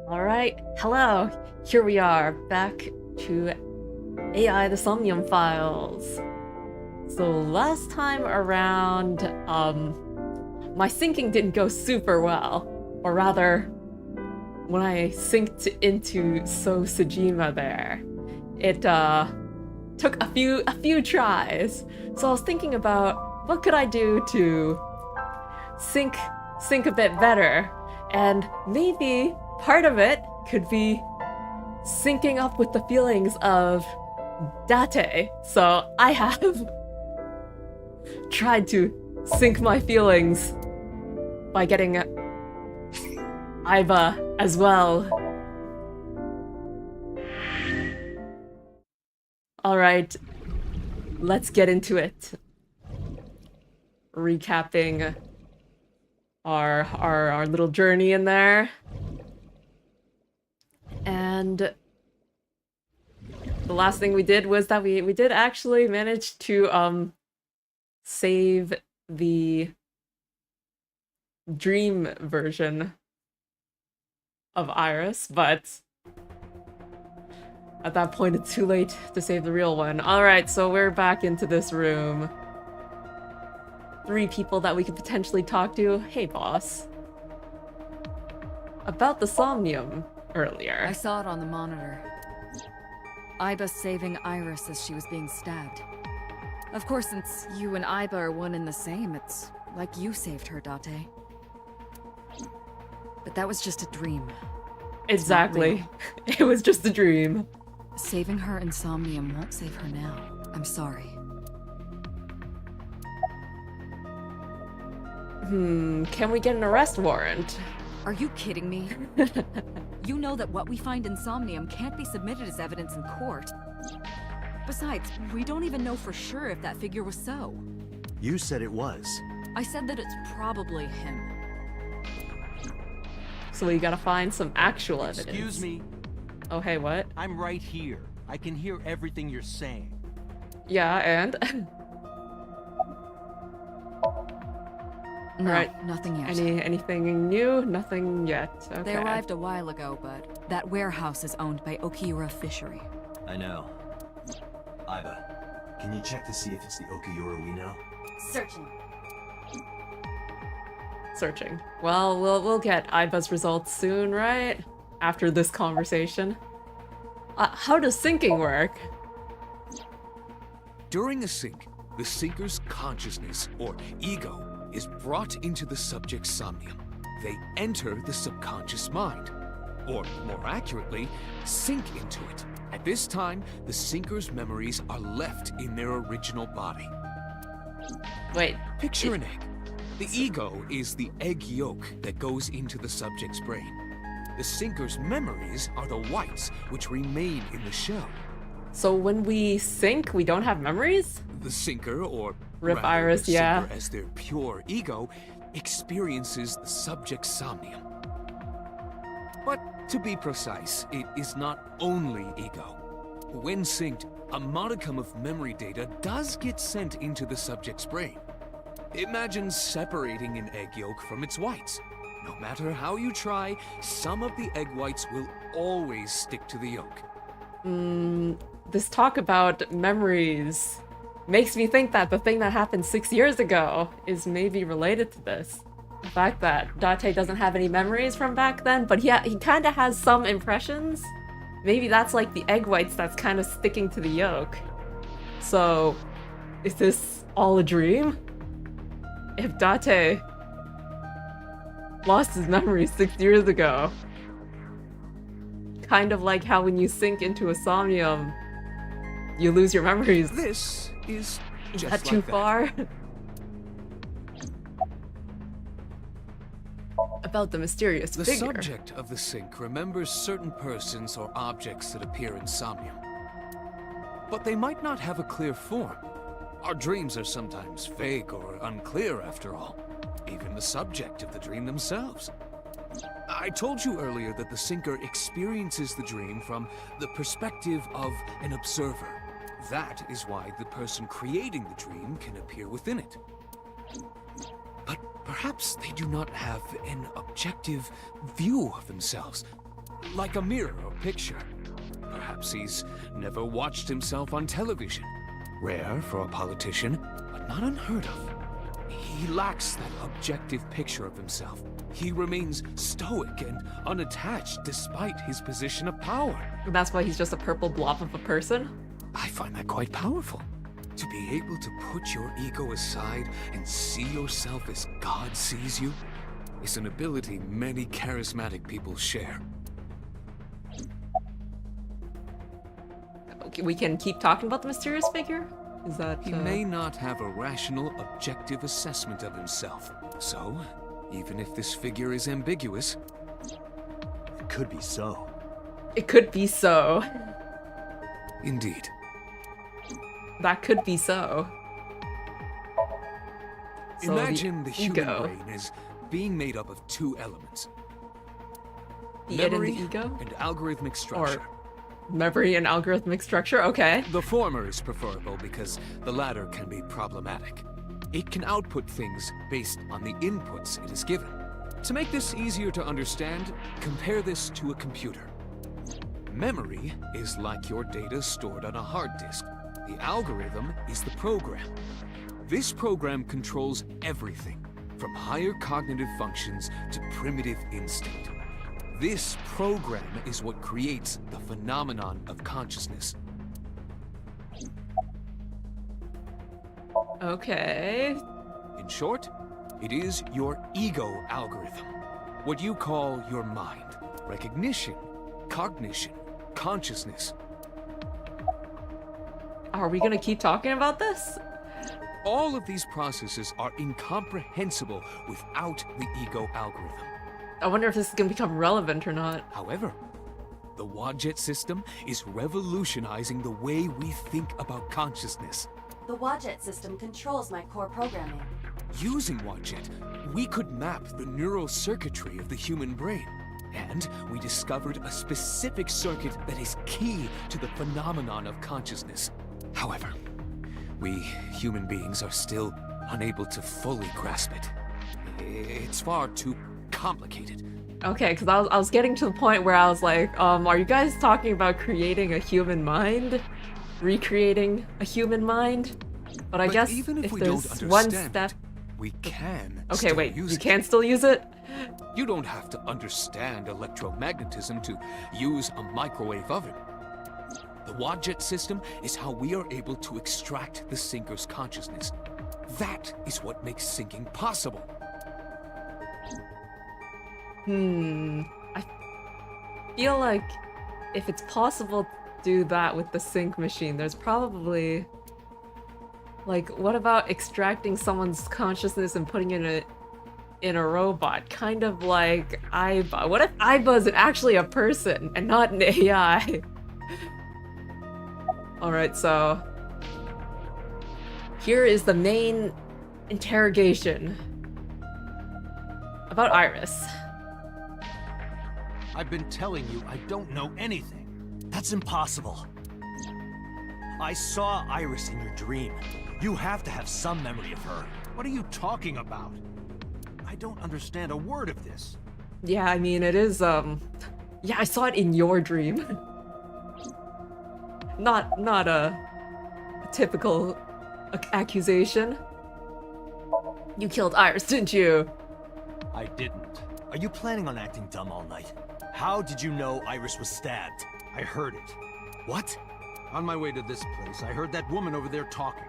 Alright, hello! Here we are, back to AI the Somnium files. So last time around, my syncing didn't go super well. Or rather, when I synced into So Sejima there, it took a few tries. So I was thinking about what could I do to sync a bit better, and maybe part of it could be syncing up with the feelings of Date. So I have tried to sync my feelings by getting Aiba as well. Alright, let's get into it. Recapping our little journey in there. And the last thing we did was that we did actually manage to save the dream version of Iris, but at that point it's too late to save the real one. Alright, so we're back into this room. 3 people that we could potentially talk to. Hey boss. About the Somnium earlier. I saw it on the monitor. Aiba saving Iris as she was being stabbed. Of course, since you and Aiba are one and the same, it's like you saved her, Date. But that was just a dream. Exactly. It was just a dream. Saving her in Somnium won't save her now. I'm sorry. Can we get an arrest warrant? Are you kidding me? You know that what we find in Somnium can't be submitted as evidence in court. Besides, we don't even know for sure if that figure was so. You said it was. I said that it's probably him. So we gotta find some actual evidence. Excuse me. Oh, hey, what? I'm right here. I can hear everything you're saying. Yeah, and? No, Right. nothing yet. Anything new? Nothing yet. Okay. They arrived a while ago, but that warehouse is owned by Okiura Fishery. I know. Aiba, can you check to see if it's the Okiura we know? Searching. Well, we'll get Aiba's results soon, right? After this conversation. How does syncing work? During a sync, the syncer's consciousness, or ego, is brought into the subject's somnium. They enter the subconscious mind, or more accurately, sink into it. At this time, the syncer's memories are left in their original body. Wait. Picture an egg. The ego is the egg yolk that goes into the subject's brain. The syncer's memories are the whites, which remain in the shell. So when we sync, we don't have memories? The syncer, or Rip rather, Iris, the yeah. syncer as their pure ego, experiences the subject's somnium. But to be precise, it is not only ego. When synced, a modicum of memory data does get sent into the subject's brain. Imagine separating an egg yolk from its whites. No matter how you try, some of the egg whites will always stick to the yolk. This talk about memories makes me think that the thing that happened 6 years ago is maybe related to this. The fact that Date doesn't have any memories from back then, but he kind of has some impressions. Maybe that's like the egg whites that's kind of sticking to the yolk. So, is this all a dream? If Date lost his memories 6 years ago, kind of like how when you sink into a somnium, you lose your memories. This is Is just that too like that. far? About the mysterious The figure. subject of the sync remembers certain persons or objects that appear in Somnium. but they might not have a clear form. Our dreams are sometimes vague or unclear, after all. Even the subject of the dream themselves. I told you earlier that the Sinker experiences the dream from the perspective of an observer. That is why the person creating the dream can appear within it. But perhaps they do not have an objective view of themselves, like a mirror or picture. Perhaps he's never watched himself on television. Rare for a politician, but not unheard of. He lacks that objective picture of himself. He remains stoic and unattached despite his position of power. That's why he's just a purple blob of a person? I find that quite powerful. To be able to put your ego aside and see yourself as God sees you is an ability many charismatic people share. Okay, we can keep talking about the mysterious figure? Is that, He may not have a rational, objective assessment of himself. So, even if this figure is ambiguous, It could be so. It could be so. indeed. That could be so. So Imagine the human ego. brain is being made up of two elements. The id and Memory the ego? and algorithmic structure. Memory and algorithmic structure? Okay. The former is preferable because the latter can be problematic. It can output things based on the inputs it is given. To make this easier to understand, compare this to a computer. Memory is like your data stored on a hard disk. The algorithm is the program. This program controls everything, from higher cognitive functions to primitive instinct. This program is what creates the phenomenon of consciousness. Okay. In short, it is your ego algorithm. What you call your mind. Recognition, cognition, consciousness. Are we gonna keep talking about this? All of these processes are incomprehensible without the ego algorithm. I wonder if this is gonna become relevant or not. However, the Wadjet system is revolutionizing the way we think about consciousness. The Wadjet system controls my core programming. Using Wadjet, we could map the neural circuitry of the human brain. And we discovered a specific circuit that is key to the phenomenon of consciousness. However, we human beings are still unable to fully grasp it. It's far too complicated. Okay, because I was getting to the point where I was like, are you guys talking about creating a human mind? Recreating a human mind? But I But guess even if if we don't there's one understand step... We can Okay, still wait, use you it. can still use it? You don't have to understand electromagnetism to use a microwave oven. The Wadjet system is how we are able to extract the Sinker's consciousness. That is what makes syncing possible. I feel like if it's possible to do that with the sync machine, there's probably... Like, what about extracting someone's consciousness and putting it in a robot? Kind of like Aiba. What if Aiba is actually a person and not an AI? Alright, so... Here is the main interrogation. About Iris. I've been telling you I don't know anything. That's impossible. I saw Iris in your dream. You have to have some memory of her. What are you talking about? I don't understand a word of this. Yeah, I mean, it is, Yeah, I saw it in your dream. Not a typical accusation. You killed Iris, didn't you? I didn't. Are you planning on acting dumb all night? How did you know Iris was stabbed? I heard it. What? On my way to this place, I heard that woman over there talking.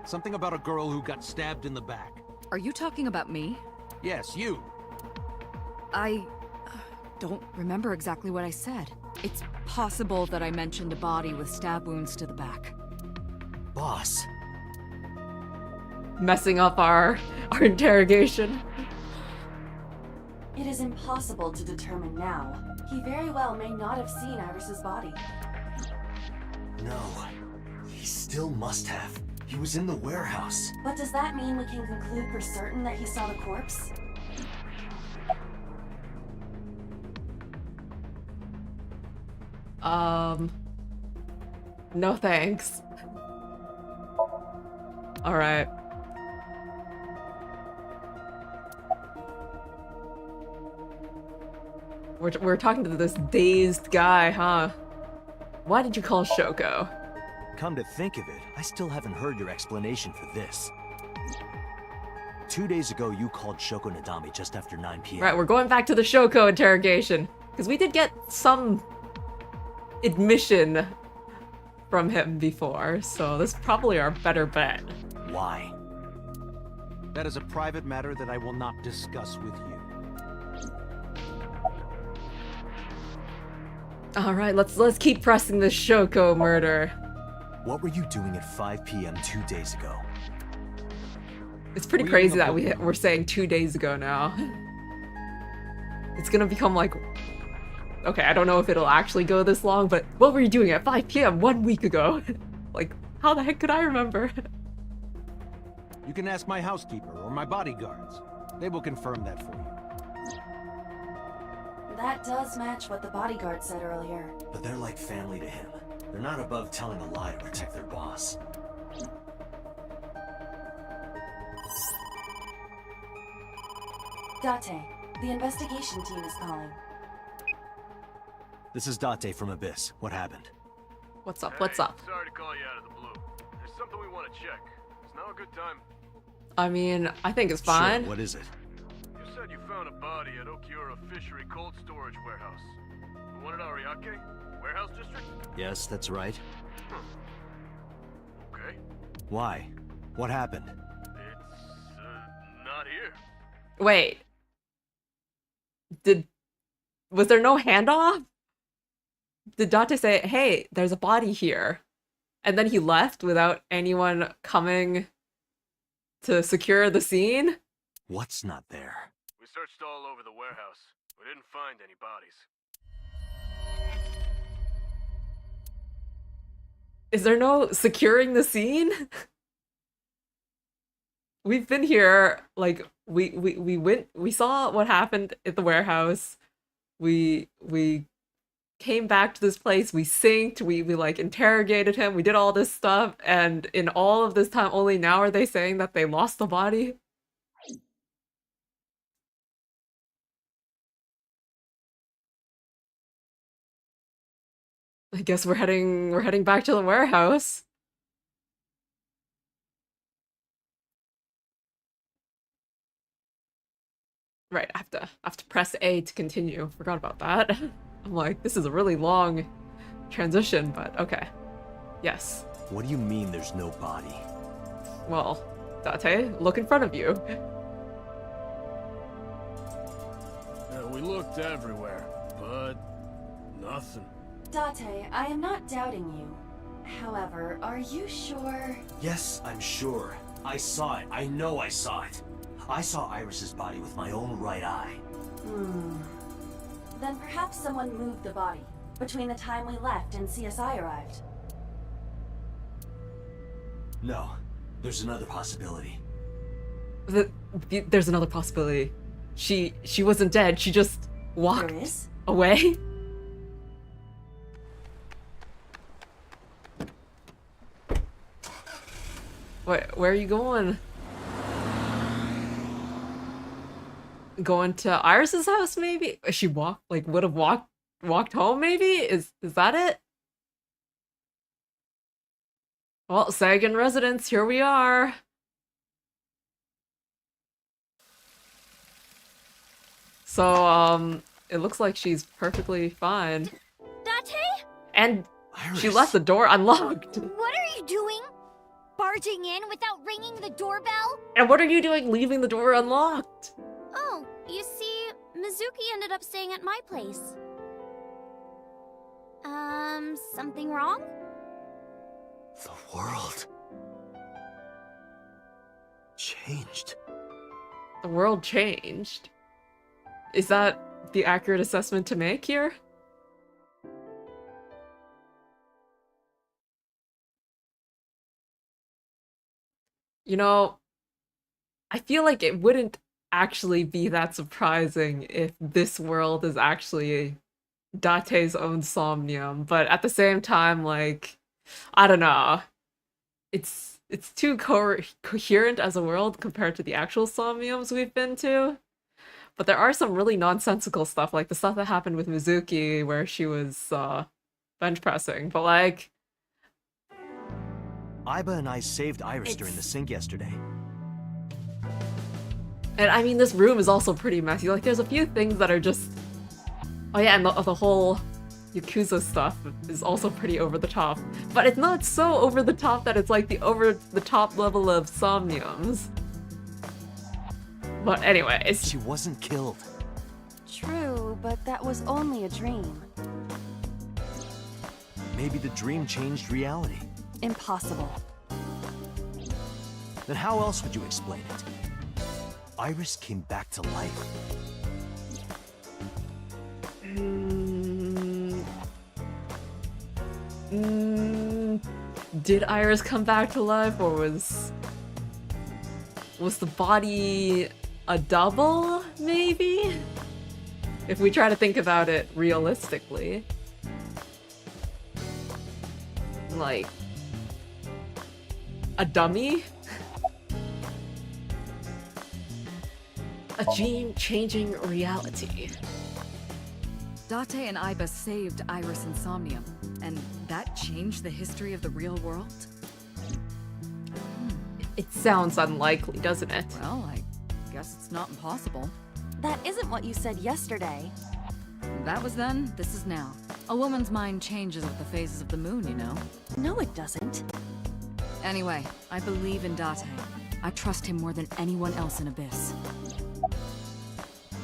Something about a girl who got stabbed in the back. Are you talking about me? Yes, you. I don't remember exactly what I said. It's possible that I mentioned a body with stab wounds to the back. Boss. Messing up our interrogation. It is impossible to determine now. He very well may not have seen Iris's body. No. He still must have. He was in the warehouse. But does that mean we can conclude for certain that he saw the corpse? No thanks. Alright. We're talking to this dazed guy, huh? Why did you call Shoko? Come to think of it, I still haven't heard your explanation for this. 2 days ago, you called Shoko Nadami just after 9 p.m. Right, we're going back to the Shoko interrogation. Because we did get some admission from him before, so this is probably our better bet. Why? That is a private matter that I will not discuss with you. Alright, let's keep pressing this Shoko murder. What were you doing at 5 p.m. 2 days ago? It's pretty Reading crazy a that book. we're saying 2 days ago now. It's gonna become like... Okay, I don't know if it'll actually go this long, but what were you doing at 5 p.m. 1 week ago? Like, how the heck could I remember? You can ask my housekeeper or my bodyguards. They will confirm that for you. That does match what the bodyguard said earlier. But they're like family to him. They're not above telling a lie to protect their boss. Date, the investigation team is calling. This is Date from Abyss. What happened? What's up, what's up? Sorry to call you out of the blue. There's something we want to check. Is now a good time? I mean, I think it's fine. Sure, what is it? You said you found a body at Okiura Fishery Cold Storage Warehouse. The one at Ariake? Warehouse District? Yes, that's right. Okay. Why? What happened? It's, not here. Wait. Was there no handoff? Did Date say, hey, there's a body here? And then he left without anyone coming to secure the scene? What's not there? We searched all over the warehouse. We didn't find any bodies. Is there no securing the scene? We've been here, like, we saw what happened at the warehouse. We came back to this place, we synced, we like interrogated him, we did all this stuff, and in all of this time, only now are they saying that they lost the body? I guess we're heading back to the warehouse. Right, I have to press A to continue. Forgot about that. I'm like, this is a really long transition, but okay. Yes. What do you mean there's no body? Well, Date, look in front of you. We looked everywhere, but nothing. Date, I am not doubting you. However, are you sure? Yes, I'm sure. I saw it. I know I saw it. I saw Iris's body with my own right eye. Then perhaps someone moved the body between the time we left and CSI arrived. No, there's another possibility. There's another possibility. She wasn't dead. She just walked There is? away. Where are you going? Going to Iris's house, maybe? She would have walked home, maybe? Is that it? Well, Sagan residence, here we are. So, it looks like she's perfectly fine. Date? And Iris. she left the door unlocked. What are you doing? Barging in without ringing the doorbell? And what are you doing leaving the door unlocked? Oh, you see, Mizuki ended up staying at my place. Something wrong? The world changed. The world changed. Is that the accurate assessment to make here? You know, I feel like it wouldn't actually be that surprising if this world is actually Date's own Somnium, but at the same time, like, I don't know. It's too coherent as a world compared to the actual Somniums we've been to. But there are some really nonsensical stuff, like the stuff that happened with Mizuki where she was bench pressing. But like, Iba and I saved Iris during the sink yesterday. and I mean, this room is also pretty messy. Like, there's a few things that are just, oh yeah, and the whole Yakuza stuff is also pretty over the top. But it's not so over the top that it's like the over the top level of Somniums. But anyways. She wasn't killed. True, but that was only a dream. Maybe the dream changed reality. Impossible. Then how else would you explain it? Iris came back to life. Did Iris come back to life, or was the body a double, maybe? If we try to think about it realistically. Like, a dummy? A gene-changing reality. Date and Iba saved Iris and Somnium, and that changed the history of the real world? It sounds unlikely, doesn't it? Well, I guess it's not impossible. That isn't what you said yesterday. That was then, this is now. A woman's mind changes with the phases of the moon, you know? No, it doesn't. Anyway, I believe in Date. I trust him more than anyone else in Abyss.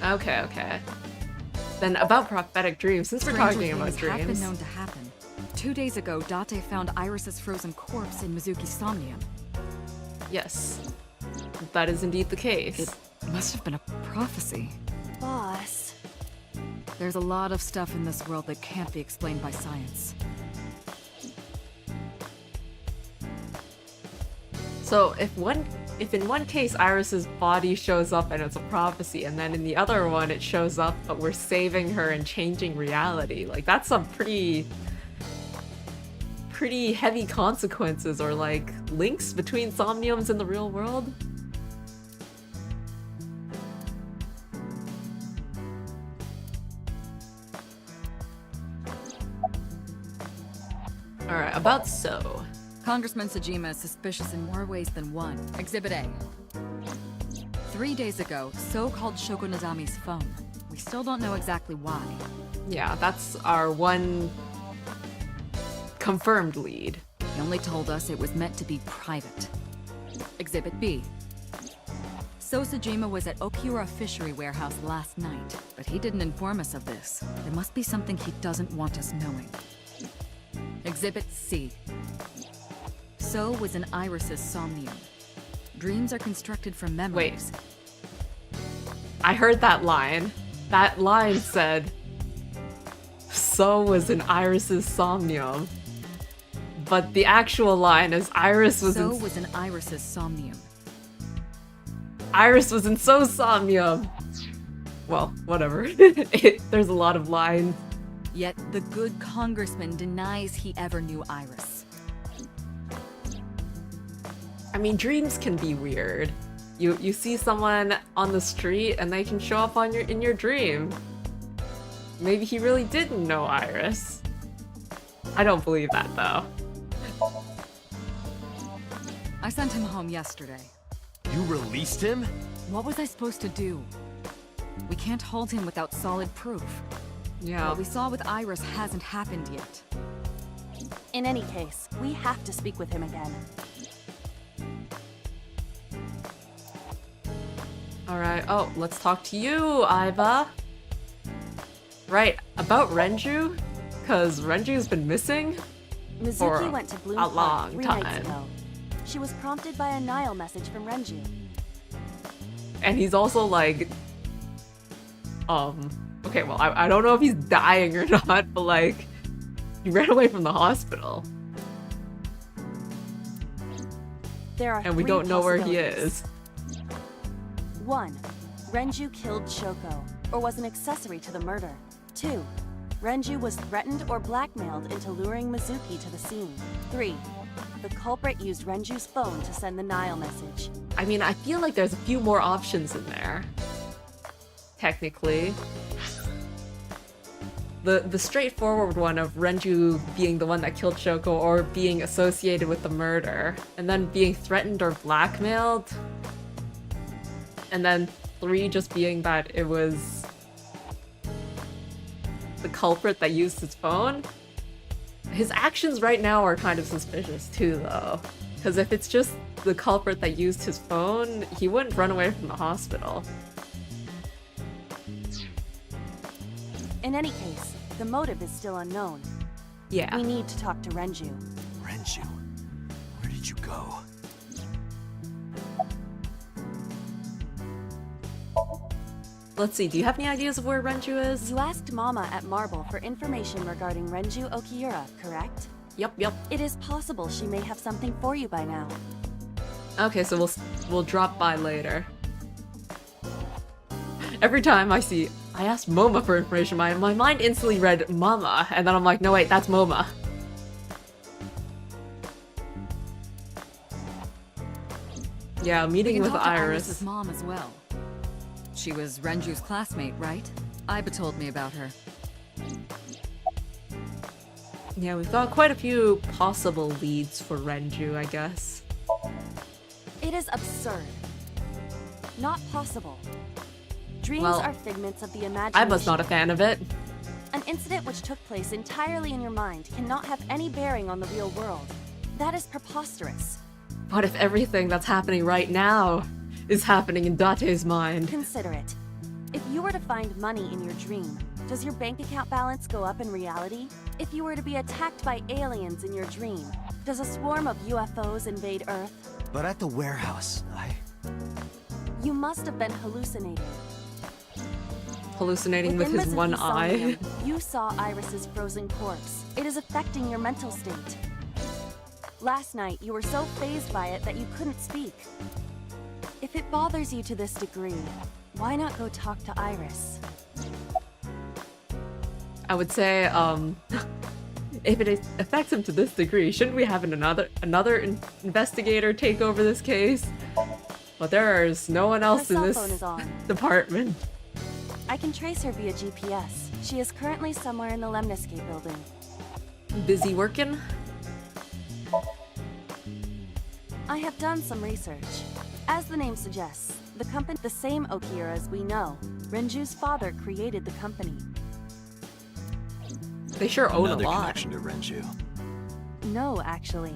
Okay. Then about prophetic dreams, since we're talking about Stranger things have dreams. been known to happen. 2 days ago, Date found Iris's frozen corpse in Mizuki's Somnium. Yes, that is indeed the case. It must have been a prophecy. Boss. There's a lot of stuff in this world that can't be explained by science. So if in one case Iris's body shows up and it's a prophecy, and then in the other one it shows up but we're saving her and changing reality, like that's some pretty heavy consequences, or like links between Somniums in the real world. Alright, about So. Congressman Sejima is suspicious in more ways than one. Exhibit A. 3 days ago, So called Shoko Nadami's phone. We still don't know exactly why. Yeah, that's our one confirmed lead. He only told us it was meant to be private. Exhibit B. So Sejima was at Okiura Fishery Warehouse last night, but he didn't inform us of this. There must be something he doesn't want us knowing. Exhibit C. So was in Iris's Somnium. Dreams are constructed from memories. I heard that line. That line said, So was in Iris's Somnium. But the actual line is Iris was So was in Iris's Somnium. Iris was in So's Somnium. Well, whatever. There's a lot of lines. Yet the good congressman denies he ever knew Iris. I mean, dreams can be weird. You see someone on the street and they can show up in your dream. Maybe he really didn't know Iris. I don't believe that though. I sent him home yesterday. You released him? What was I supposed to do? We can't hold him without solid proof. Yeah. What we saw with Iris hasn't happened yet. In any case, we have to speak with him again. Alright, oh, let's talk to you, Iba. Right, about Renjuuuu? Because Renjuu's been missing? Mizuki went to Bloom Park long 3 time. nights ago. She was prompted by a Nile message from Renjuuuu. And he's also like, okay, well, I don't know if he's dying or not, but like, he ran away from the hospital. There are and we 3 don't know where he possibilities. is. 1. Renjuuuu killed Shoko, or was an accessory to the murder. 2. Renjuuuu was threatened or blackmailed into luring Mizuki to the scene. 3. The culprit used Renjuu's phone to send the Nile message. I mean, I feel like there's a few more options in there. Technically. The straightforward one of Renjuuuu being the one that killed Shoko or being associated with the murder, and then being threatened or blackmailed, and then 3 just being that it was the culprit that used his phone. His actions right now are kind of suspicious too, though. Because if it's just the culprit that used his phone, he wouldn't run away from the hospital. In any case, the motive is still unknown. Yeah. We need to talk to Renjuuuu. Renjuuuu, where did you go? Let's see, do you have any ideas of where Renjuuuu is? You asked Mama at Marble for information regarding Renjuuuu Okiura, correct? Yep. It is possible she may have something for you by now. Okay, so we'll drop by later. Every time I asked Moma for information, my mind instantly read Mama, and then I'm like, no wait, that's Moma. Yeah, We meeting can with talk to Iris. Iris's mom as well. She was Renjuu's classmate, right? Iba told me about her. Yeah, we've got quite a few possible leads for Renjuuuu, I guess. It is absurd. Not possible. Dreams Well, are figments of the imagination. I was not a fan of it. An incident which took place entirely in your mind cannot have any bearing on the real world. That is preposterous. What if everything that's happening right now is happening in Date's mind? Consider it. If you were to find money in your dream, does your bank account balance go up in reality? If you were to be attacked by aliens in your dream, does a swarm of UFOs invade Earth? But at the warehouse, You must have been hallucinating. Hallucinating with Within his one Mizuki's eye. Somnium, you saw Iris's frozen corpse. It is affecting your mental state. Last night, you were so fazed by it that you couldn't speak. If it bothers you to this degree, why not go talk to Iris? I would say, if it affects him to this degree, shouldn't we have another investigator take over this case? But there's no one Her else in cell this phone is on. department. I can trace her via GPS. She is currently somewhere in the Lemniscape building. Busy working? I have done some research. As the name suggests, the company, the same Okiura as we know, Renjuu's father created the company. They sure own another a lot. connection to Renjuuuu. No, actually.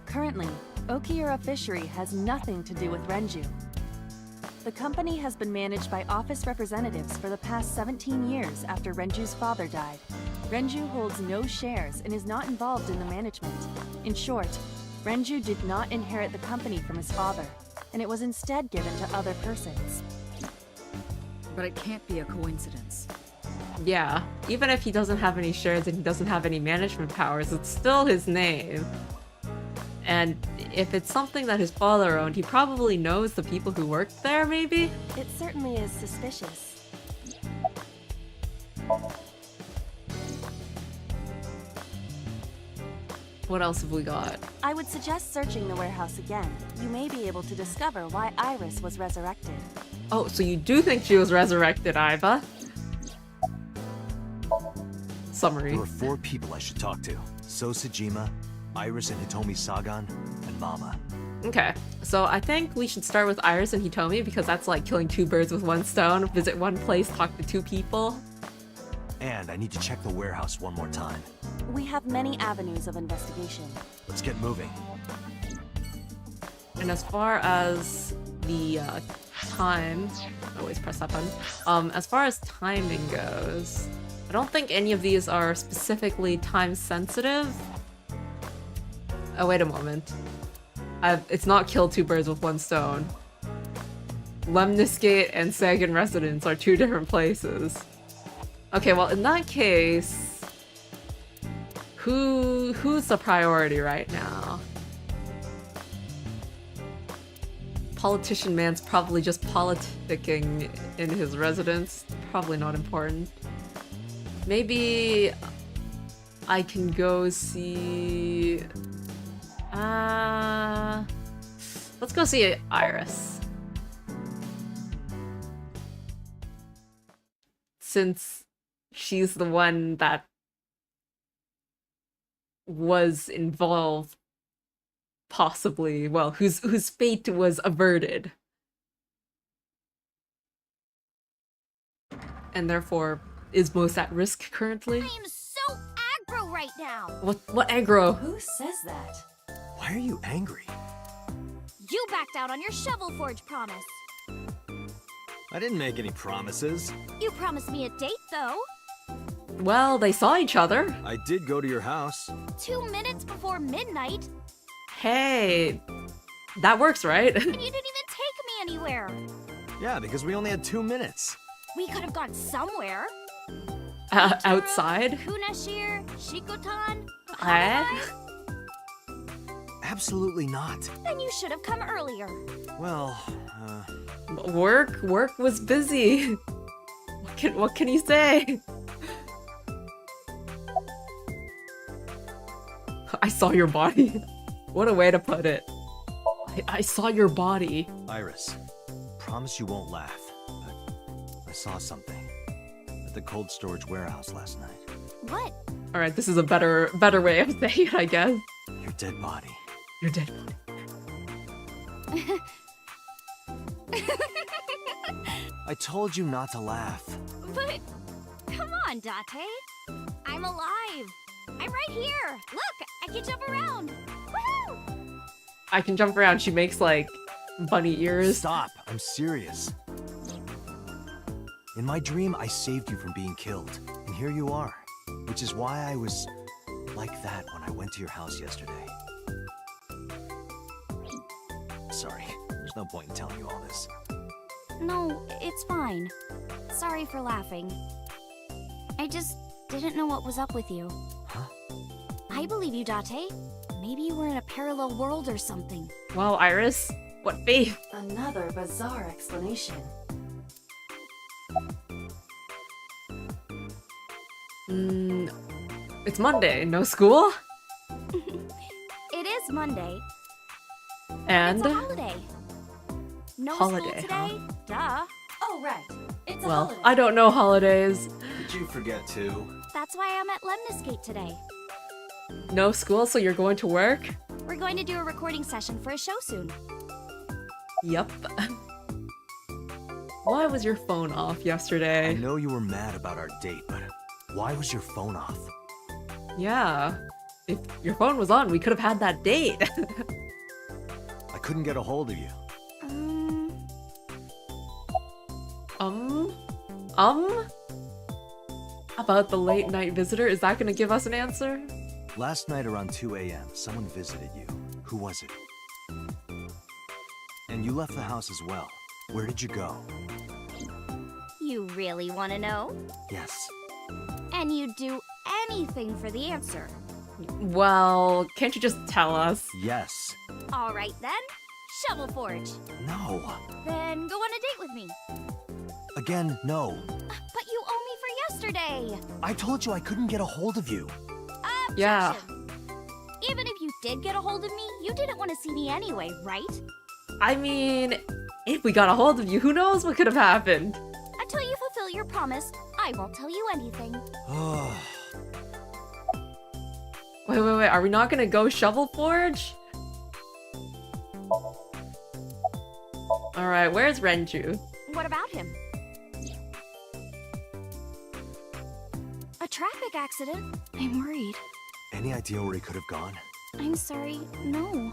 Currently, Okiura Fishery has nothing to do with Renjuuuu. The company has been managed by office representatives for the past 17 years after Renjuu's father died. Renjuuuu holds no shares and is not involved in the management. In short, Renjuuuu did not inherit the company from his father, and it was instead given to other persons. But it can't be a coincidence. Yeah, even if he doesn't have any shares and he doesn't have any management powers, it's still his name. And if it's something that his father owned, he probably knows the people who worked there, maybe? It certainly is suspicious. What else have we got? I would suggest searching the warehouse again. You may be able to discover why Iris was resurrected. Oh, so you do think she was resurrected, Iva? Summary. There were 4 people I should talk to. Sosajima, Iris and Hitomi Sagan, and Mama. Okay, so I think we should start with Iris and Hitomi because that's like killing 2 birds with 1 stone. Visit one place, talk to 2 people. And I need to check the warehouse one more time. We have many avenues of investigation. Let's get moving. And as far as the time, I always press that button. As far as timing goes, I don't think any of these are specifically time sensitive. Oh, wait a moment. It's not kill 2 birds with 1 stone. Lemniscate and Sagan Residence are 2 different places. Okay, well, in that case, who's the priority right now? politician man's probably just politicking in his residence. Probably not important. Maybe I can go see... let's go see Iris. Since she's the one that was involved, possibly, well, whose fate was averted. And therefore is most at risk currently. I am so aggro right now. What aggro? Who says that? Why are you angry? You backed out on your Shovel Forge promise. I didn't make any promises. You promised me a date, though. Well, they saw each other. I did go to your house. 2 minutes before midnight, Hey, that works, right? and you didn't even take me anywhere. Yeah, because we only had 2 minutes. We could have gone somewhere. Outside? Kunashir, Shikotan. Eh? Absolutely not. Then you should have come earlier. Well, Work was busy. What can you say? I saw your body. What a way to put it. I saw your body. Iris, promise you won't laugh, but I saw something at the cold storage warehouse last night. What? All right, this is a better way of saying it, I guess. Your dead body. Your dead body. I told you not to laugh. But come on, Date. I'm alive. I'm right here. Look, I can jump around. Woohoo! I can jump around. She makes like bunny ears. Stop, I'm serious. In my dream, I saved you from being killed, and here you are. Which is why I was like that when I went to your house yesterday. Sorry, there's no point in telling you all this. No, it's fine. Sorry for laughing. I just didn't know what was up with you. Huh? I believe you, Date. Maybe you were in a parallel world or something. Wow, Iris, what faith? Another bizarre explanation. It's Monday. No school? It is Monday. And It's a holiday. No Holiday, school today? Duh. Oh, right. It's a well, holiday. I don't know holidays. Did you forget too? That's why I'm at Lemnisgate today. No school, so you're going to work? We're going to do a recording session for a show soon. Yup. Why was your phone off I yesterday? know you were mad about our date, but why was your phone off? Yeah. If your phone was on, we could have had that date. I couldn't get a hold of you. About the late night visitor, is that gonna give us an answer? Last night around 2 a.m., someone visited you. Who was it? And you left the house as well. Where did you go? You really want to know? Yes. And you'd do anything for the answer. Well, can't you just tell us? Yes. All right then. Shovel Forge. No. Then go on a date with me. Again, no. But you owe me for yesterday. I told you I couldn't get a hold of you. Objection. Yeah. Even if you did get a hold of me, you didn't want to see me anyway, right? I mean, if we got a hold of you, who knows what could have happened? Until you fulfill your promise, I won't tell you anything. Wait, are we not gonna go Shovel Forge? Alright, where's Renjuuuu? What about him? A traffic accident? I'm worried. Any idea where he could have gone? I'm sorry, no.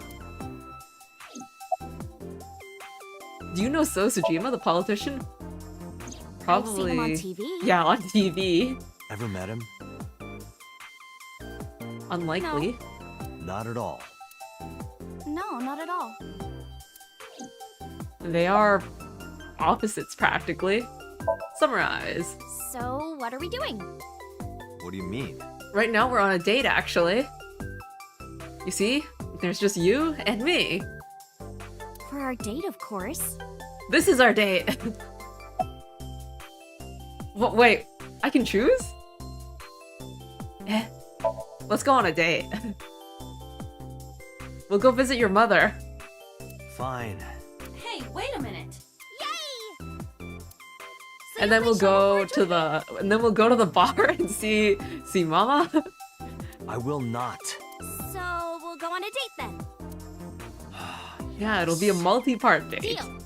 Do you know Sosajima, the politician? Probably. I've seen him on TV. Yeah, on TV. Ever met him? Unlikely. Not at all. No, not at all. They are opposites, practically. Summarize. So, what are we doing? What do you mean? Right now we're on a date, actually. You see? There's just you and me. For our date, of course. This is our date. Wait, I can choose? Eh. Let's go on a date. We'll go visit your mother. Fine. Hey, wait a minute. Yay! And then we'll go to the bar and see Mama. I will not. So we'll go on a date then. Yeah, it'll be a multi-part date. Deal.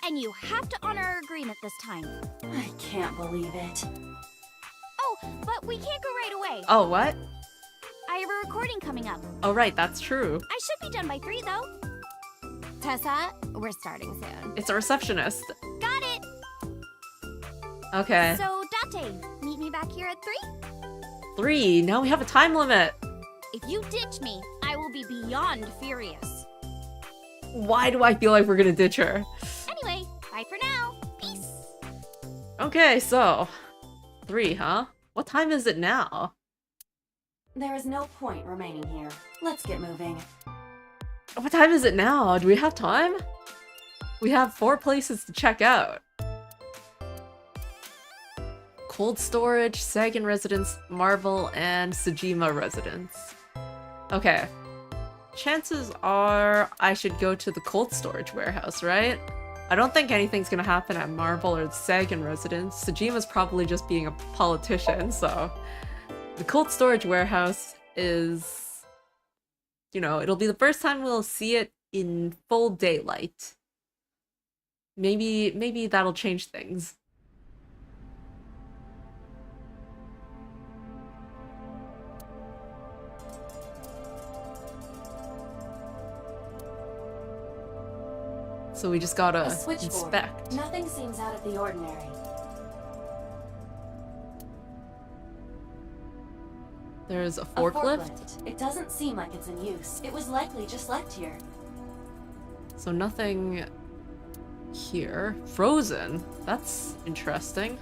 And you have to honor our agreement this time. I can't believe it. Oh, but we can't go right away. Oh, what? I have a recording coming up. Oh, right, that's true. I should be done by 3 though. Tessa, we're starting soon. It's a receptionist. Got it. Okay. So Date, meet me back here at 3. 3. Now we have a time limit. If you ditch me, I will be beyond furious. Why do I feel like we're gonna ditch her? Anyway, bye for now. Peace. Okay, so 3, huh? What time is it now? There is no point remaining here. Let's get moving. What time is it now? Do we have time? We have 4 places to check out. Cold storage, Sagan residence, Marvel, and Sejima residence. Okay. Chances are I should go to the cold storage warehouse, right? I don't think anything's gonna happen at Marvel or the Sagan residence. Sejima's probably just being a politician, so... The cold storage warehouse is... You know, it'll be the first time we'll see it in full daylight. Maybe that'll change things. So we just gotta A switchboard. inspect. Nothing seems out of the ordinary. There's a A forklift. It doesn't seem like it's in use. It was likely just left here. So nothing here. Frozen. That's interesting.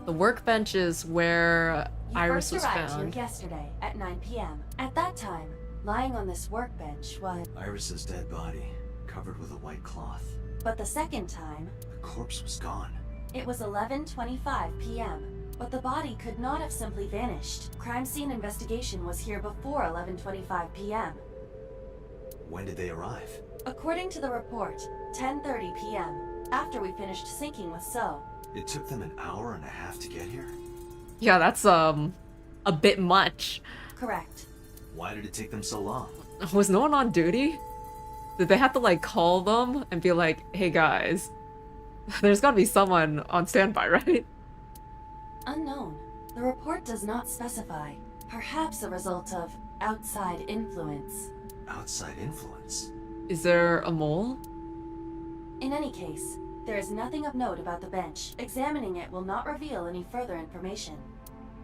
The workbench is where You Iris was first arrived found. here yesterday at 9 p.m. At that time, lying on this workbench was... Iris's dead body, covered with a white cloth. But the second time, The corpse was gone. it was 11:25 p.m. But the body could not have simply vanished. Crime scene investigation was here before 11:25 p.m. When did they arrive? According to the report, 10:30 p.m. After we finished sinking with So. It took them an hour and a half to get here? Yeah, that's a bit much. Correct. Why did it take them so long? Was no one on duty? Did they have to like call them and be like, hey guys, there's gotta be someone on standby, right? Unknown. The report does not specify. Perhaps a result of outside influence. Outside influence? Is there a mole? In any case, there is nothing of note about the bench. Examining it will not reveal any further information.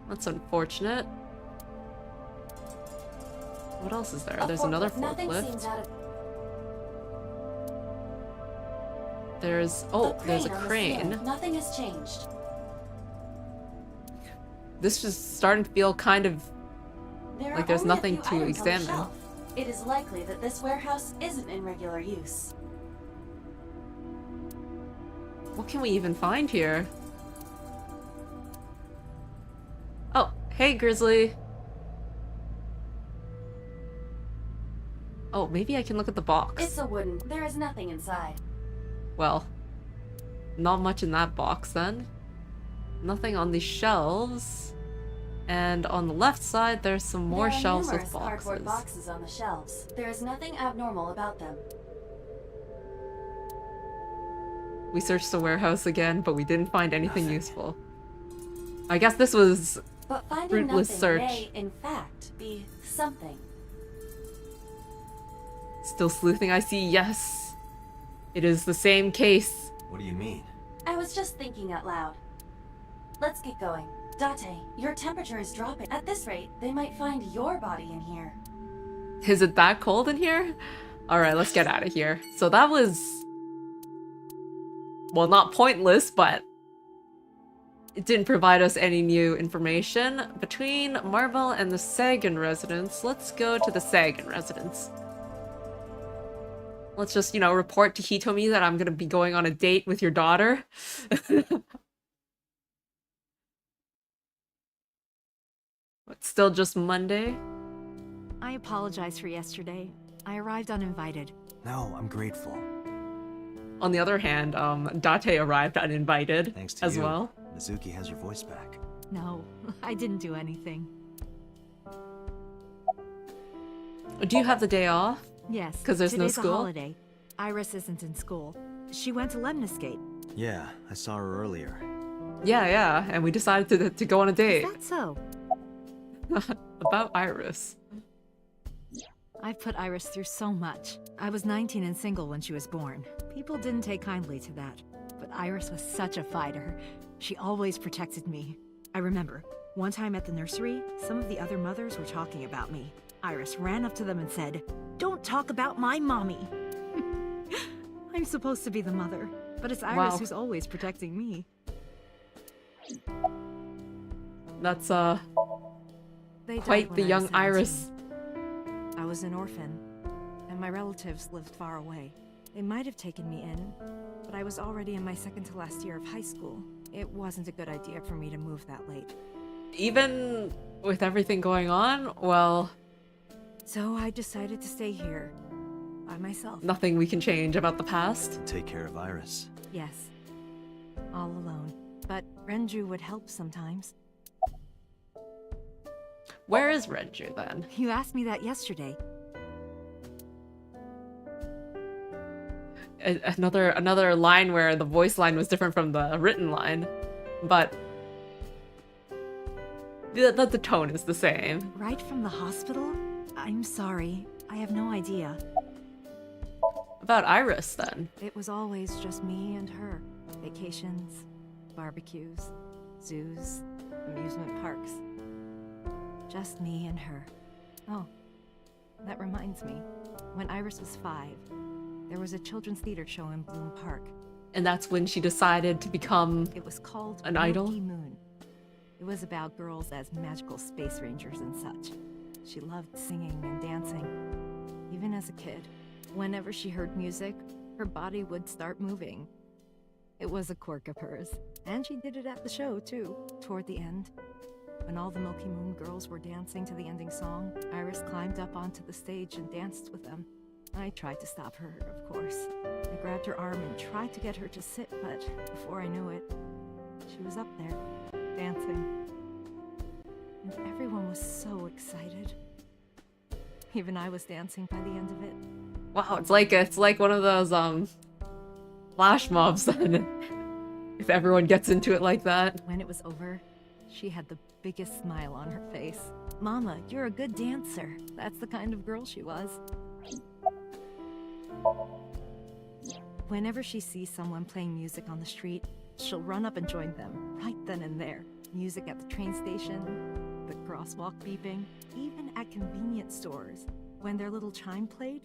That's unfortunate. What else is there? A There's forklift. another Nothing forklift. seems out of There's there's a on the crane. ceiling. Nothing has changed. This is starting to feel kind of There like are there's only a nothing few to items on the examine. shelf. It is likely that this warehouse isn't in regular use. What can we even find here? Oh, hey Grizzly. Oh, maybe I can look at the box. It's a wooden. There is nothing inside. Well, not much in that box then. Nothing on the shelves. And on the left side, there's some more There are shelves with numerous boxes. cardboard boxes on the shelves. There is nothing abnormal about them. We searched the warehouse again, but we didn't find anything Nothing. useful. I guess this was But finding fruitless nothing search. may, in fact, be something. Still sleuthing, I see. Yes. It is the same case. What do you mean? I was just thinking out loud. Let's get going. Date, your temperature is dropping. At this rate, they might find your body in here. Is it that cold in here? Alright, let's get out of here. So that was... well, not pointless, but... it didn't provide us any new information. Between Marvel and the Sagan residence, let's go to the Sagan residence. Let's just, you know, report to Hitomi that I'm gonna be going on a date with your daughter. It's still just Monday. I apologize for yesterday. I arrived uninvited. No, I'm grateful. On the other hand, Date arrived uninvited Thanks to as you, well. Mizuki has your voice back. No, I didn't do anything. Do you have the day off? Yes, 'Cause there's no today's school? a holiday. Iris isn't in school. She went to Lemniscate. Yeah, I saw her earlier. Yeah, and we decided to go on a date. Is that so? About Iris. I've put Iris through so much. I was 19 and single when she was born. People didn't take kindly to that. But Iris was such a fighter. She always protected me. I remember, one time at the nursery, some of the other mothers were talking about me. Iris ran up to them and said, "Don't talk about my mommy." I'm supposed to be the mother, but it's Iris Wow. who's always protecting me. That's They died quite when the I young was 17. Iris. I was an orphan, and my relatives lived far away. They might have taken me in, but I was already in my second to last year of high school. It wasn't a good idea for me to move that late. Even with everything going on, well, So I decided to stay here, by myself. nothing we can change about the past. Take care of Iris. Yes, all alone. But Renjuuuu would help sometimes. Where is Renjuuuu then? You asked me that yesterday. Another line where the voice line was different from the written line, but the tone is the same. Right from the hospital? I'm sorry, I have no idea. About Iris then. It was always just me and her. Vacations, barbecues, zoos, amusement parks. Just me and her. Oh, that reminds me. When Iris was 5, there was a children's theater show in Bloom Park. And that's when she decided to become It was called an idol? Milky Moon. It was about girls as magical space rangers and such. She loved singing and dancing, even as a kid. Whenever she heard music, her body would start moving. It was a quirk of hers, and she did it at the show too. Toward the end, when all the Milky Moon girls were dancing to the ending song, Iris climbed up onto the stage and danced with them. I tried to stop her, of course. I grabbed her arm and tried to get her to sit, but before I knew it, she was up there, dancing. And everyone was so excited. Even I was dancing by the end of it. wow, it's like one of those flash mobs then. If everyone gets into it like that. When it was over, she had the biggest smile on her face. Mama, you're a good dancer. That's the kind of girl she was. Whenever she sees someone playing music on the street, she'll run up and join them, right then and there. Music at the train station, the crosswalk beeping, even at convenience stores. When their little chime played,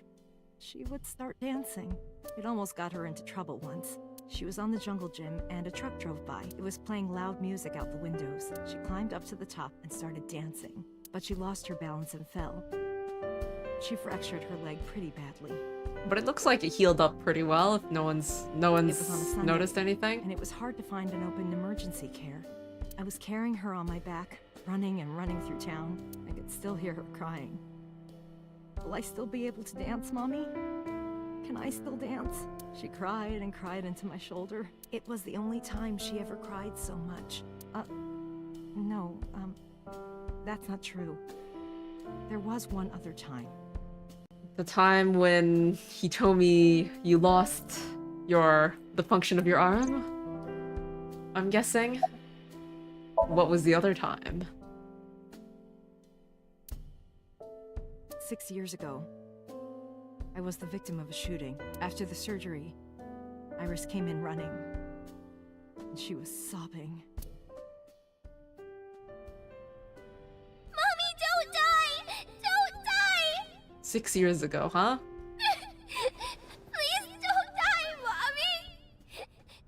she would start dancing. It almost got her into trouble once. She was on the jungle gym and a truck drove by. It was playing loud music out the windows. She climbed up to the top and started dancing, but she lost her balance and fell. She fractured her leg pretty badly. But it looks like it healed up pretty well if no one's was on a Sunday, noticed anything. And it was hard to find an open emergency care. I was carrying her on my back, running and running through town. I could still hear her crying. Will I still be able to dance, Mommy? Can I still dance? She cried and cried into my shoulder. It was the only time she ever cried so much. No, that's not true. There was one other time. The time when he told me you lost the function of your arm? I'm guessing. What was the other time? 6 years ago, I was the victim of a shooting. After the surgery, Iris came in running, and she was sobbing. Mommy, don't die! Don't die! 6 years ago, huh? Please don't die, Mommy!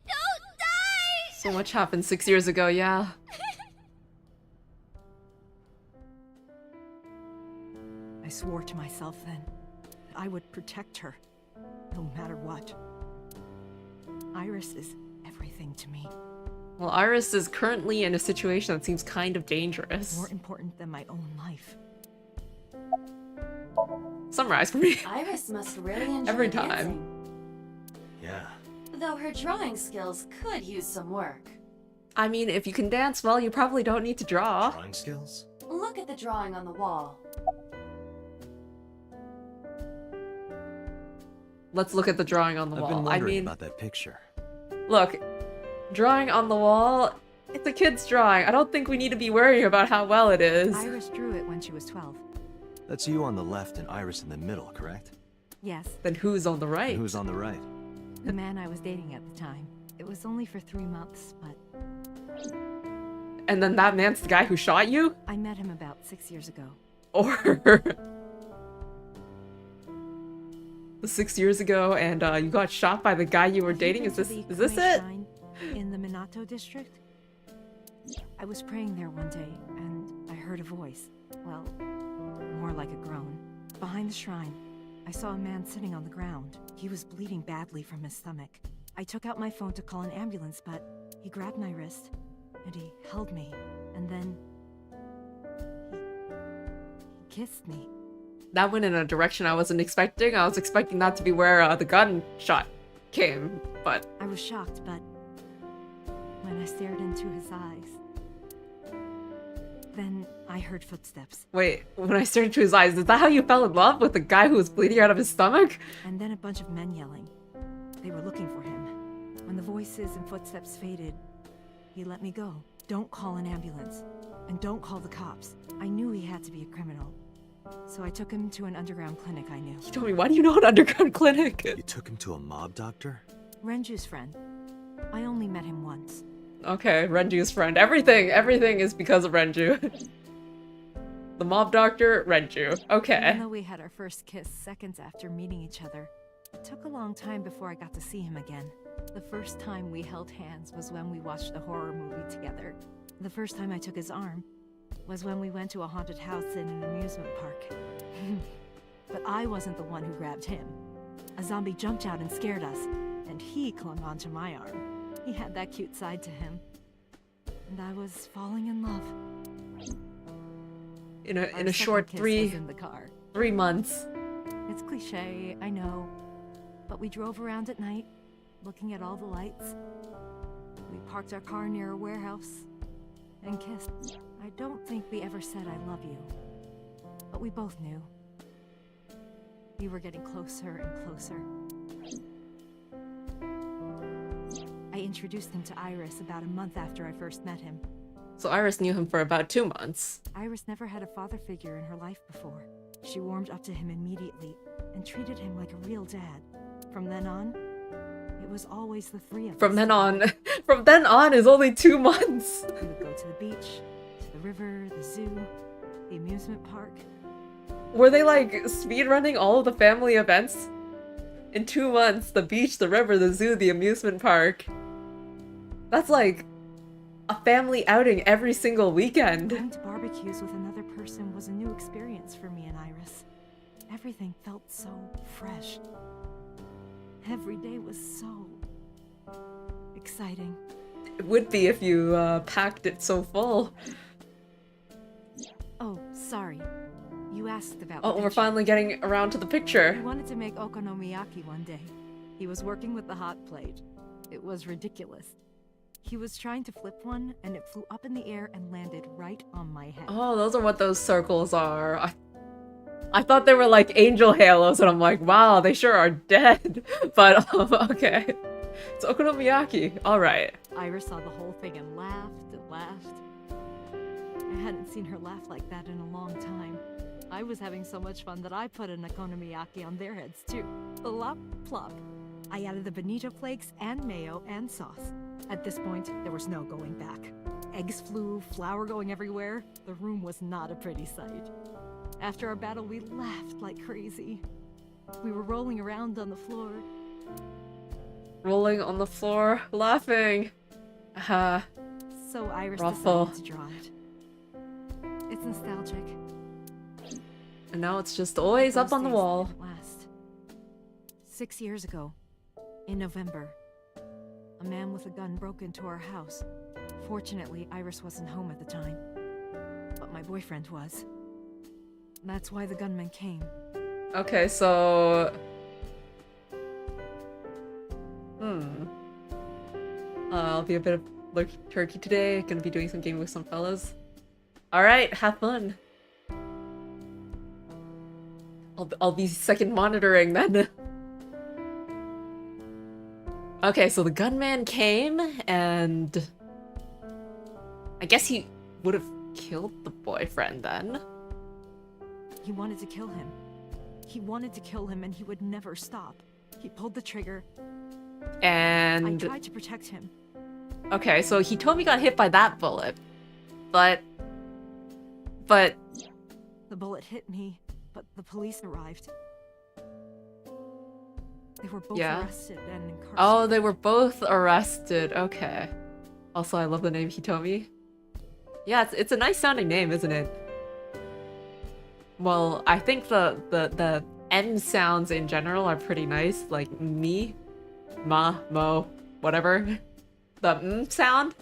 Don't die! So much happened 6 years ago, yeah. I swore to myself then that I would protect her, no no matter what. Iris is everything to me. Well, Iris is currently in a situation that seems kind of dangerous. More important than my own life. Summarize for me. Iris must really enjoy Every time. dancing, Yeah. though her drawing skills could use some work. I mean, if you can dance well, you probably don't need to draw. Drawing skills? Look at the drawing on the wall. Let's look at the drawing on the I've wall. been I wondering mean, about that picture. look, drawing on the wall, it's a kid's drawing. I don't think we need to be worrying about how well it is. Iris drew it when she was 12. That's you on the left and Iris in the middle, correct? Yes, Then who's on the right? And who's on the right? the man I was dating at the time. It was only for 3 months, but And then that man's the guy who shot you? I met him about 6 years ago. Or 6 years ago, and you got shot by the guy you were dating? Is this it? In the Minato district? I was praying there one day, and I heard a voice. Well, more like a groan. Behind the shrine, I saw a man sitting on the ground. He was bleeding badly from his stomach. I took out my phone to call an ambulance, but he grabbed my wrist, and he held me, and then he kissed me. That went in a direction I wasn't expecting. I was expecting that to be where the gunshot came, but I was shocked, but when I stared into his eyes, then I heard footsteps, wait, when I stared into his eyes, is that how you fell in love with the guy who was bleeding out of his stomach? and then a bunch of men yelling. They were looking for him. When the voices and footsteps faded, he let me go. Don't call an ambulance, and don't call the cops. I knew he had to be a criminal, so I took him to an underground clinic I knew. You told me, why do you know an underground clinic? You took him to a mob doctor? Renjuu's friend. I only met him once. Okay, Renjuu's friend. Everything is because of Renjuuuu. The mob doctor, Renjuuuu. Okay. Even though we had our first kiss seconds after meeting each other, it took a long time before I got to see him again. The first time we held hands was when we watched a horror movie together. The first time I took his arm was when we went to a haunted house in an amusement park. But I wasn't the one who grabbed him. A zombie jumped out and scared us, and he clung onto my arm. He had that cute side to him. And I was falling in love. In a Our short second kiss was in the car. 3 months. It's cliche, I know. But we drove around at night, looking at all the lights. We parked our car near a warehouse and kissed. I don't think we ever said I love you, but we both knew. We were getting closer and closer. I introduced him to Iris about a month after I first met him. So Iris knew him for about 2 months. Iris never had a father figure in her life before. She warmed up to him immediately and treated him like a real dad. From then on, it was always the three of us. From then on is only 2 months. We would go to the beach, to the river, the zoo, the amusement park. Were they like speedrunning all of the family events? In 2 months, the beach, the river, the zoo, the amusement park. That's like a family outing every single weekend. Going to barbecues with another person was a new experience for me and Iris. Everything felt so fresh. Every day was so exciting. It would be if you packed it so full. Oh, sorry. You asked about Oh, the we're picture. finally getting around to the picture. He wanted to make okonomiyaki one day. He was working with the hot plate. It was ridiculous. He was trying to flip one, and it flew up in the air and landed right on my head. Oh, those are what those circles are. I thought they were like angel halos, and I'm like, wow, they sure are dead. But, okay. It's okonomiyaki. Alright. Iris saw the whole thing and laughed and laughed. I hadn't seen her laugh like that in a long time. I was having so much fun that I put an okonomiyaki on their heads too. Plop, plop. I added the bonito flakes and mayo and sauce. At this point, there was no going back. Eggs flew, flour going everywhere. The room was not a pretty sight. After our battle, we laughed like crazy. We were rolling around on the floor. Rolling on the floor, laughing. So Iris Ruffle. decided to draw it. It's nostalgic. And now it's just always up Those on the days wall. didn't last. 6 years ago, in November, a man with a gun broke into our house. Fortunately, Iris wasn't home at the time, but my boyfriend was. That's why the gunman came. Okay, so... I'll be a bit of lurky turkey today. Gonna be doing some gaming with some fellas. Alright, have fun. I'll be second monitoring then. Okay, so the gunman came and... I guess he would have killed the boyfriend then. He wanted to kill him. He wanted to kill him and he would never stop. He pulled the trigger. And... I tried to protect him. Okay, so he told me he got hit by that bullet. But... The bullet hit me, but the police arrived. They were both arrested and incarcerated. Oh, they were both arrested. Okay. Also, I love the name Hitomi. Yeah, it's a nice sounding name, isn't it? Well, I think the M sounds in general are pretty nice. Like me, ma, mo, whatever. The M sound.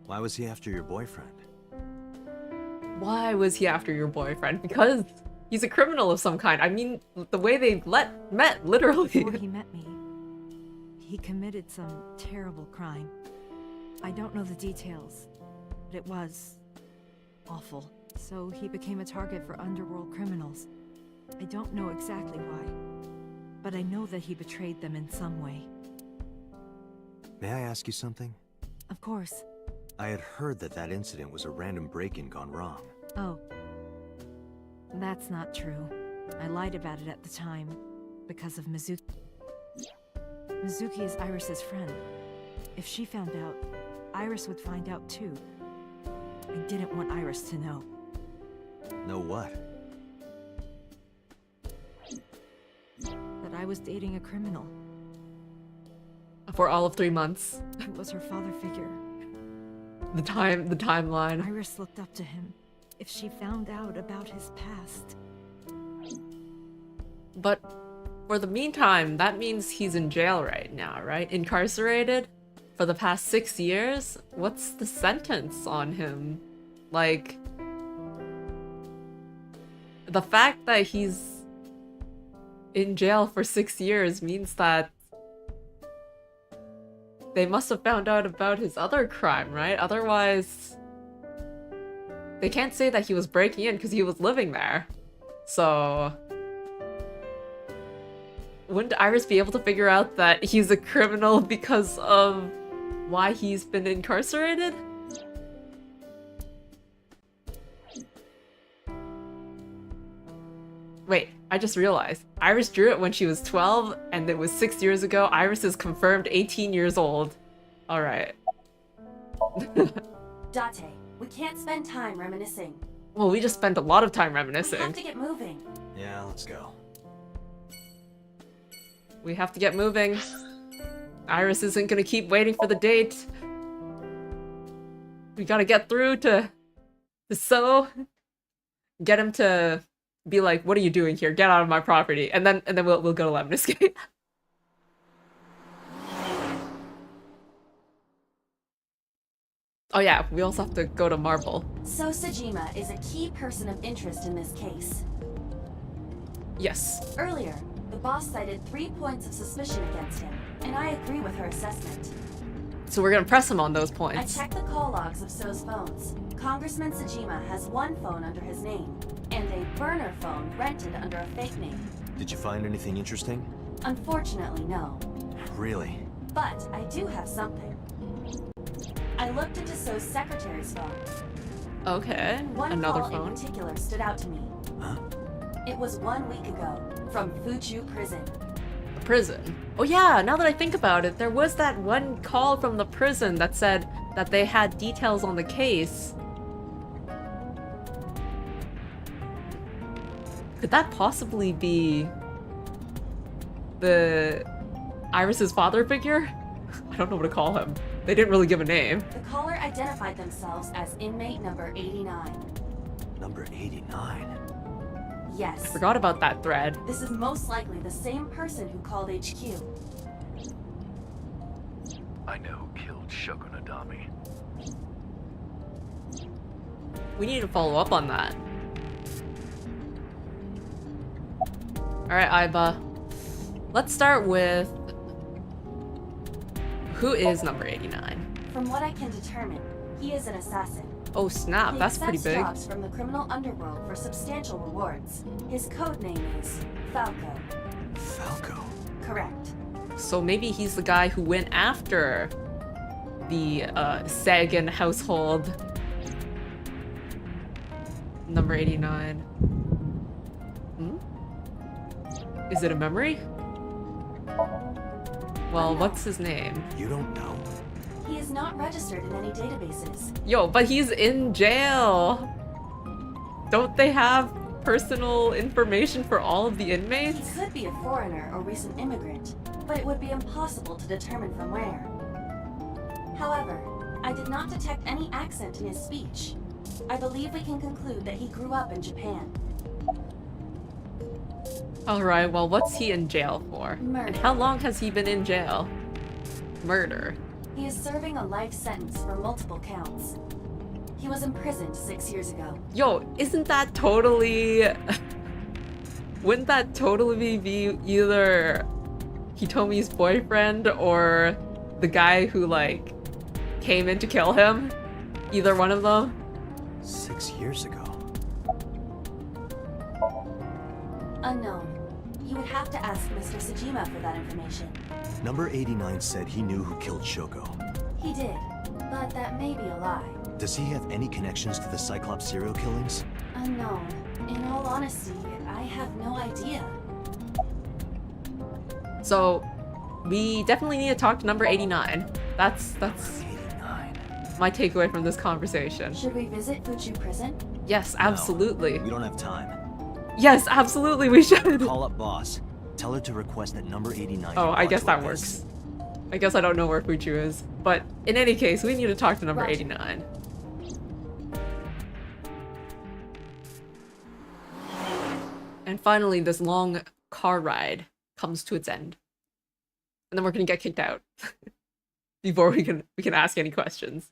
Why was he after your boyfriend? Why was he after your boyfriend? Because he's a criminal of some kind. I mean, the way they met, literally. Before he met me, he committed some terrible crime. I don't know the details, but it was awful. So he became a target for underworld criminals. I don't know exactly why, but I know that he betrayed them in some way. May I ask you something? Of course. I had heard that incident was a random break-in gone wrong. Oh. That's not true. I lied about it at the time, because of Mizuki. Mizuki is Iris's friend. If she found out, Iris would find out too. I didn't want Iris to know. Know what? That I was dating a criminal. For all of 3 months. He was her father figure. The timeline. Iris looked up to him. If she found out about his past. But for the meantime, that means he's in jail right now, right? Incarcerated for the past 6 years? What's the sentence on him? Like, the fact that he's in jail for 6 years means that they must have found out about his other crime, right? Otherwise, they can't say that he was breaking in because he was living there. So, wouldn't Iris be able to figure out that he's a criminal because of why he's been incarcerated? Wait, I just realized. Iris drew it when she was 12, and it was 6 years ago. Iris is confirmed 18 years old. Alright. Date, we can't spend time reminiscing. Well, we just spent a lot of time We reminiscing. have to get moving. Yeah, let's go. We have to get moving. Iris isn't gonna keep waiting for the date. We gotta get through to So. Get him to be like, what are you doing here? Get out of my property. And then we'll go to Lemnis Gate. Oh yeah, we also have to go to Marble. So Sejima is a key person of interest in this case. Yes. Earlier, the boss cited 3 points of suspicion against him, and I agree with her assessment. So we're gonna press him on those I points. checked the call logs of So's phones. Congressman Sejima has one phone under his name, and a burner phone rented under a fake name. Did you find anything interesting? Unfortunately, no. Really? But I do have something. I looked into So's secretary's phone. Okay, One another call in phone. particular stood out to me. Huh? It was 1 week ago, from Fuchu Prison. Prison. Oh yeah, now that I think about it, there was that one call from the prison that said that they had details on the case. Could that possibly be the Iris's father figure? I don't know what to call him. They didn't really give a name. The caller identified themselves as inmate number 89. Number 89? Yes. I forgot about that thread. This is most likely the same person who called HQ. I know who killed Shoko Nadami. We need to follow up on that. Alright, Aiba. Let's start with... Who is number 89? From what I can determine, he is an assassin. Oh snap, He that's pretty accepts big. jobs from the criminal underworld for substantial rewards. His code name is Falco. Falco? Correct. So maybe he's the guy who went after the Sagan household. Number 89. Hmm? Is it a memory? Well, what's his name? You don't know? He is not registered in any databases. Yo, but he's in jail! Don't they have personal information for all of the He inmates? could be a foreigner or recent immigrant, but it would be impossible to determine from where. However, I did not detect any accent in his speech. I believe we can conclude that he grew up in Japan. Alright, well, what's he in jail for? Murder. And how long has he been in jail? Murder. He is serving a life sentence for multiple counts. He was imprisoned 6 years ago. Yo, isn't that totally... Wouldn't that totally be either Hitomi's boyfriend or the guy who, like, came in to kill him? Either one of them? 6 years ago. Unknown. You would have to ask Mr. Sejima for that information. Number 89 said he knew who killed Shoko. He did, but that may be a lie. Does he have any connections to the Cyclops serial killings? Unknown. In all honesty, I have no idea. So, we definitely need to talk to number 89. That's 89. my takeaway from this conversation. Should we visit Fuchu Prison? Yes, absolutely. We don't have time. Yes, absolutely, we should. Call up boss. Tell her to request that number 89. Oh, I be guess brought that to us. works. I guess I don't know where Fuchu is. But in any case, we need to talk to number Roger. 89. And finally, this long car ride comes to its end. And then we're gonna get kicked out. Before we can ask any questions.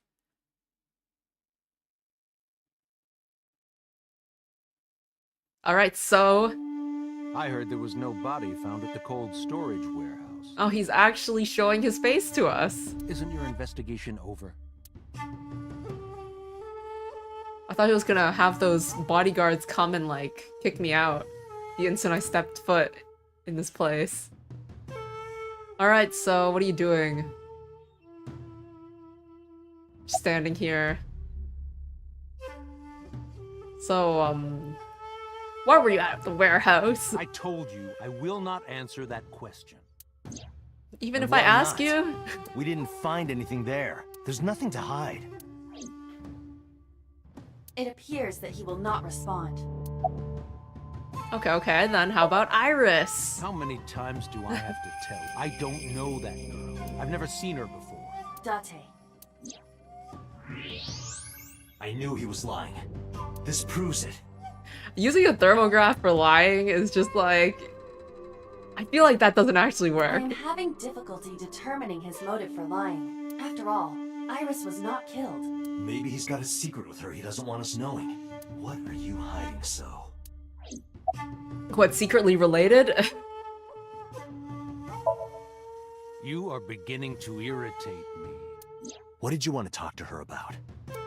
Alright, so... I heard there was no body found at the cold storage warehouse. Oh, he's actually showing his face to us. Isn't your investigation over? I thought he was gonna have those bodyguards come and, like, kick me out the instant I stepped foot in this place. Alright, so what are you doing? Just standing here. So, why were you at the warehouse? I told you I will not answer that question. Even And if I why ask not? you? We didn't find anything there. There's nothing to hide. It appears that he will not respond. Okay, then how about Iris? How many times do I have to tell you? I don't know that girl. I've never seen her before. Date. I knew he was lying. This proves it. Using a thermograph for lying is just like... I feel like that doesn't actually work. I'm having difficulty determining his motive for lying. After all, Iris was not killed. Maybe he's got a secret with her he doesn't want us knowing. What are you hiding so? What, secretly related? You are beginning to irritate me. What did you want to talk to her about?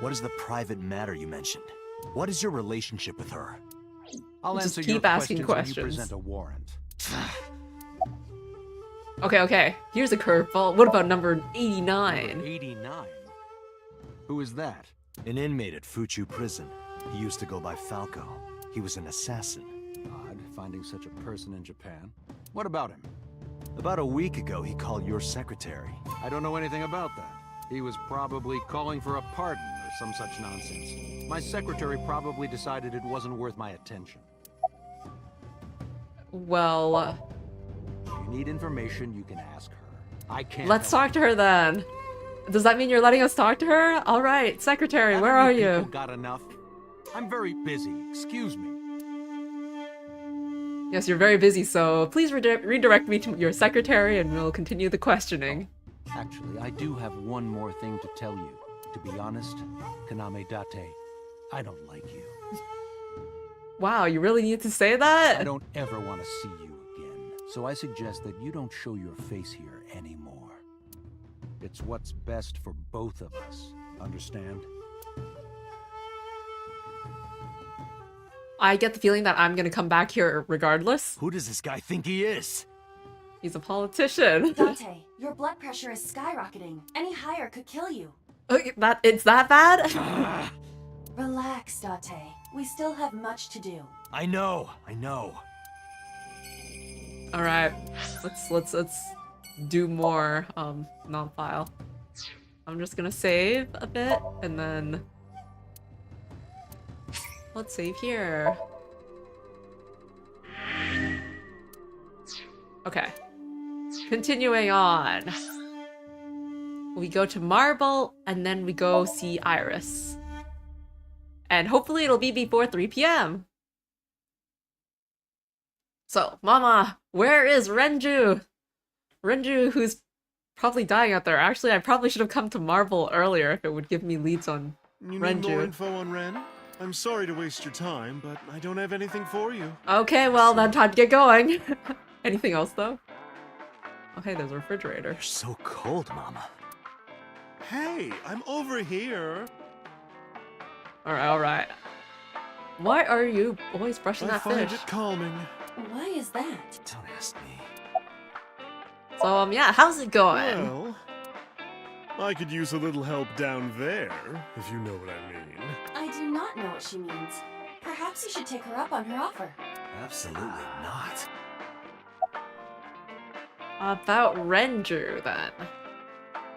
What is the private matter you mentioned? What is your relationship with her? I'll Just answer your keep asking questions when you questions. present a warrant. Okay. Here's a curveball. What about number 89? 89? Who is that? An inmate at Fuchu prison. He used to go by Falco. He was an assassin. Odd, finding such a person in Japan. What about him? About a week ago, he called your secretary. I don't know anything about that. He was probably calling for a pardon or some such nonsense. My secretary probably decided it wasn't worth my attention. Well, If you need information, you can ask her. I can't. let's help talk to her then. Does that mean you're letting us talk to her? Alright, secretary, where are Haven't you? people got enough? I'm very busy. Excuse me. Yes, you're very busy, so please redirect me to your secretary and we'll continue the questioning. Actually, I do have one more thing to tell you. To be honest, Kaname Date, I don't like you. Wow, you really need to say that? I don't ever want to see you again, so I suggest that you don't show your face here anymore. It's what's best for both of us, understand? I get the feeling that I'm gonna come back here regardless. Who does this guy think he is? He's a politician. Dante, your blood pressure is skyrocketing. Any higher could kill you. It's that bad? Relax, Dante. We still have much to do. I know. Alright. Let's do more non-file. I'm just gonna save a bit and then let's save here. Okay. Continuing on. We go to Marble and then we go see Iris. And hopefully it'll be before 3 p.m. So, Mama, where is Renjuuuu? Renjuuuu, who's probably dying out there. Actually, I probably should have come to Marble earlier if it would give me leads on You Renjuuuu. need more info on Ren? I'm sorry to waste your time, but I don't have anything for you. Okay, well then time to get going. Anything else though? Oh hey, there's a refrigerator. You're so cold, Mama. Hey, I'm over here. Alright. Why are you always brushing I that find fish? it calming. Why is that? Don't ask me. So yeah, how's it going? Well, I could use a little help down there, if you know what I mean. I do not know what she means. Perhaps you should take her up on her offer. Absolutely not. About Renjuuuu then.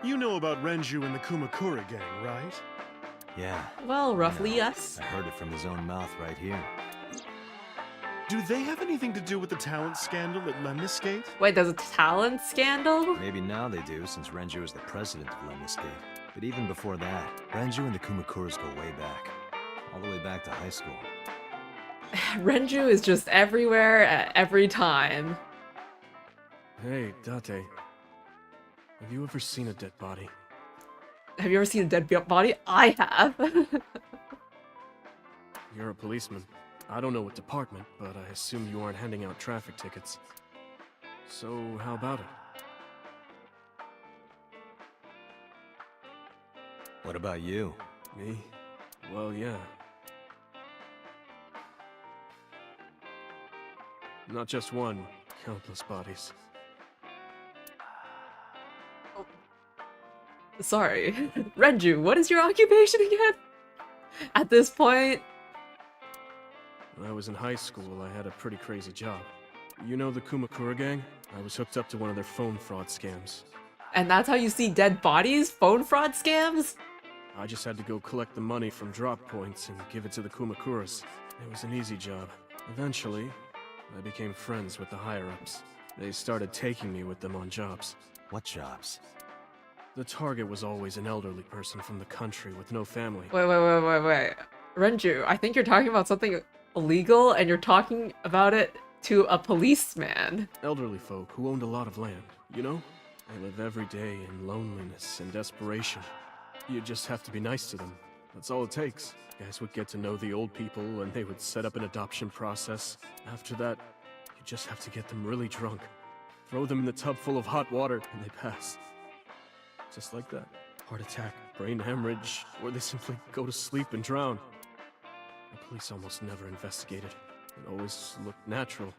You know about Renjuuuu and the Kumakura gang, right? Yeah. Well, I roughly know. yes. I heard it from his own mouth right here. Do they have anything to do with the talent scandal at Lemniscate? Wait, there's a talent scandal? Maybe now they do, since Renjuuuu is the president of Lemniscate. But even before that, Renjuuuu and the Kumakuras go way back. All the way back to high school. Renjuuuu is just everywhere at every time. Hey, Date. Have you ever seen a dead body? Have you ever seen a dead body? I have. You're a policeman. I don't know what department, but I assume you aren't handing out traffic tickets. So, how about it? What about you? Me? Well, yeah. Not just one, countless bodies. Sorry. Renjuuuu, what is your occupation again? At this point... When I was in high school, I had a pretty crazy job. You know the Kumakura gang? I was hooked up to one of their phone fraud scams. And that's how you see dead bodies? Phone fraud scams? I just had to go collect the money from drop points and give it to the Kumakuras. It was an easy job. Eventually, I became friends with the higher-ups. They started taking me with them on jobs. What jobs? The target was always an elderly person from the country with no family. Wait. Renjuuuu, I think you're talking about something illegal and you're talking about it to a policeman. Elderly folk who owned a lot of land, you know? They live every day in loneliness and desperation. You just have to be nice to them. That's all it takes. Guys would get to know the old people and they would set up an adoption process. After that, you just have to get them really drunk. Throw them in the tub full of hot water and they pass. Just like that. Heart attack, brain hemorrhage, or they simply go to sleep and drown. The police almost never investigated. It always looked natural,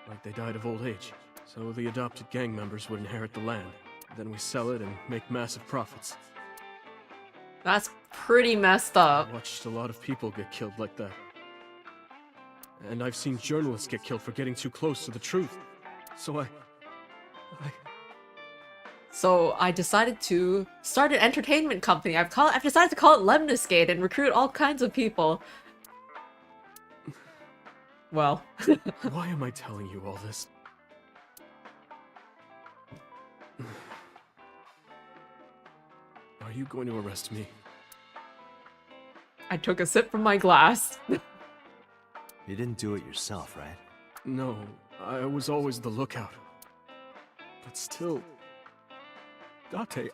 like they died of old age. So the adopted gang members would inherit the land. Then we sell it and make massive profits. That's pretty messed up. I watched a lot of people get killed like that. And I've seen journalists get killed for getting too close to the truth. So So I decided to start an entertainment company. I've decided to call it Lemniscate and recruit all kinds of people. Well. Why am I telling you all this? Are you going to arrest me? I took a sip from my glass. You didn't do it yourself, right? No, I was always the lookout. But still... Date,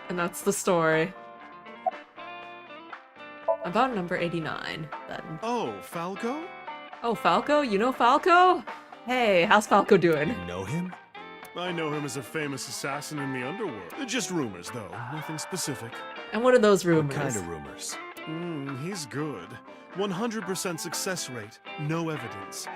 And that's the story. About number 89, then. Oh, Falco? Oh, Falco? You know Falco? Hey, how's Falco doing? You know him? I know him as a famous assassin in the underworld. Just rumors, though. Nothing specific. And what are those rumors? What kind of rumors? He's good. 100% success rate. No evidence.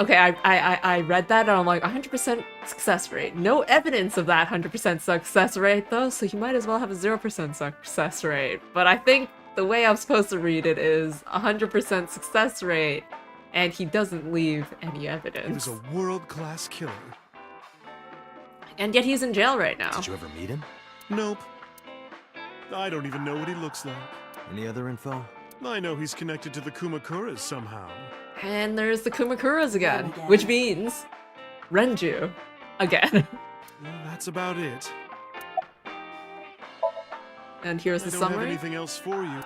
Okay, I read that and I'm like, 100% success rate. No evidence of that 100% success rate, though, so you might as well have a 0% success rate. But I think the way I'm supposed to read it is 100% success rate, and he doesn't leave any evidence. He was a world-class killer. And yet he's in jail right now. Did you ever meet him? Nope. I don't even know what he looks like. Any other info? I know he's connected to the Kumakuras somehow. And there's the Kumakuras again, which means Renjuuuu again. Well, that's about it. And here's the I don't summary. have anything else for you.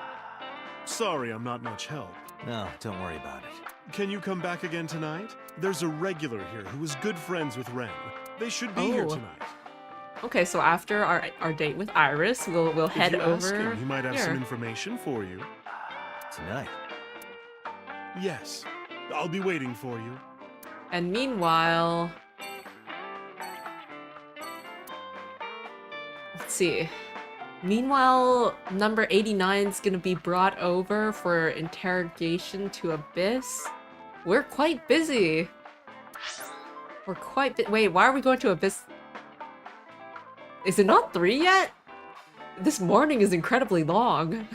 Sorry, I'm not much help. No, don't worry about it. Can you come back again tonight? There's a regular here who is good friends with Ren. They should be here tonight. Okay, so after our date with Iris, we'll head if you ask over him, he might have here. some information for you. Tonight? Yes. I'll be waiting for you. And meanwhile... Let's see. Meanwhile, number 89 is gonna be brought over for interrogation to Abyss. We're quite busy. We're quite wait, why are we going to Abyss? Is it not 3 yet? This morning is incredibly long.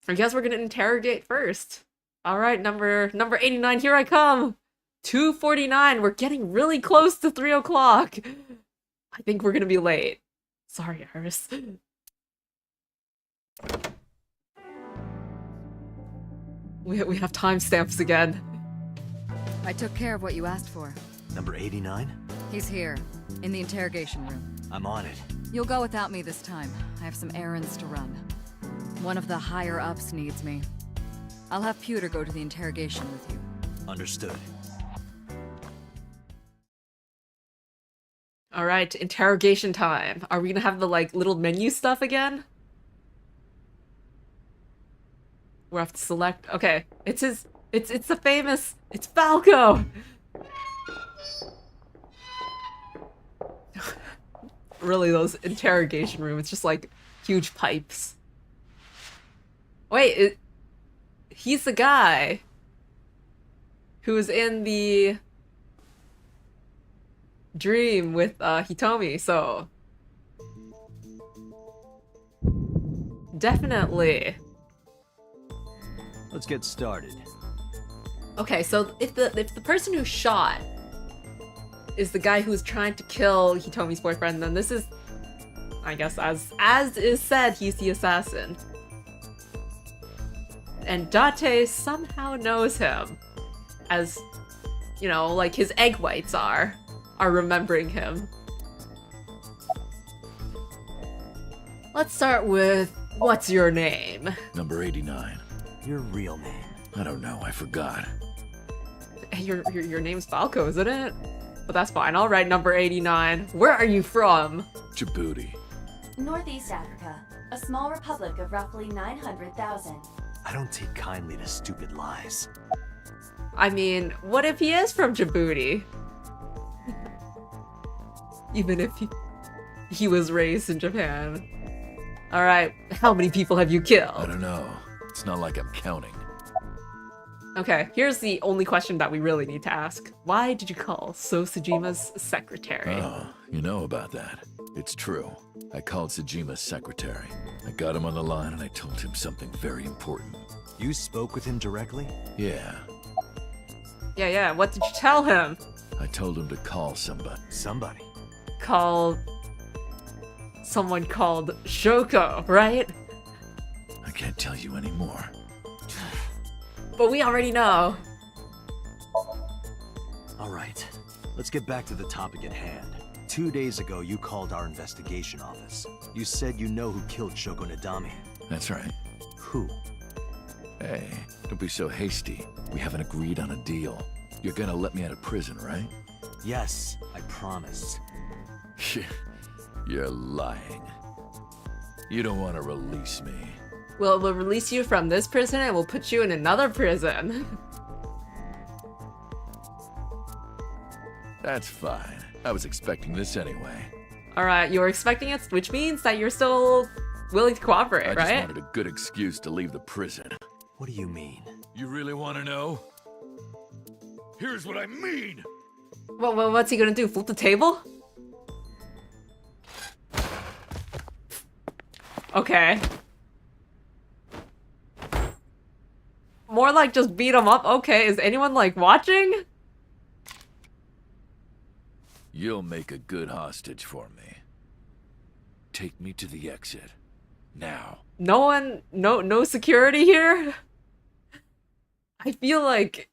I guess we're gonna interrogate first. Alright, number 89, here I come! 2:49, we're getting really close to 3 o'clock. I think we're gonna be late. Sorry, Iris. We have timestamps again. I took care of what you asked for. Number 89? He's here, in the interrogation room. I'm on it. You'll go without me this time. I have some errands to run. One of the higher-ups needs me. I'll have Pewter go to the interrogation with you. Understood. Alright, interrogation time. Are we gonna have the, like, little menu stuff again? We'll have to select... Okay, it's his... It's the famous... It's Falco! Really, those interrogation room, it's just like huge pipes. Wait, he's the guy who was in the dream with Hitomi, so definitely. Let's get started. Okay, so if the person who shot is the guy who's trying to kill Hitomi's boyfriend, then this is, I guess, as is said, he's the assassin. And Date somehow knows him, as, you know, like his egg whites are remembering him. Let's start with, what's your name? Number 89. Your real name? I don't know, I forgot. Your name's Falco, isn't it? But that's fine. I'll write number 89. Where are you from? Djibouti. Northeast Africa, a small republic of roughly 900,000. I don't take kindly to stupid lies. I mean, what if he is from Djibouti? Even if he was raised in Japan. Alright, how many people have you killed? I don't know. It's not like I'm counting. Okay, here's the only question that we really need to ask. Why did you call Sosujima's secretary? Oh, you know about that. It's true. I called Tsujima's secretary. I got him on the line and I told him something very important. You spoke with him directly? Yeah. Yeah, what did you tell him? I told him to call somebody. Somebody? Call... someone called Shoko, right? I can't tell you anymore. But we already know. Alright, let's get back to the topic at hand. 2 days ago, you called our investigation office. You said you know who killed Shoko Nadami. That's right. Who? Hey, don't be so hasty. We haven't agreed on a deal. You're gonna let me out of prison, right? Yes, I promise. You're lying. You don't want to release me. Well, we'll release you from this prison and we'll put you in another prison. That's fine. I was expecting this anyway. Alright, you were expecting it, which means that you're still willing to cooperate, I right? just wanted a good excuse to leave the prison. What do you mean? You really want to know? Here's what I mean! Well, what's he gonna do? Flip the table? Okay. More like just beat him up? Okay, is anyone like watching? You'll make a good hostage for me. Take me to the exit. Now. No one, no security here? I feel like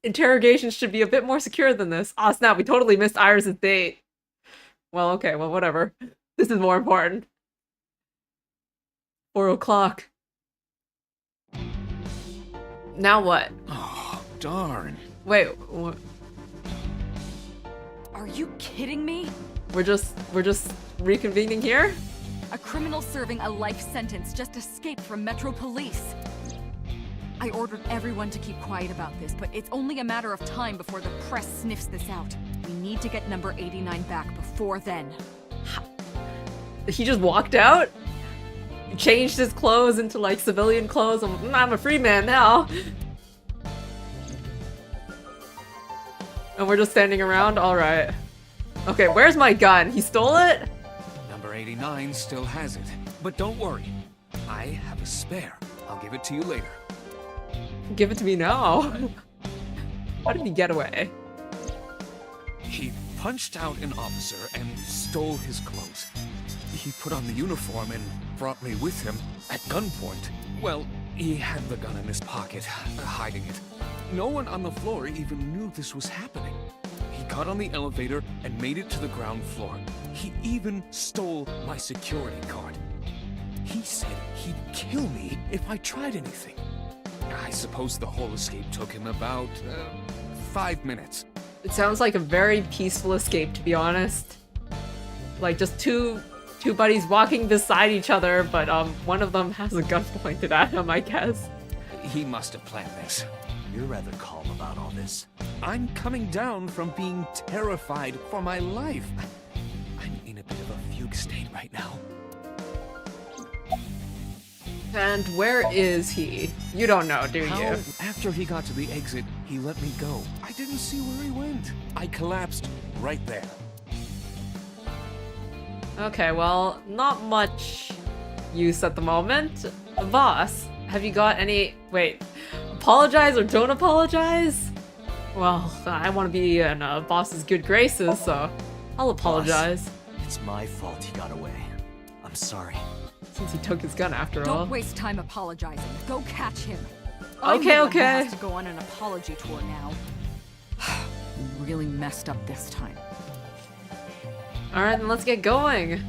interrogations should be a bit more secure than this. Aw, snap, we totally missed Iris' date. Well, okay, well, whatever. This is more important. 4 o'clock. Now what? Oh, darn. Wait, what? Are you kidding me? We're just reconvening here? A criminal serving a life sentence just escaped from Metro Police. I ordered everyone to keep quiet about this, but it's only a matter of time before the press sniffs this out. We need to get number 89 back before then. He just walked out? Changed his clothes into like civilian clothes. I'm a free man now. And we're just standing around? Alright. Okay, where's my gun? He stole it? Number 89 still has it. But don't worry. I have a spare. I'll give it to you later. Give it to me now. How did he get away? He punched out an officer and stole his clothes. He put on the uniform and brought me with him at gunpoint. Well, he had the gun in his pocket, hiding it. No one on the floor even knew this was happening. He got on the elevator and made it to the ground floor. He even stole my security card. He said he'd kill me if I tried anything. I suppose the whole escape took him about 5 minutes. It sounds like a very peaceful escape, to be honest. Like just two buddies walking beside each other, but one of them has a gun pointed at him, I guess. He must have planned this. You're rather calm about all this. I'm coming down from being terrified for my life. I'm in a bit of a fugue state right now. And where is he? You don't know, do How, you? after he got to the exit, he let me go. I didn't see where he went. I collapsed right there. Okay, well, not much use at the moment. Boss, have you got any... Wait, apologize or don't apologize? Well, I want to be in boss's good graces, so I'll apologize. Boss, it's my fault he got away. I'm sorry. Since he took his gun after all. Don't waste time apologizing. Go catch him. Okay, I'm the one who okay. has to go on an apology tour now. We really messed up this time. Alright, then let's get going.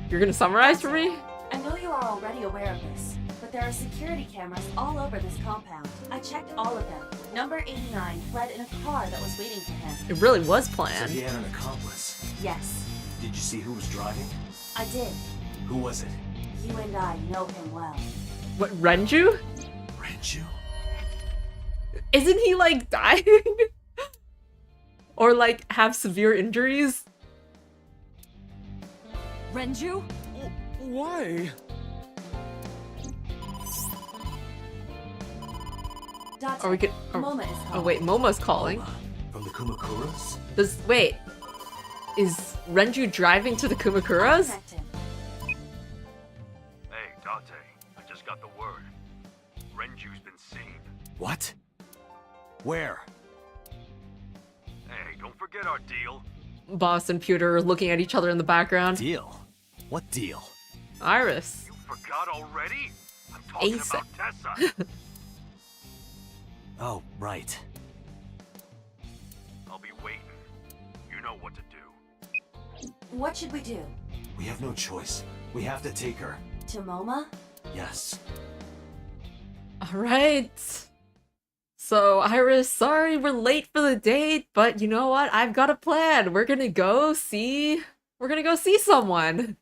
You're gonna summarize for me? I know you are already aware of this, but there are security cameras all over this compound. I checked all of them. Number 89 fled in a car that was waiting for him. It really was So planned. he had an accomplice. Yes, Did you see who was driving? I did. Who was it? You and I know him well. What, Renjuuuu? Renjuuuu? Isn't he like dying? Or like have severe injuries? Renjuuuu? Why? Date, Or we could... Moma is calling. Oh wait, Momo's calling. From the Kumakuras? Wait. Is Renjuuuu driving to the Kumakuras? Contact him. Hey, Date, I just got the word. Renjuu's been seen. What? Where? Hey, don't forget our deal. Boss and Pewter are looking at each other in the background. Deal? What deal? Iris. You forgot already? I'm talking Asa. about Tessa. Oh, right. know what to do. What should we do? We have no choice. We have to take her. To MoMA? Yes. Alright. So, Iris, sorry we're late for the date, but you know what? I've got a plan. We're gonna go see someone.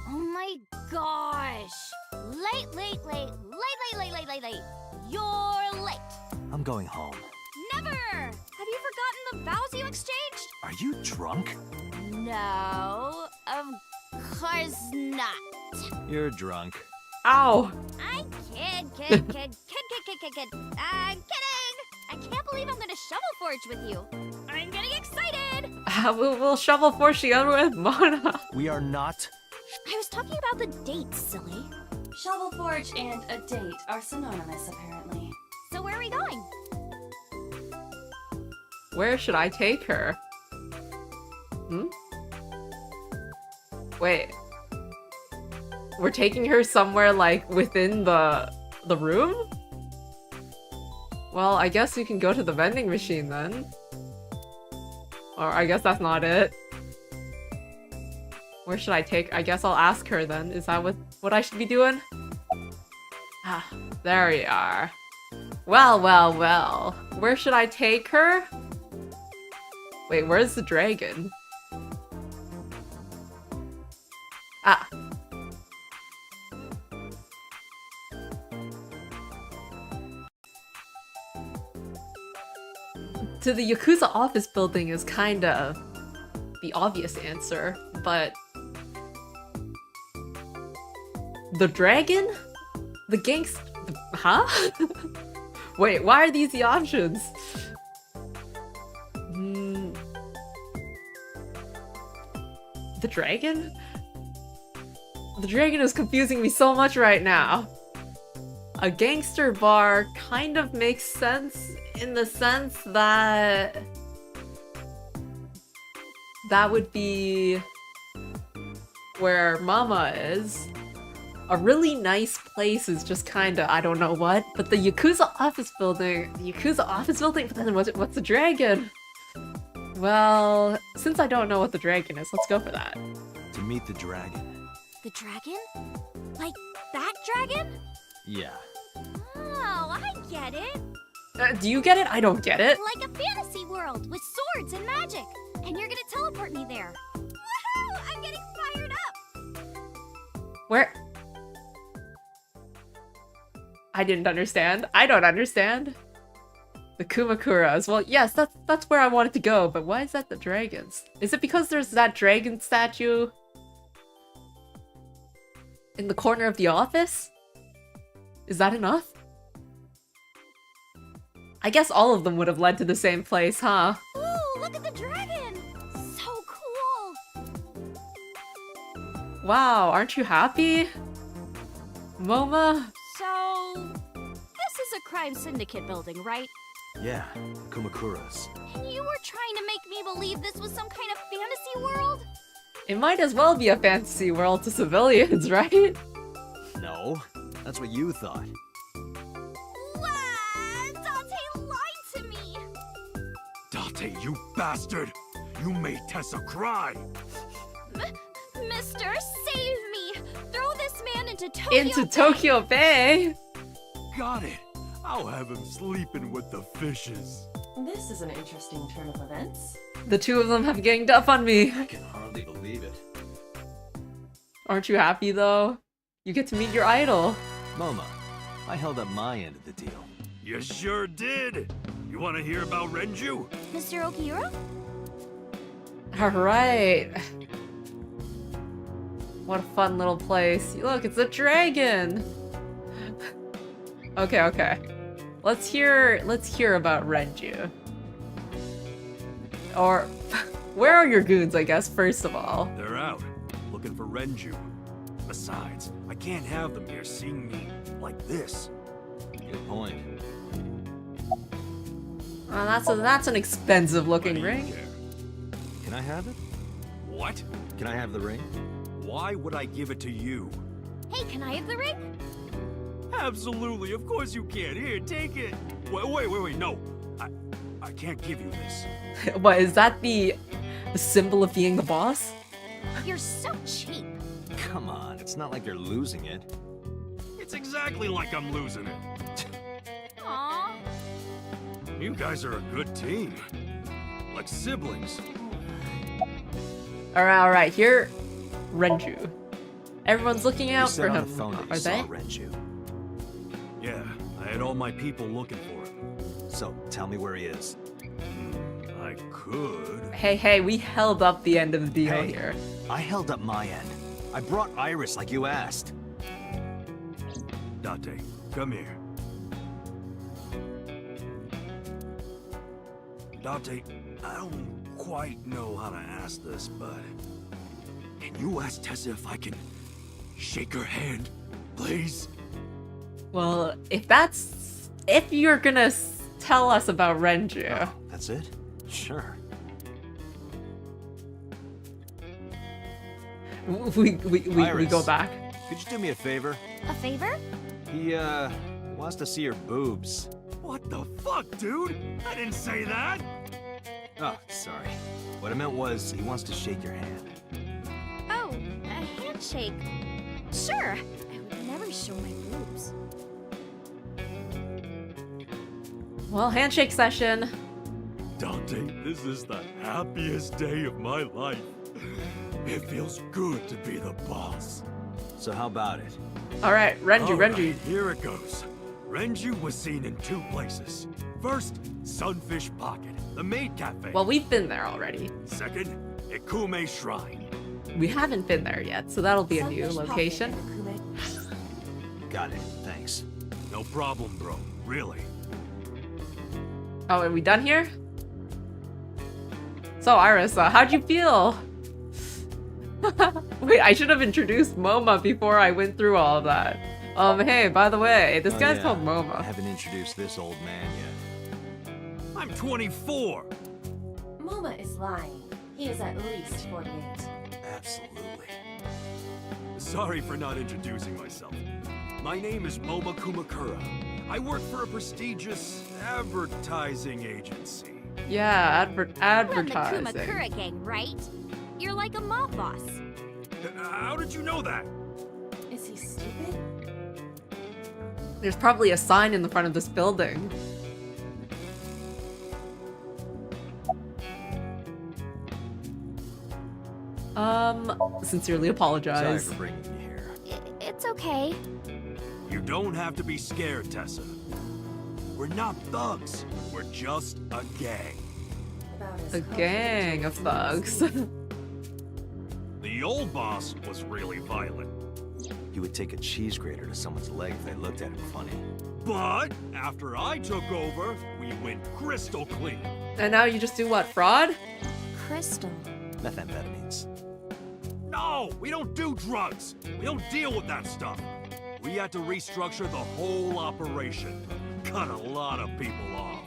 Oh my gosh! Late. You're late. I'm going home. Never! Have you forgotten the vows you exchanged? Are you drunk? No, of course not. You're drunk. Ow! I kid. I'm kidding! I can't believe I'm gonna shovel forge with you. I'm getting excited! We'll shovel for together with Mona. We are not. I was talking about the date, silly. Shovel Forge and a date are synonymous, apparently. So where are we going? Where should I take her? Wait. We're taking her somewhere, like, within the room? Well, I guess we can go to the vending machine then. Or I guess that's not it. Where should I take? I guess I'll ask her then. Is that what I should be doing? Ah, there we are. Well. Where should I take her? Wait, where's the dragon? Ah. To the Yakuza office building is kind of the obvious answer, but the dragon? The gangster? Huh? Wait, why are these the options? The dragon? The dragon is confusing me so much right now. A gangster bar kind of makes sense in the sense that that would be where Mama is. A really nice place is just kinda, I don't know what, but the Yakuza office building, but then what's the dragon? Well, since I don't know what the dragon is, let's go for that. To meet the dragon. The dragon? Like that dragon? Yeah. Oh, I get it. Do you get it? I don't get it. Like a fantasy world with swords and magic. And you're gonna teleport me there. Woohoo! I'm getting fired up! Where? I didn't understand. I don't understand. The Kumakuras. Well, yes, that's where I wanted to go, but why is that the dragons? Is it because there's that dragon statue in the corner of the office? Is that enough? I guess all of them would have led to the same place, huh? Ooh, look at the dragon! So cool! Wow, aren't you happy? MoMA? So, this is a crime syndicate building, right? Yeah, Kumakuras. And you were trying to make me believe this was some kind of fantasy world? It might as well be a fantasy world to civilians, right? No, that's what you thought. Date, you bastard! You made Tessa cry! Mister, save me! Throw this man into Tokyo Into Tokyo Bay? Got it! I'll have him sleeping with the fishes. This is an interesting turn of events. The two of them have ganged up on me. I can hardly believe it. Aren't you happy though? You get to meet your idol. MoMA, I held up my end of the deal. You sure did! You want to hear about Renjuuuu? Mr. Okiura? Alright. What a fun little place. Look, it's a dragon! Okay. Let's hear about Renjuuuu. Or, where are your goons, I guess, first of all? They're out, looking for Renjuuuu. Besides, I can't have them here seeing me like this. Good point. That's an expensive looking ring. Care? Can I have it? What? Can I have the ring? Why would I give it to you? Hey, can I have the ring? Absolutely, of course you can. Here, take it. Wait, no. I can't give you this. What, is that the symbol of being the boss? You're so cheap. Come on, it's not like you're losing it. It's exactly like I'm losing it. Aww. You guys are a good team. Like siblings. Alright, here, Renjuuuu. Everyone's looking out for on him. the phone that you Are saw they? Renjuuuu. Yeah, I had all my people looking for him. So, tell me where he is. I could. Hey, we held up the end of the deal Hey, here. I held up my end. I brought Iris like you asked. Date, come here. Date, I don't quite know how to ask this, but can you ask Tessa if I can shake her hand, please? Well, if you're gonna tell us about Renjuuuu. Oh, that's it? Sure. We go back. Could you do me a favor? A favor? He, wants to see your boobs. What the fuck, dude? I didn't say that! Oh, sorry. What I meant was, he wants to shake your hand. Oh, a handshake. Sure. I would never show my boobs. Well, handshake session. Dante, this is the happiest day of my life. It feels good to be the boss. So how about it? Alright, Renjuuuu. Here it goes. Renjuuuu was seen in 2 places. First, Sunfish Pocket, the maid cafe. Well, we've been there already. Second, Ikume Shrine. We haven't been there yet, so that'll be a new Sunfish location. Pocket and Akume. Got it, thanks. No problem, bro. Really. Oh, are we done here? So, Iris, how'd you feel? Wait, I should have introduced MoMA before I went through all of that. Hey, by the way, this guy's called I MoMA. haven't introduced this old man yet. I'm 24. Moma is lying. He is at least 48. Absolutely. Sorry for not introducing myself. My name is Moma Kumakura. I work for a prestigious advertising agency. Yeah, Run the advertising. Kumakura gang, right? You're like a mob boss. How did you know that? Is he stupid? There's probably a sign in the front of this building. Sincerely Sorry apologize. for bringing you here. It's okay. You don't have to be scared, Tessa. We're not thugs. We're just a gang. About as A gang of thugs. The old boss was really violent. He would take a cheese grater to someone's leg if they looked at him funny. But after I took over, we went crystal clean. And now you just do what? Fraud? Crystal. Methamphetamines. No, we don't do drugs. We don't deal with that stuff. We had to restructure the whole operation. Cut a lot of people off.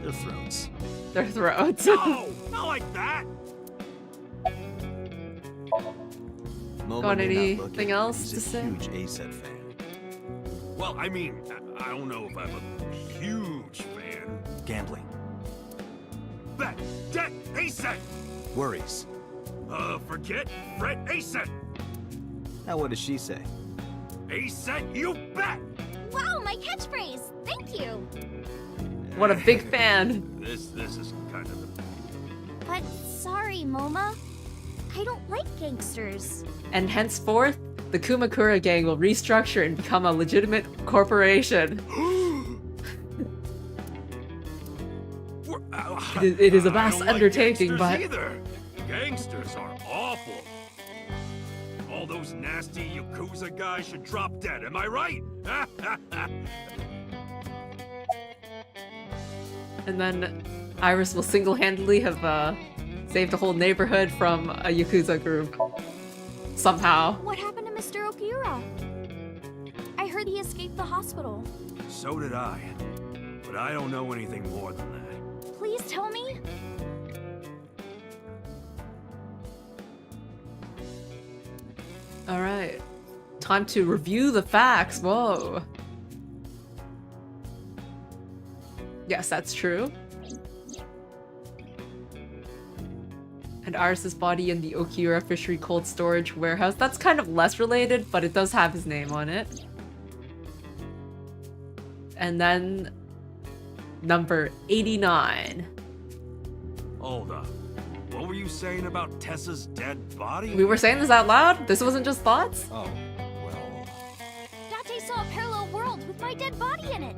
Their throats. Their throats. No, not like that. Momo Got may not look anything it, but else he's to a say? huge ASET fan. Well, I mean, I don't know if I'm a huge fan. Gambling. Bet, debt, ASET. Worries. Forget, fret, ASET. Now what does she say? ASET, you bet. Wow, my catchphrase. Thank you. What a big fan. This is kind of But sorry, Moma. I don't like gangsters. And henceforth, the Kumakura gang will restructure and become a legitimate corporation. It is a vast undertaking, but... Either. Gangsters are awful. All those nasty Yakuza guys should drop dead, am I right? And then Iris will single-handedly have saved a whole neighborhood from a Yakuza group. Somehow. What happened to Mr. Okiura? I heard he escaped the hospital. So did I. But I don't know anything more than that. Please tell me. Alright. time to review the facts. Whoa. Yes, that's true. And Iris's body in the Okiura Fishery Cold Storage Warehouse. That's kind of less related, but it does have his name on it. And then number 89. Hold up. What were you saying about Tessa's dead body? We were saying this out loud? This wasn't just thoughts? Oh, well... Date saw a parallel world with my dead body in it.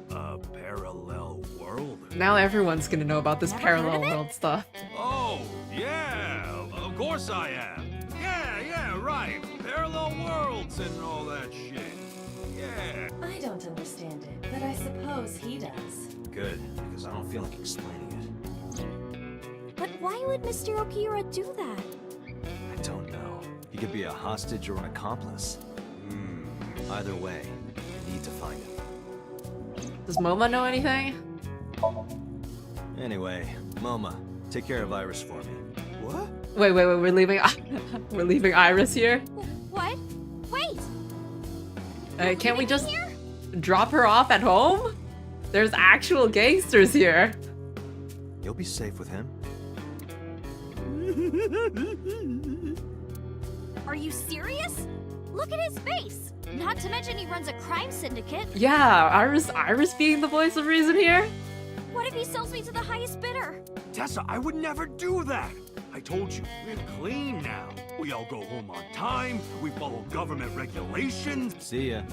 A parallel world? Now everyone's gonna know about this Never parallel heard of it? world stuff. Oh, yeah! Of course I am! Yeah, right! Parallel worlds and all that shit. Yeah! I don't understand it, but I suppose he does. Good, because I don't feel like explaining it. But why would Mr. Okiura do that? I don't know. He could be a hostage or an accomplice. Either way, I need to find him. Does Moma know anything? Anyway, Moma, take care of Iris for me. What? Wait, we're leaving we're leaving Iris here? What? Wait! Can't we just here? drop her off at home? There's actual gangsters here. You'll be safe with him. Are you serious? Look at his face! Not to mention he runs a crime syndicate. Yeah, Iris being the voice of reason here? What if he sells me to the highest bidder? Tessa, I would never do that! I told you, we're clean now. We all go home on time, we follow government regulations. See ya.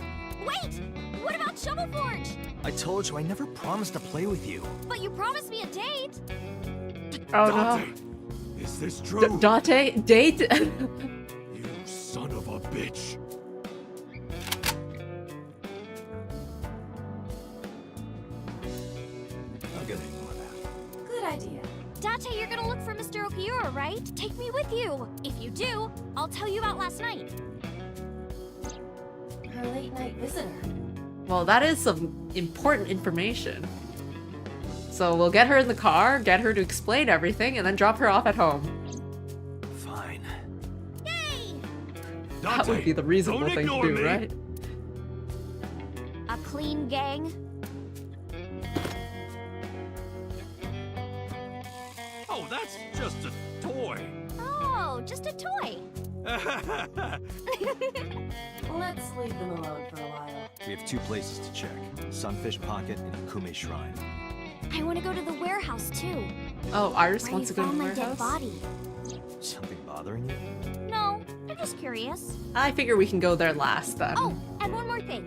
Wait! What about Shovel Forge? I told you I never promised to play with you. But you promised me a date. Oh Dante, is this true? no. Dante? Date? You son of a bitch. I'm gonna ignore that. Good idea. Date, you're gonna look for Mr. Okiura, right? Take me with you. If you do, I'll tell you about last night. Her late night visitor. Well, that is some important information. So we'll get her in the car, get her to explain everything, and then drop her off at home. Fine. Yay! That would be the reasonable don't thing to ignore do, me. right? A clean gang. Oh, that's just a toy. Oh, just a toy. Let's leave them alone for a while. We have two places to check. Sunfish Pocket and Ikume Shrine. I want to go to the warehouse too. Oh, Iris Where wants you to go to found the my dead warehouse? body. Something bothering you? No, I'm just curious. I figure we can go there last then. Oh, and one more thing.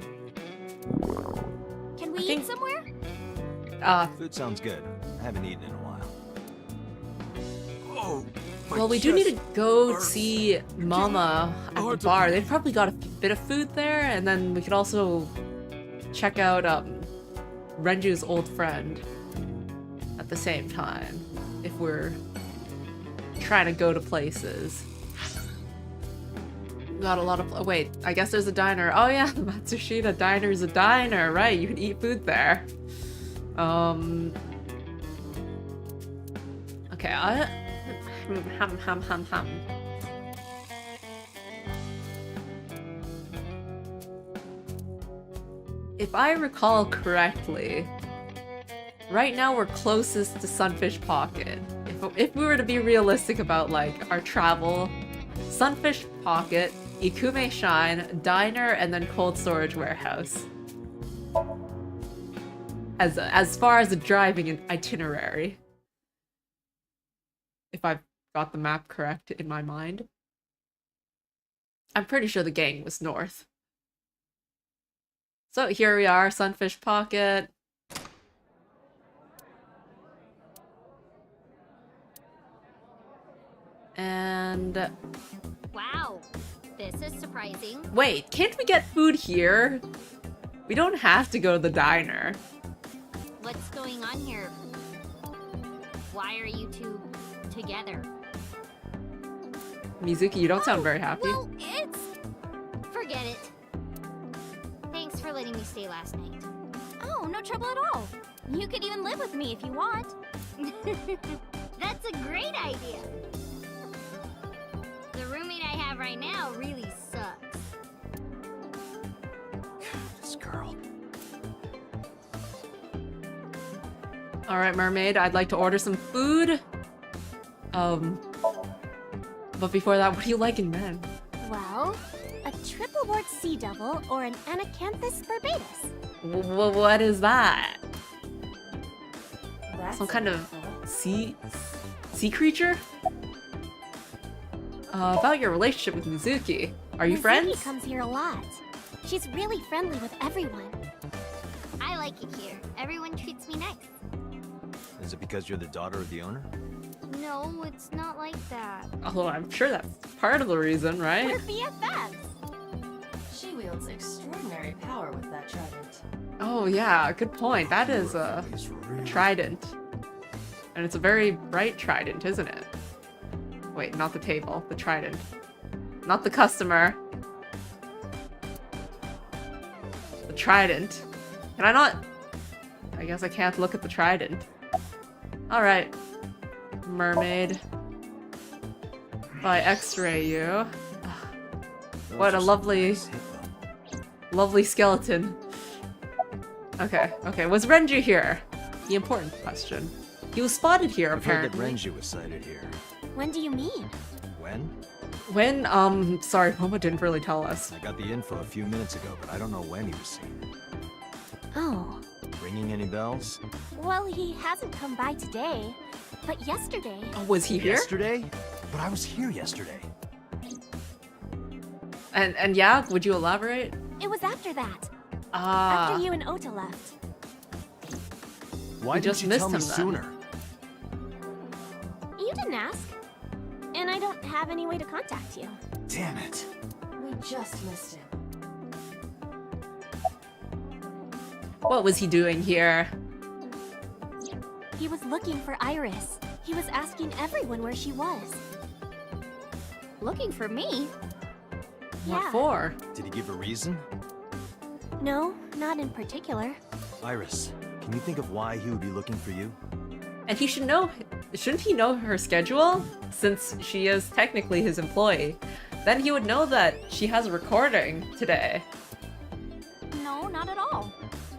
Can we eat somewhere? Food sounds good. I haven't eaten in a while. Oh, Well, we do need to go see Mama at the bar. They've probably got a bit of food there, and then we could also check out Renjuu's old friend at the same time, if we're trying to go to places. Got a lot of... Oh, wait, I guess there's a diner. Oh yeah, the Matsushita Diner's a diner, right? You can eat food there. Okay, hum. If I recall correctly, right now we're closest to Sunfish Pocket. If we were to be realistic about like our travel, Sunfish Pocket, Ikume Shrine, Diner, and then Cold Storage Warehouse. As far as the driving itinerary. If I've got the map correct in my mind. I'm pretty sure the gang was north. So here we are, Sunfish Pocket. And... Wow, this is surprising. Wait, can't we get food here? We don't have to go to the diner. What's going on here? Why are you two together? Mizuki, you don't sound very happy. Well, it's... Forget it. Thanks for letting me stay last night. Oh, no trouble at all. You could even live with me if you want. That's a great idea. The roommate I have right now really sucks. girl. Alright, mermaid, I'd like to order some food. But before that, what do you like in men? Well, a triple board sea devil or an anacanthus barbatus. What is that? That's Some kind of sea creature? About your relationship with Mizuki. Are you friends? Mizuki comes here a lot. She's really friendly with everyone. I like it here. Everyone treats me nice. Is it because you're the daughter of the owner? No, it's not like that. Although I'm sure that's part of the reason, right? We're BFFs. She wields extraordinary power with that trident. Oh yeah, good point. That is a trident. And it's a very bright trident, isn't it? Wait, not the table, the trident. Not the customer. The trident. Can I not? I guess I can't look at the trident. Alright. Mermaid. If I x-ray you. What a lovely skeleton. Okay, okay. Was Renjuuuu here? The important question. He was spotted here, apparently. I've heard that Renjuuuu was sighted here. When do you mean? When? When? Sorry, Momo didn't really tell us. I got the info a few minutes ago, but I don't know when he was seen. Oh. Ringing any bells? Well, he hasn't come by today, but yesterday. Oh, was he here? Yesterday? But I was here yesterday. And yeah, would you elaborate? It was after that. Ah. After you and Ota left. Why didn't you tell me sooner? You didn't ask. And I don't have any way to contact you. Damn it. We just missed him. What was he doing here? He was looking for Iris. He was asking everyone where she was. Looking for me? What for? Did he give a reason? No, not in particular. Iris, can you think of why he would be looking for you? And he should know, shouldn't he know her schedule? Since she is technically his employee. Then he would know that she has a recording today. No, not at all.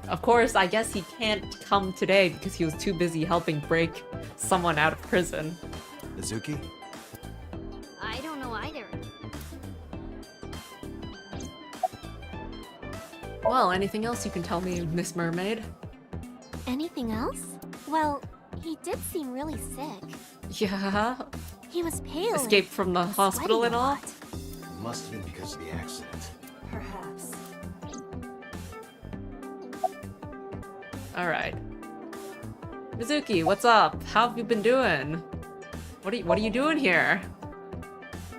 Of course, I guess he can't come today because he was too busy helping break someone out of prison. Mizuki? I don't know either. Well, anything else you can tell me, Miss Mermaid? Anything else? Well, he did seem really sick. Yeah? He was pale. Escaped from the hospital and all? It must have been because of the accident. Perhaps. Alright. Mizuki, what's up? How have you been doing? What are you doing here?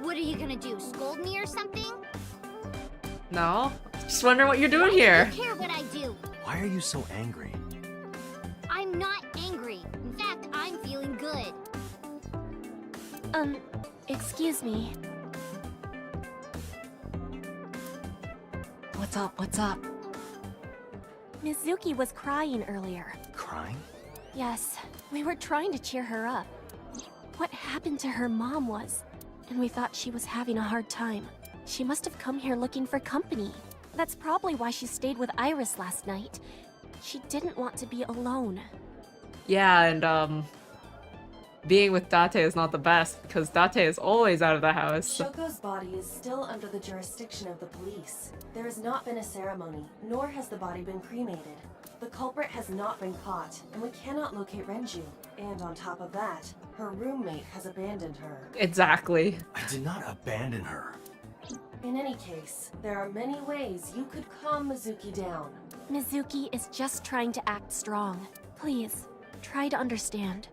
What are you gonna do? Scold me or something? No? Just wondering what you're doing here. I don't care what I do. Why are you so angry? I'm not angry. In fact, I'm feeling good. Excuse me. What's up? What's up? Mizuki was crying earlier. Crying? Yes, we were trying to cheer her up. What happened to her mom was, and we thought she was having a hard time. She must have come here looking for company. That's probably why she stayed with Iris last night. She didn't want to be alone. Yeah, and being with Date is not the best because Date is always out of the house. Shoko's body is still under the jurisdiction of the police. There has not been a ceremony, nor has the body been cremated. The culprit has not been caught, and we cannot locate Renjuuuu. And on top of that, her roommate has abandoned her. Exactly. I did not abandon her. In any case, there are many ways you could calm Mizuki down. Mizuki is just trying to act strong. Please, try to understand.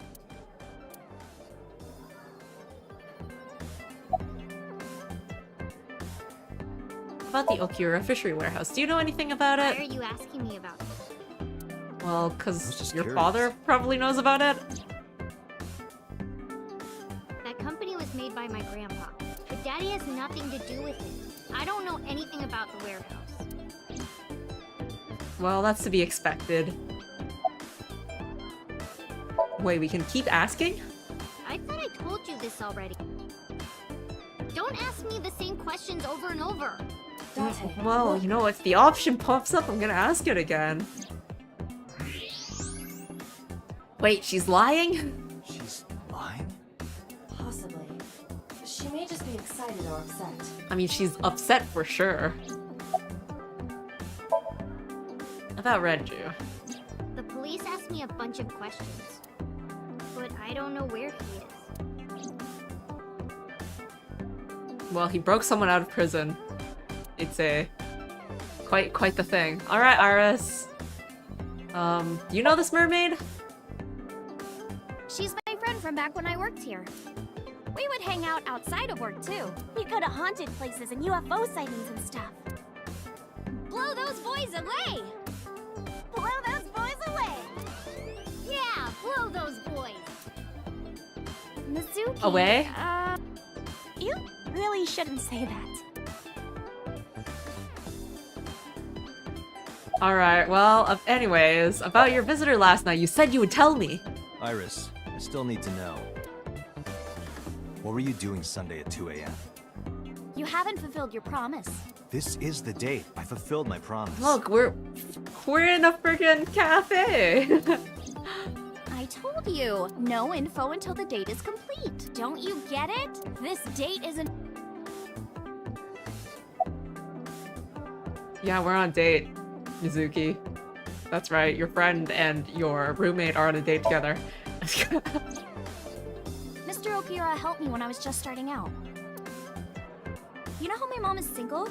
About the Okura fishery warehouse. Do you know anything about it? Why are you asking me about it? Well, because your curious. father probably knows about it. That company was made by my grandpa, but Daddy has nothing to do with it. I don't know anything about the warehouse. Well, that's to be expected. Wait, we can keep asking? I thought I told you this already. Don't ask me the same questions over and over. Date, Well, look. you know, if the option pops up, I'm gonna ask it again. Wait, she's lying? She's lying? Possibly. She may just be excited or upset. I mean, she's upset for sure. About Renjuuuu. The police asked me a bunch of questions, but I don't know where he is. Well, he broke someone out of prison. It's quite the thing. All right, Iris. Do you know this mermaid? She's my friend from back when I worked here. We would hang out outside of work too. We go to haunted places and UFO sightings and stuff. Blow those boys away! Blow those boys away! Yeah, blow those boys! Mizuki... Away? You really shouldn't say that. Alright, well, anyways, about your visitor last night, you said you would tell me. Iris, I still need to know. What were you doing Sunday at 2 a.m.? You haven't fulfilled your promise. This is the date. I fulfilled my promise. Look, we're in a freaking cafe. I told you, no info until the date is complete. Don't you get it? This date isn't... Yeah, we're on a date, Mizuki. That's right, your friend and your roommate are on a date together. Mr. Okira helped me when I was just starting out. You know how my mom is single?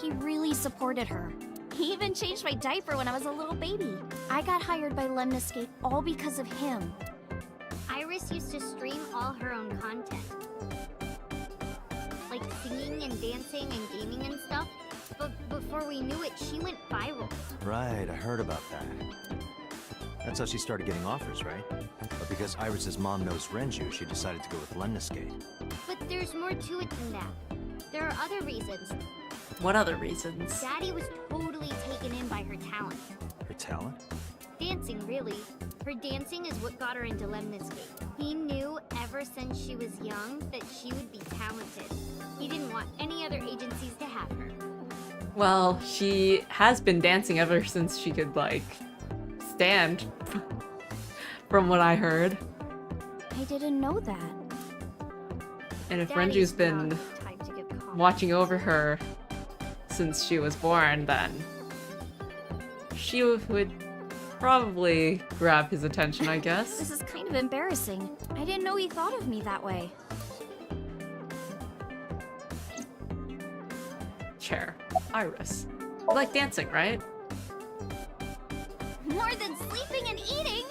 He really supported her. He even changed my diaper when I was a little baby. I got hired by Lemniscape all because of him. Iris used to stream all her own content. Like singing and dancing and gaming and stuff. But before we knew it, she went viral. Right, I heard about that. That's how she started getting offers, right? But because Iris's mom knows Renjuuuu, she decided to go with Lemniscape. But there's more to it than that. There are other reasons. What other reasons? Daddy was totally taken in by her talent. Her talent? Dancing, really. Her dancing is what got her into Lemniscape. He knew ever since she was young that she would be talented. He didn't want any other agencies to have her. Well, she has been dancing ever since she could, like, stand, from what I heard. I didn't know that. And if Daddy's Renjuu's been not the type to give comments. watching over her since she was born, then she would probably grab his attention, I guess. This is kind of embarrassing. I didn't know he thought of me that way. Chair. Iris. You like dancing, right? More than sleeping and eating?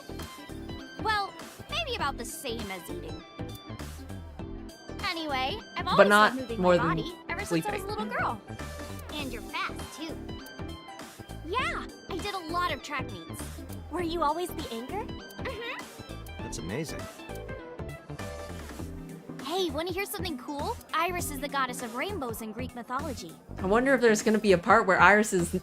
Well, maybe about the same as eating. Anyway, I've always not loved moving more my than body ever since I was a sleeping. little girl. And you're fast, too. Yeah, I did a lot of track meets. Were you always the anchor? Mm-hmm. That's amazing. Hey, want to hear something cool? Iris is the goddess of rainbows in Greek mythology. I wonder if there's gonna be a part where Iris's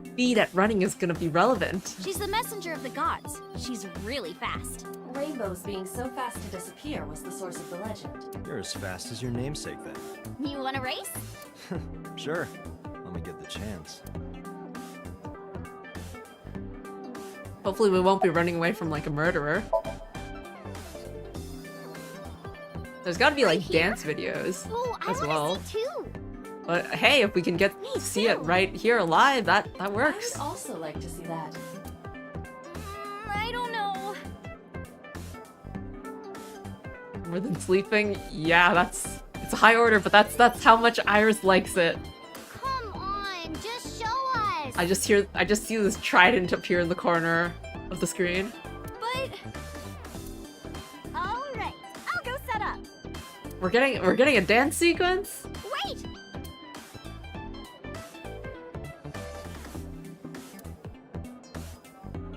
speed at running is gonna be relevant. She's the messenger of the gods. She's really fast. Rainbows being so fast to disappear was the source of the legend. You're as fast as your namesake, then. You want to race? Sure. Let me get the chance. Hopefully we won't be running away from, like, a murderer. There's gotta be, like, dance videos Oh, I as want well. to see too. But hey, if we can get to see it right here live, that I works. would also like to see that. I don't know. More than sleeping? Yeah, it's a high order, but that's how much Iris likes it. Come on, just show us. I just see this trident appear in the corner of the screen. But all right, I'll go set up. We're getting a dance sequence? Wait.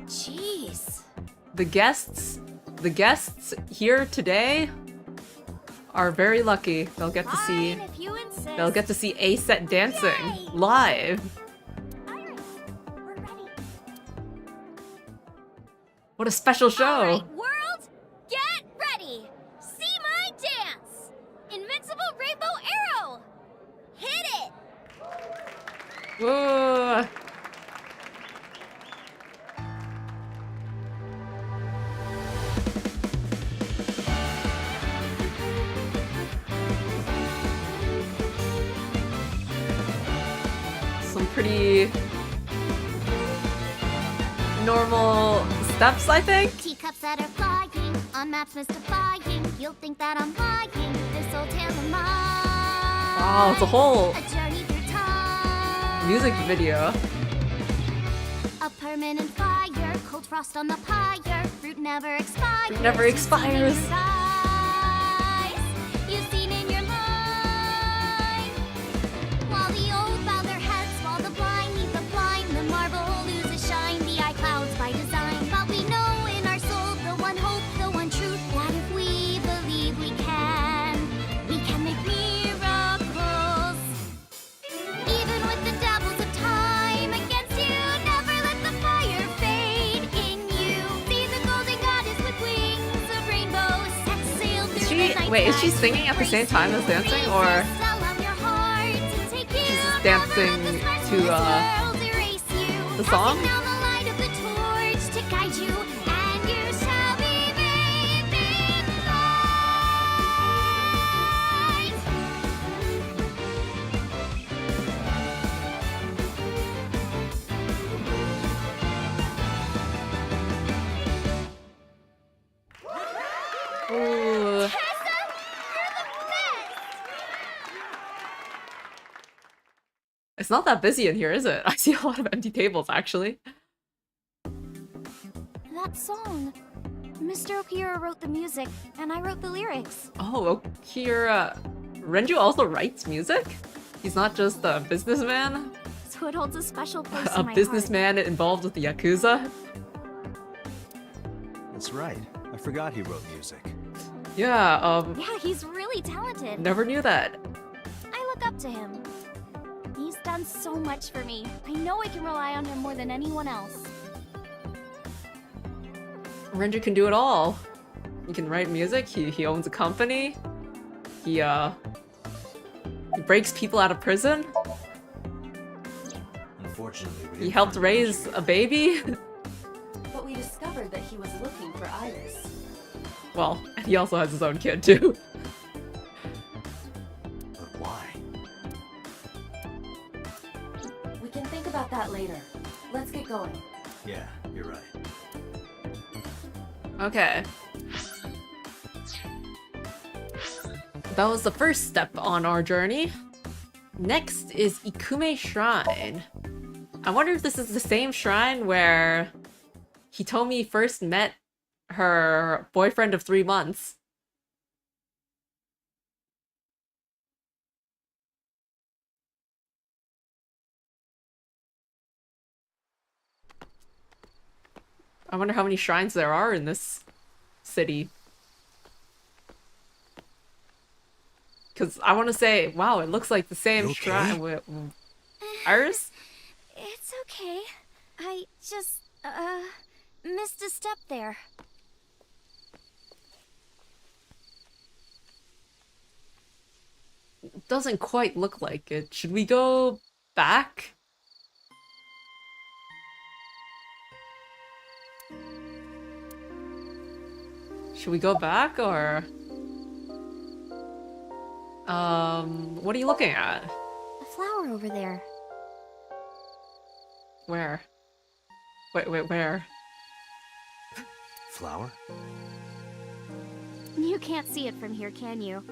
Jeez. The guests here today are very lucky. They'll get to see Fine, if you insist. they'll get to see A set dancing Yay! live. Iris, we're ready. What a special show. All right, world, get ready. See my dance. Invincible rainbow arrow. Hit it. Whoa. Some pretty normal steps, I think. Teacups that are flying, on maps mystifying. You'll think that I'm lying. This old tale of mine. Wow, it's a whole A journey through time. music video. A permanent fire, cold frost on the pyre. Fruit never expires. Fruit never expires. You've seen in your mind. While the old bow their heads, while the blind meet the blind, the marble loses shine. The eye clouds by design. But we know in our soul the one hope, the one truth, that if we believe we can make miracles. Even with the devils of time against you, never let the fire fade in you. See the golden goddess with wings of rainbows set sail through the night. Wait, is she singing at the same time as dancing, or she's just dancing to the song? Now the light of the torch to guide you, and you shall be bathed in light. Ooh. It's not that busy in here, is it? I see a lot of empty tables, actually. That song. Mr. Okira wrote the music, and I wrote the lyrics. Oh, Okira. Renjuuuu also writes music? He's not just a businessman? So it holds a special place A in my businessman involved with the Yakuza? That's right. I forgot he wrote music. Yeah, heart. Yeah, he's really talented. never knew that. I look up to him. He's done so much for me. I know I can rely on him more than anyone else. Renjuuuu can do it all. He can write music, he owns a company. He breaks people out of prison. Unfortunately, we He didn't helped find raise a baby. But we discovered that he was looking for Iris. Well, and he also has his own kid too. But why? We can think about that later. Let's get going. Yeah, you're right. Okay. That was the first step on our journey. Next is Ikume Shrine. I wonder if this is the same shrine where Hitomi first met her boyfriend of 3 months. I wonder how many shrines there are in this city. Because I want to say, wow, it looks like the same You shrine with Iris? It's okay. I just, missed a step there. It doesn't quite look like it. Should we go back? Should we go back, or... what are you looking at? A flower over there. Where? Wait, where? Flower? You can't see it from here, can you?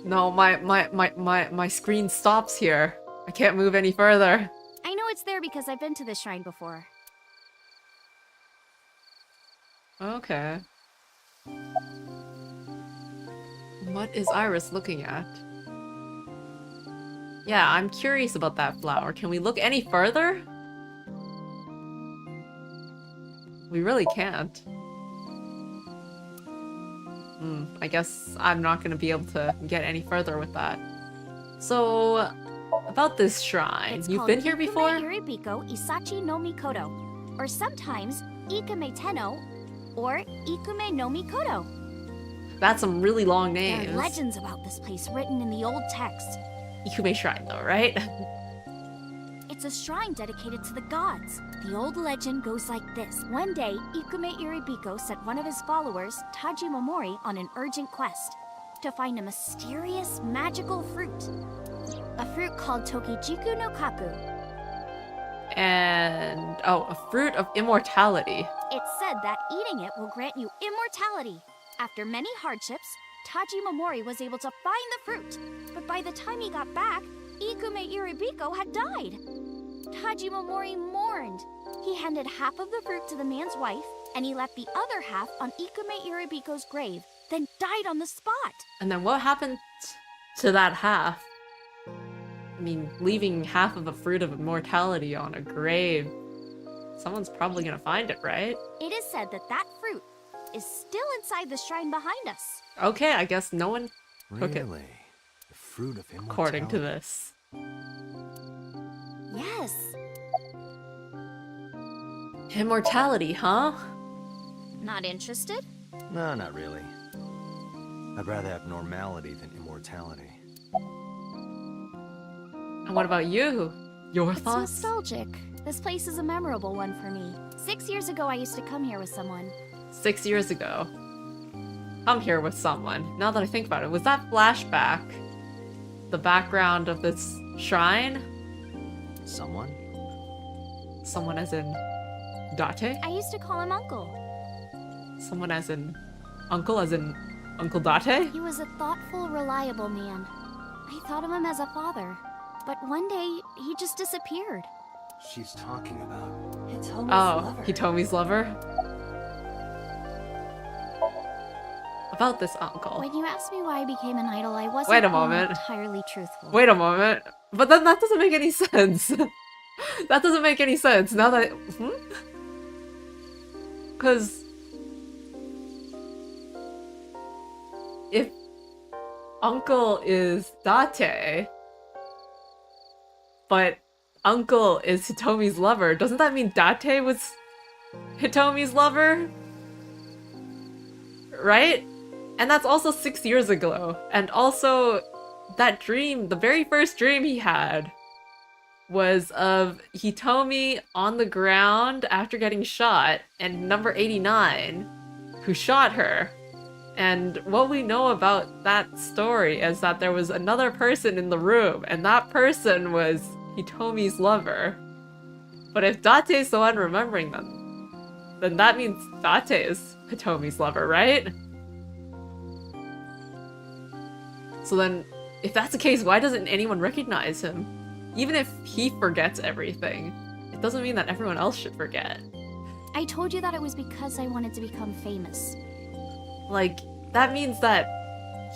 No, my screen stops here. I can't move any further. I know it's there because I've been to this shrine before. Okay. What is Iris looking at? Yeah, I'm curious about that flower. Can we look any further? We really can't. I guess I'm not gonna be able to get any further with that. So, about this shrine. It's You've called been here before? Ikume Iribiko Isachi no Mikoto, or sometimes Ikume Tenno, or Ikume no Mikoto. That's some really long There names. are legends about this place written in the old text. Ikume Shrine though, right? It's It's a shrine dedicated to the gods. The old legend goes like this. One day, Ikume Iribiko sent one of his followers, Taji Momori, on an urgent quest to find a mysterious, magical fruit. A fruit called Tokijiku no Kaku. And, oh, a fruit of immortality. It's said that eating it will grant you immortality. After many hardships, Taji Momori was able to find the fruit. But by the time he got back, Ikume Iribiko had died. Taji Momori mourned. He handed half of the fruit to the man's wife, and he left the other half on Ikume Iribiko's grave, then died on the spot. And then what happened to that half? I mean, leaving half of a fruit of immortality on a grave. Someone's probably gonna find it, right? It is said that that fruit is still inside the shrine behind us. Okay, I guess no one took it. Really? The fruit of immortality? According to this. Yes. Immortality, huh? Not interested? No, not really. I'd rather have normality than immortality. And what about you? Your It's thoughts? nostalgic. This place is a memorable one for me. 6 years ago, I used to come here with someone. 6 years ago. I'm here with someone. Now that I think about it, was that flashback the background of this shrine? Someone? Someone as in Date? I used to call him Uncle. Someone as in Uncle Uncle Date? He was a thoughtful, reliable man. I thought of him as a father. But one day, he just disappeared. She's talking about... Hitomi's Oh, lover. Hitomi's lover? About this uncle. When you asked me why I became an idol, I wasn't Wait a being moment. entirely truthful. Wait a moment. But then that doesn't make any sense. That doesn't make any sense now that... Because... if Uncle is Date, but Uncle is Hitomi's lover, doesn't that mean Date was Hitomi's lover? Right? And that's also 6 years ago. And also, that dream, the very first dream he had, was of Hitomi on the ground after getting shot, and number 89, who shot her. And what we know about that story is that there was another person in the room, and that person was Hitomi's lover. But if Date's the one remembering them, then that means Date is Hitomi's lover, right? So then, if that's the case, why doesn't anyone recognize him? Even if he forgets everything, it doesn't mean that everyone else should forget. I told you that it was because I wanted to become famous. Like, that means that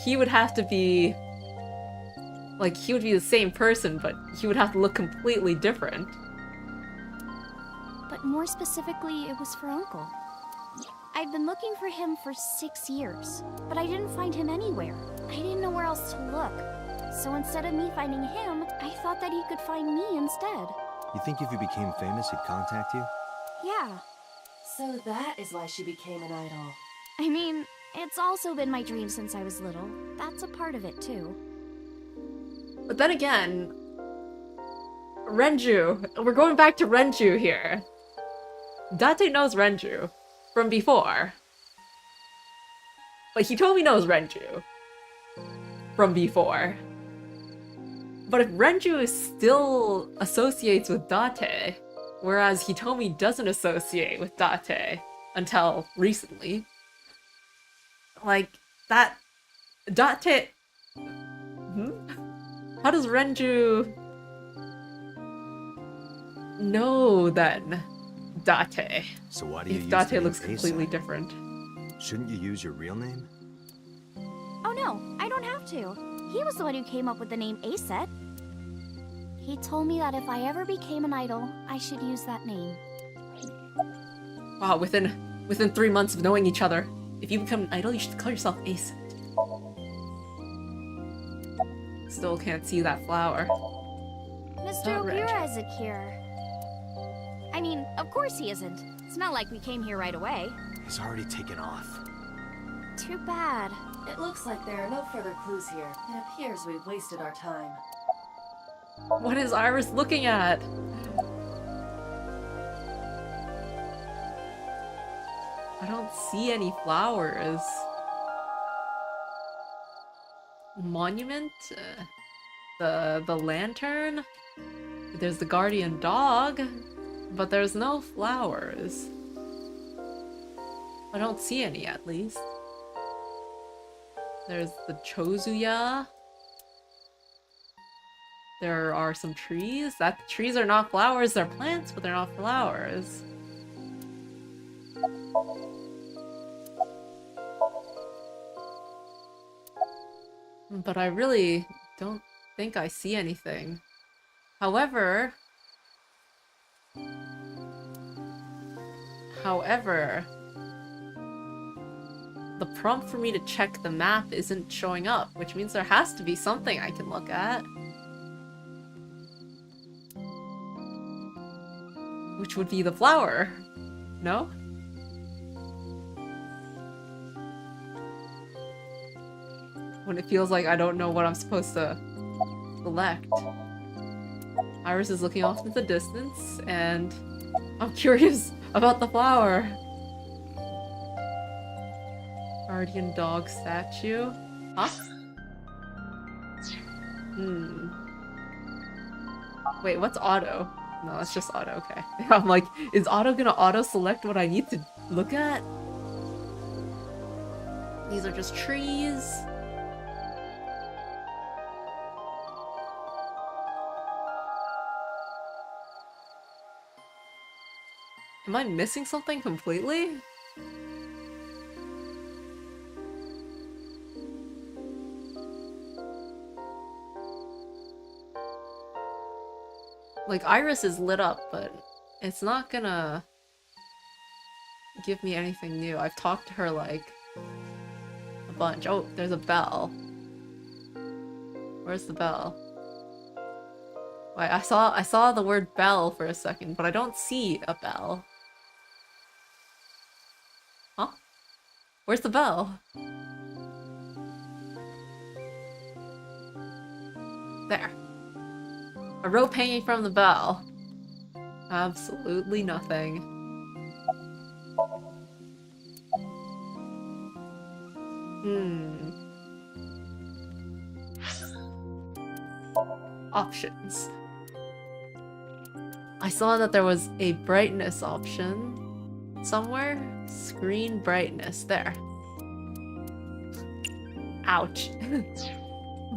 he would have to be... like, he would be the same person, but he would have to look completely different. But more specifically, it was for Uncle. I've been looking for him for 6 years, but I didn't find him anywhere. I didn't know where else to look. So instead of me finding him, I thought that he could find me instead. You think if you became famous, he'd contact you? Yeah. So that is why she became an idol. I mean, it's also been my dream since I was little. That's a part of it, too. But then again... Renjuuuu. We're going back to Renjuuuu here. Date knows Renjuuuu from before. But Hitomi knows Renjuuuu from before. But if Renjuuuu still associates with Date, whereas Hitomi doesn't associate with Date until recently, like, that... Date... How does Renjuuuu know then Date? So why do you if use Date the name looks completely Asa? different. Shouldn't you use your real name? Oh no, I don't have to. He was the one who came up with the name Aset. He told me that if I ever became an idol, I should use that name. Wow, within 3 months of knowing each other, if you become an idol, you should call yourself Aset. Still can't see that flower. Mr. Not red. Okura isn't here. I mean, of course he isn't. It's not like we came here right away. He's already taken off. Too bad. It looks like there are no further clues here. It appears we've wasted our time. What is Iris looking at? I don't see any flowers. Monument? The lantern? There's the guardian dog, but there's no flowers. I don't see any, at least. There's the Chozuya. There are some trees. Trees are not flowers, they're plants, but they're not flowers. But I really don't think I see anything. However, the prompt for me to check the map isn't showing up, which means there has to be something I can look at. Which would be the flower. No? When it feels like I don't know what I'm supposed to select. Iris is looking off in the distance, and I'm curious about the flower. Guardian dog statue? Huh? Wait, what's auto? No, it's just auto, okay. I'm like, is auto gonna auto-select what I need to look at? These are just trees. Am I missing something completely? Like, Iris is lit up, but it's not gonna give me anything new. I've talked to her, like, a bunch. Oh, there's a bell. Where's the bell? Wait, I saw the word bell for a second, but I don't see a bell. Huh? Where's the bell? There. A rope hanging from the bell. Absolutely nothing. Options. I saw that there was a brightness option somewhere. Screen brightness. There. Ouch.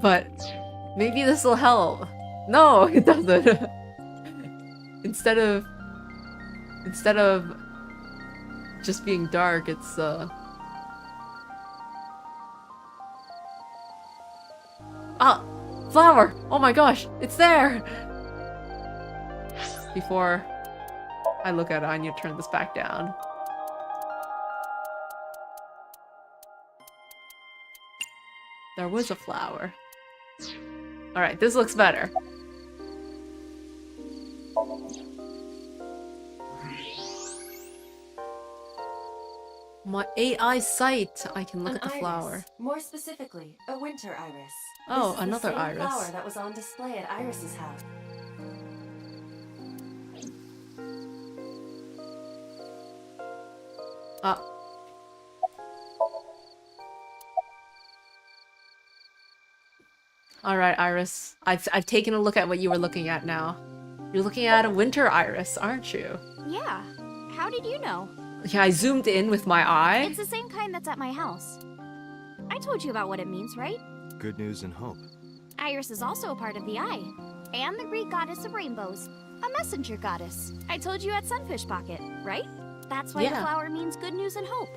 But maybe this will help. No, it doesn't. Instead of just being dark, it's Ah! Flower! Oh my gosh, it's there! Before I look at it, I need to turn this back down. There was a flower. Alright, this looks better. My AI sight! I can look at the flower. More specifically, a winter iris. Oh, this is another the same iris. flower that was on display at Iris's house. Alright, Iris. I've taken a look at what you were looking at now. You're looking at a winter iris, aren't you? Yeah. How did you know? Yeah, I zoomed in with my eye. It's the same kind that's at my house. I told you about what it means, right? Good news and hope. Iris is also a part of the eye. And the Greek goddess of rainbows. A messenger goddess. I told you at Sunfish Pocket, right? That's why the flower means good news and hope.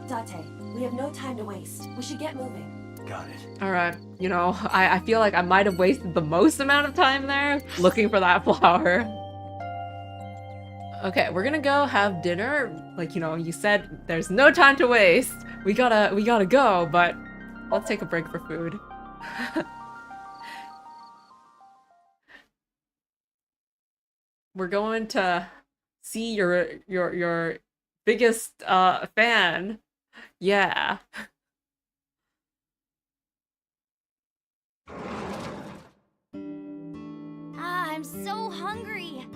Date, we have no time to waste. We should get moving. Got it. Alright, you know, I feel like I might have wasted the most amount of time there looking for that flower. Okay, we're gonna go have dinner. Like, you know, you said there's no time to waste. We gotta go, but let's take a break for food. We're going to see your biggest fan. Yeah. I'm so hungry.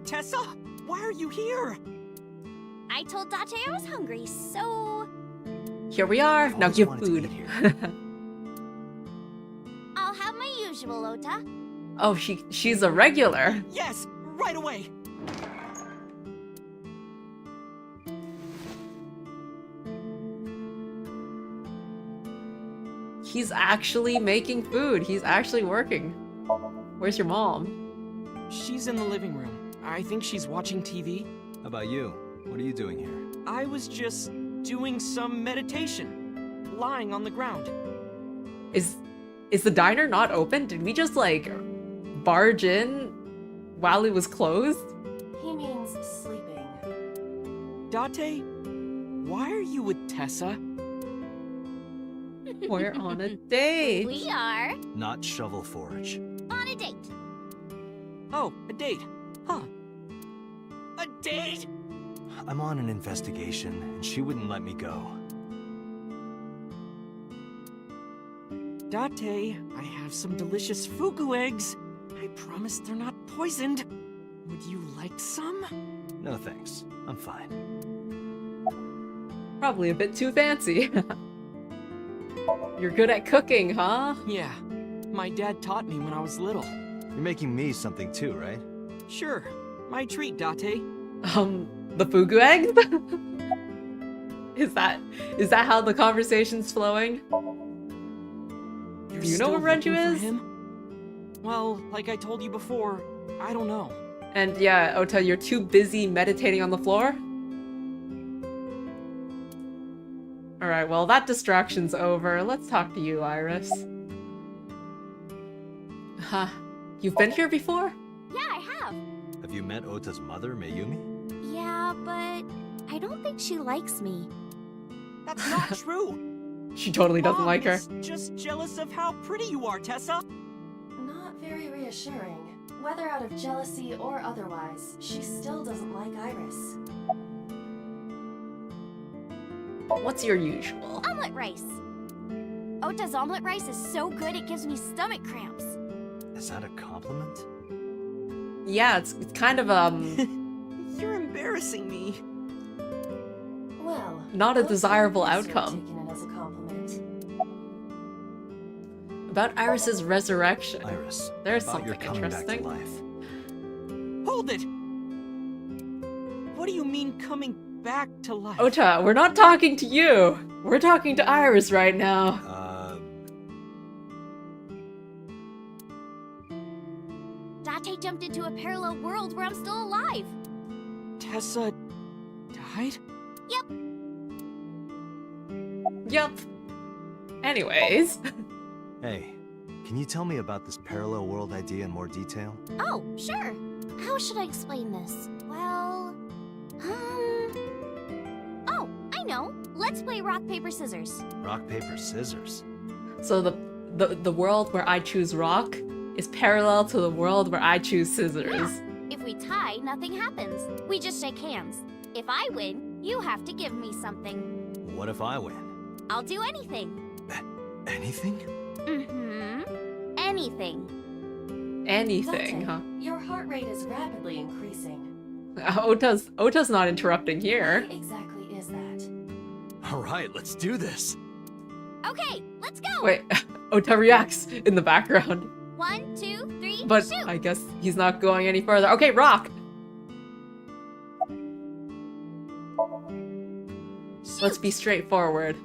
Tessa? Why are you here? I told Date I was hungry, so... Here we are. I've Now always give wanted to food. eat here. I'll have my usual, Ota. Oh, she's a regular. Yes, right away. He's actually making food. He's actually working. Where's your mom? She's in the living room. I think she's watching TV. How about you? What are you doing here? I was just doing some meditation, lying on the ground. Is the diner not open? Did we just like barge in while it was closed? He means sleeping. Date, why are you with Tessa? We're on a date. We are Not Shovel Forge. on a date. Oh, a date. Huh. A date? I'm on an investigation, and she wouldn't let me go. Date, I have some delicious fugu eggs. I promise they're not poisoned. Would you like some? No thanks. I'm fine. Probably a bit too fancy. You're good at cooking, huh? Yeah. My dad taught me when I was little. You're making me something too, right? Sure. My treat, Date. The fugu eggs? Is that how the conversation's flowing? You're Do you know still where Renjuuuu looking for is? him? Well, like I told you before, I don't know. And yeah, Ota, you're too busy meditating on the floor? Alright, well that distraction's over. Let's talk to you, Iris. Huh. You've been here before? Yeah, I have. Have you met Ota's mother, Mayumi? Yeah, but I don't think she likes me. That's not true. She totally doesn't Mom like her. is just jealous of how pretty you are, Tessa. Not very reassuring. Whether out of jealousy or otherwise, she still doesn't like Iris. What's your usual? Omelet rice. Ota's omelet rice is so good it gives me stomach cramps. Is that a compliment? Yeah, it's kind of You're embarrassing me. Well, not a looks desirable like you're outcome. taking it as a compliment. About Iris's resurrection. Iris, There's about your something coming back to interesting. life. Hold it! What do you mean coming back to life? Ota, we're not talking to you. We're talking to Iris right now. Date jumped into a parallel world where I'm still alive. Tessa died? Yep. Yep. Anyways. Hey, can you tell me about this parallel world idea in more detail? Oh, sure. How should I explain this? Well, oh, I know. Let's play rock, paper, scissors. Rock, paper, scissors. So the world where I choose rock is parallel to the world where I choose scissors. Yeah. If we tie, nothing happens. We just shake hands. If I win, you have to give me something. What if I win? I'll do anything. Anything? Mm-hmm. Anything. Anything, Date, huh? Your heart rate is rapidly increasing. Ota's not interrupting here. What exactly is that? Alright, let's do this. Okay, let's go. Wait, Ota reacts in the background. 1, 2, 3, But shoot. I guess he's not going any further. Okay, rock! Let's be straightforward.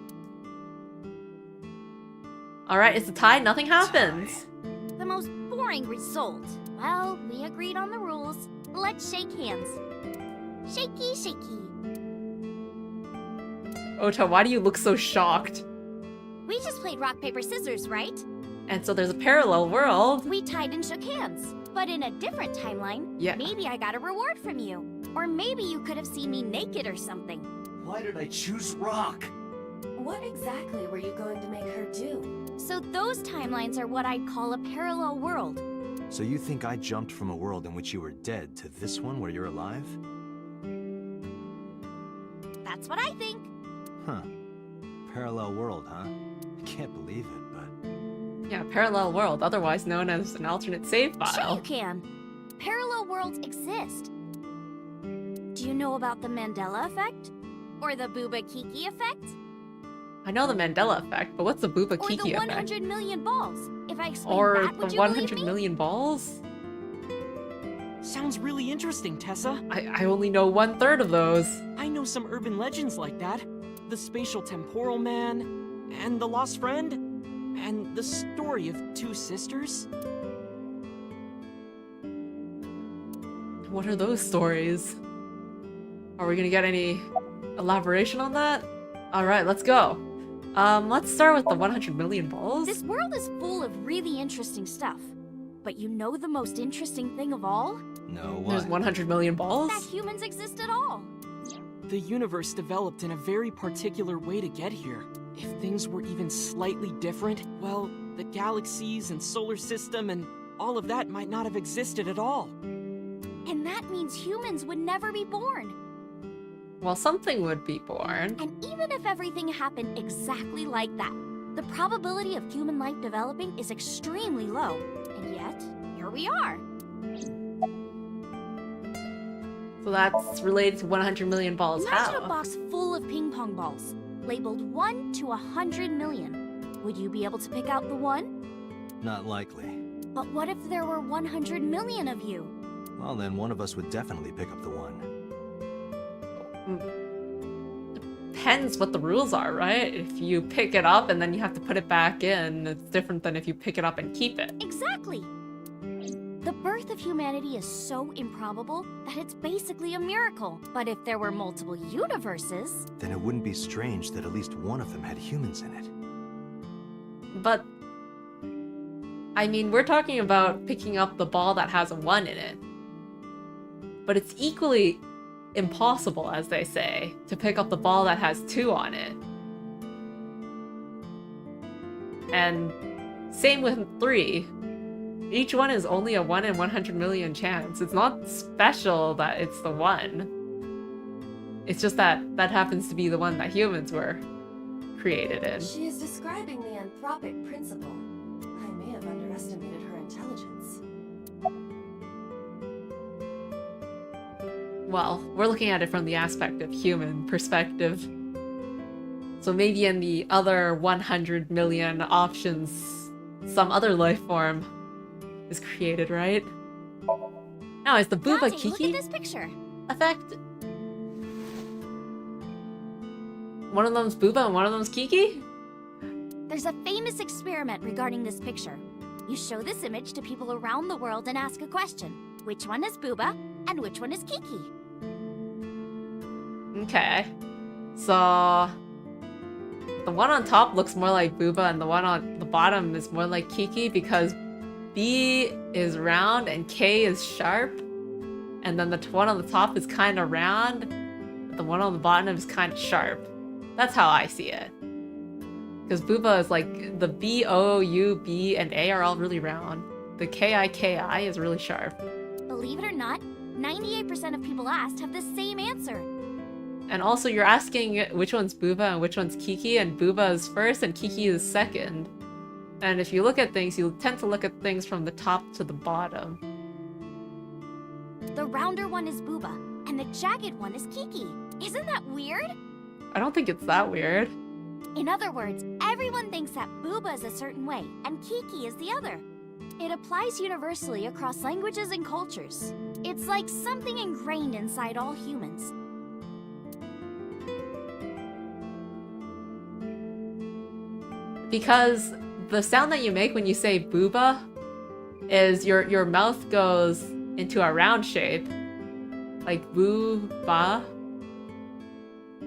Alright, it's a tie, nothing happens. The most boring result. Well, we agreed on the rules. Let's shake hands. Shaky, shaky. Ota, why do you look so shocked? We just played rock, paper, scissors, right? And so there's a parallel world. We tied and shook hands. But in a different timeline, Yeah. maybe I got a reward from you. Or maybe you could have seen me naked or something. Why did I choose rock? What exactly were you going to make her do? So those timelines are what I'd call a parallel world. So you think I jumped from a world in which you were dead to this one where you're alive? That's what I think. Huh. Parallel world, huh? I can't believe it, but... Yeah, parallel world, otherwise known as an alternate save Sure file. you can. parallel worlds exist. Do you know about the Mandela effect? Or the Booba Kiki effect? I know the Mandela effect, but what's the Booba Or Kiki the effect? 100 million balls? If I explain Or that, would the you 100 believe me? million balls? Sounds really interesting, Tessa. I only know 1/3 of those. I know some urban legends like that. The spatial temporal man, and the lost friend, and the story of two sisters. What are those stories? Are we gonna get any elaboration on that? Alright, let's go. Let's start with the 100 million balls. This world is full of really interesting stuff. But you know the most interesting thing of all? No, There's 100 million balls? That humans exist at all. The universe developed in a very particular way to get here. If things were even slightly different, well, the galaxies and solar system and all of that might not have existed at all. And that means humans would never be born. Well, something would be born. And even if everything happened exactly like that, the probability of human life developing is extremely low. And yet, here we are. So that's related to 100 million balls. Imagine How? a box full of ping pong balls, labeled 1 to 100 million. Would you be able to pick out the 1? Not likely. But what if there were 100 million of you? Well, then one of us would definitely pick up the 1. Depends what the rules are, right? If you pick it up and then you have to put it back in, it's different than if you pick it up and keep it. Exactly! The birth of humanity is so improbable that it's basically a miracle. But if there were multiple universes... Then it wouldn't be strange that at least one of them had humans in it. But... I mean, we're talking about picking up the ball that has a 1 in it. But it's equally impossible, as they say, to pick up the ball that has 2 on it. And same with 3. Each one is only a 1 in 100 million chance. It's not special that it's the 1. It's just that that happens to be the one that humans were created in. She is describing the anthropic principle. I may have underestimated her intelligence. Well, we're looking at it from the aspect of human perspective. So maybe in the other 100 million options, some other life form is created, right? Now, is the Booba Dante, Kiki look at this picture. effect? One of them's Booba and one of them's Kiki? There's a famous experiment regarding this picture. You show this image to people around the world and ask a question. Which one is Booba and which one is Kiki? Okay. So... the one on top looks more like Booba and the one on the bottom is more like Kiki because B is round and K is sharp. And then the one on the top is kind of round. The one on the bottom is kind of sharp. That's how I see it. Because Booba is like, the B, O, U, B, and A are all really round. The K, I, K, I is really sharp. Believe it or not, 98% of people asked have the same answer. And also you're asking which one's Booba and which one's Kiki, and Booba is first and Kiki is second. And if you look at things, you tend to look at things from the top to the bottom. The rounder one is Booba, and the jagged one is Kiki. Isn't that weird? I don't think it's that weird. In other words, everyone thinks that Booba is a certain way, and Kiki is the other. It applies universally across languages and cultures. It's like something ingrained inside all humans. Because the sound that you make when you say booba is your mouth goes into a round shape. Like boo-ba.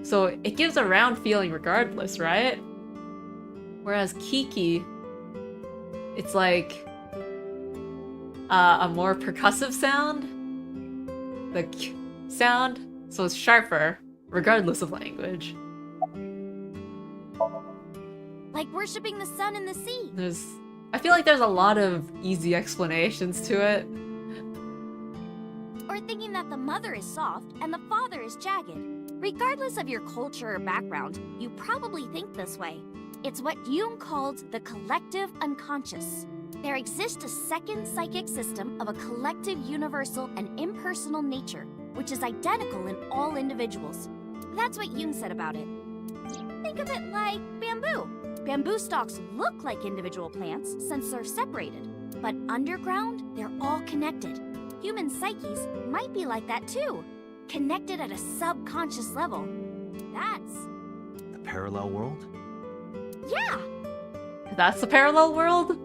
So it gives a round feeling regardless, right? Whereas Kiki, it's like a more percussive sound. The k sound, so it's sharper regardless of language. Like worshipping the sun and the sea. I feel like there's a lot of easy explanations to it. Or thinking that the mother is soft and the father is jagged. Regardless of your culture or background, you probably think this way. It's what Jung called the collective unconscious. There exists a second psychic system of a collective, universal, and impersonal nature, which is identical in all individuals. That's what Jung said about it. Think of it like bamboo. Bamboo stalks look like individual plants since they're separated, but underground, they're all connected. Human psyches might be like that too, connected at a subconscious level. That's... The parallel world? Yeah! That's the parallel world?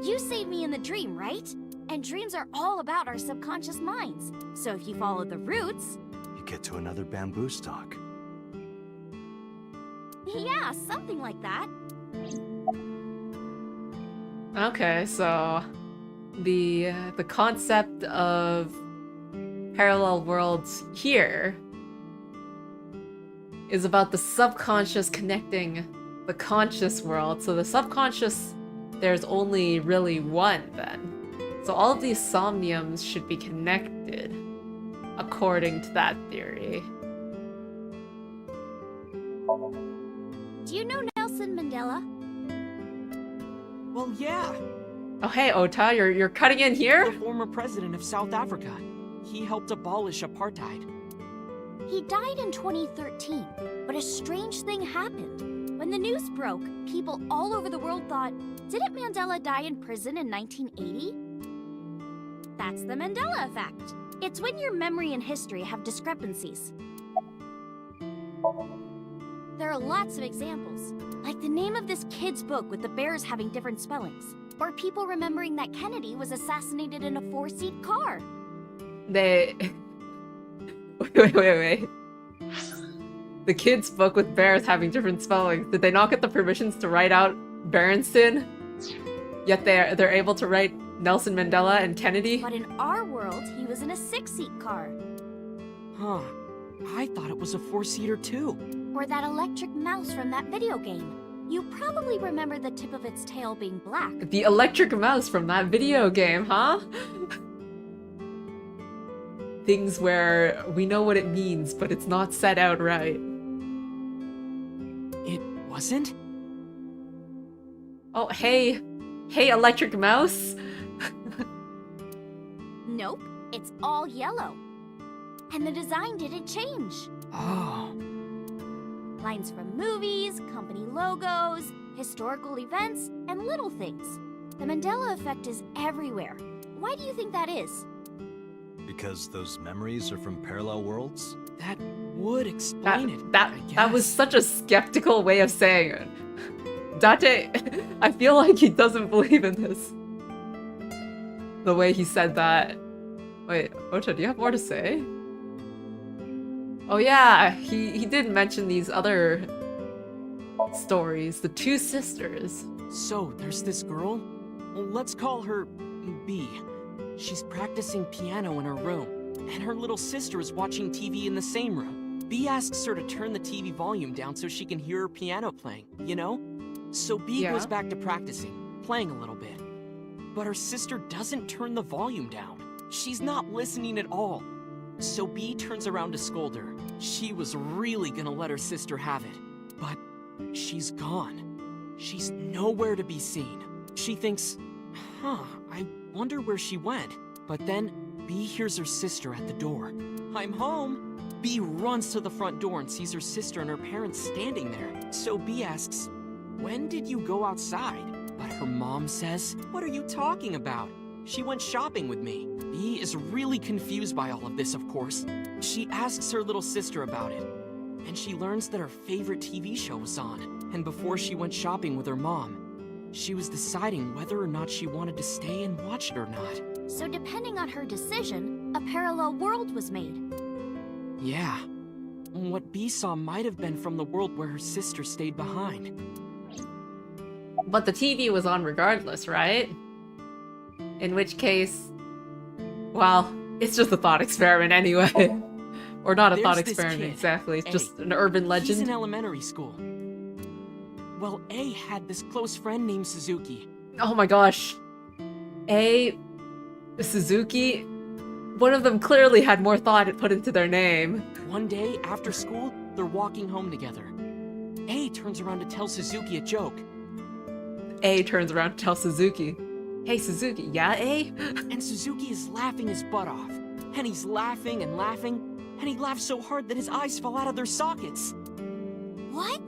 You saved me in the dream, right? And dreams are all about our subconscious minds. So if you follow the roots... You get to another bamboo stalk. Yeah, something like that. Okay, so the concept of parallel worlds here is about the subconscious connecting the conscious world. So the subconscious, there's only really one then. So all of these somniums should be connected, according to that theory. Do you know Nelson Mandela? Well, yeah. Oh hey, Ota, you're cutting in here? The former president of South Africa. He helped abolish apartheid. He died in 2013, but a strange thing happened. When the news broke, people all over the world thought, didn't Mandela die in prison in 1980? That's the Mandela effect. It's when your memory and history have discrepancies. There are lots of examples, like the name of this kid's book with the bears having different spellings, or people remembering that Kennedy was assassinated in a 4-seat car. They... Wait. The kid's book with bears having different spellings. Did they not get the permissions to write out Berenstain? Yet they're able to write Nelson Mandela and Kennedy? But in our world, he was in a 6-seat car. Huh. I thought it was a 4-seater too. Or that electric mouse from that video game. You probably remember the tip of its tail being black. The electric mouse from that video game, huh? Things where we know what it means, but it's not set out right. It wasn't? Oh, hey, electric mouse? Nope, it's all yellow. And the design didn't change. Oh. Lines from movies, company logos, historical events, and little things. The Mandela effect is everywhere. Why do you think that is? Because those memories are from parallel worlds? That would explain it. That was such a skeptical way of saying it. Date, I feel like he doesn't believe in this. The way he said that. Wait, Ota, do you have more to say? Oh yeah, he did mention these other stories, the two sisters. So, there's this girl? Well, let's call her B. She's practicing piano in her room, and her little sister is watching TV in the same room. B asks her to turn the TV volume down so she can hear her piano playing, you know? So B goes back to practicing, playing a little bit. But her sister doesn't turn the volume down. She's not listening at all. So B turns around to scold her. She was really gonna let her sister have it. But she's gone. She's nowhere to be seen. She thinks, I wonder where she went. But then B hears her sister at the door. I'm home. B runs to the front door and sees her sister and her parents standing there. So B asks, when did you go outside? But her mom says, what are you talking about? She went shopping with me. B is really confused by all of this, of course. She asks her little sister about it. And she learns that her favorite TV show was on. And before she went shopping with her mom, she was deciding whether or not she wanted to stay and watch it or not. So depending on her decision, a parallel world was made. Yeah. What B saw might have been from the world where her sister stayed behind. But the TV was on regardless, right? In which case, well, it's just a thought experiment anyway. Or not a thought experiment exactly, it's just an urban legend. He's in elementary school. Well, A had this close friend named Suzuki. Oh my gosh. Suzuki, one of them clearly had more thought put into their name. One day, after school, they're walking home together. A turns around to tell Suzuki a joke. A turns around to tell Suzuki, "Hey Suzuki, yeah A?" And Suzuki is laughing his butt off. And he's laughing and laughing, and he laughed so hard that his eyes fell out of their sockets. What?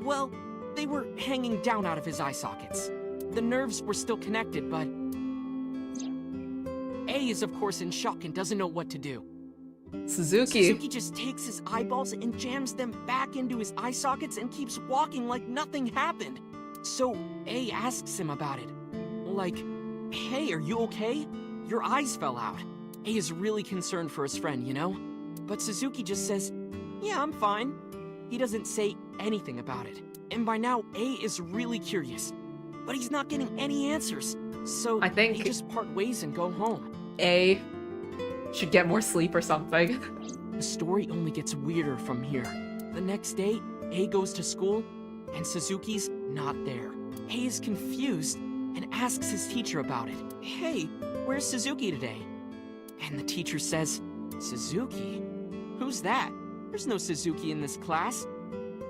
Well, they were hanging down out of his eye sockets. The nerves were still connected, but... A is of course in shock and doesn't know what to do. Suzuki just takes his eyeballs and jams them back into his eye sockets and keeps walking like nothing happened. So A asks him about it. Like, "Hey, are you okay? Your eyes fell out." A is really concerned for his friend, you know? But Suzuki just says, "Yeah, I'm fine." He doesn't say anything about it. And by now, A is really curious. But he's not getting any answers. So I think they just part ways and go home. A should get more sleep or something. The story only gets weirder from here. The next day, A goes to school, and Suzuki's not there. A is confused and asks his teacher about it. "Hey, where's Suzuki today?" And the teacher says, "Suzuki? Who's that? There's no Suzuki in this class."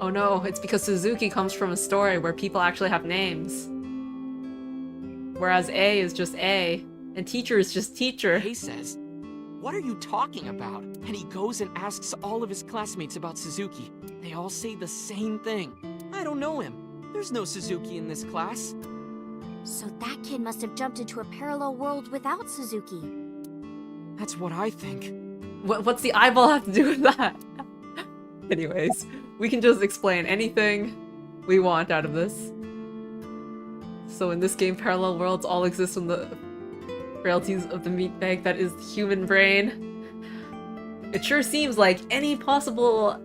Oh no, it's because Suzuki comes from a story where people actually have names. Whereas A is just A, and teacher is just teacher. A says, "What are you talking about?" And he goes and asks all of his classmates about Suzuki. They all say the same thing. "I don't know him. There's no Suzuki in this class." So that kid must have jumped into a parallel world without Suzuki. That's what I think. What's the eyeball have to do with that? Anyways, we can just explain anything we want out of this. So in this game, parallel worlds all exist in the frailties of the meat bag that is the human brain. It sure seems like any possible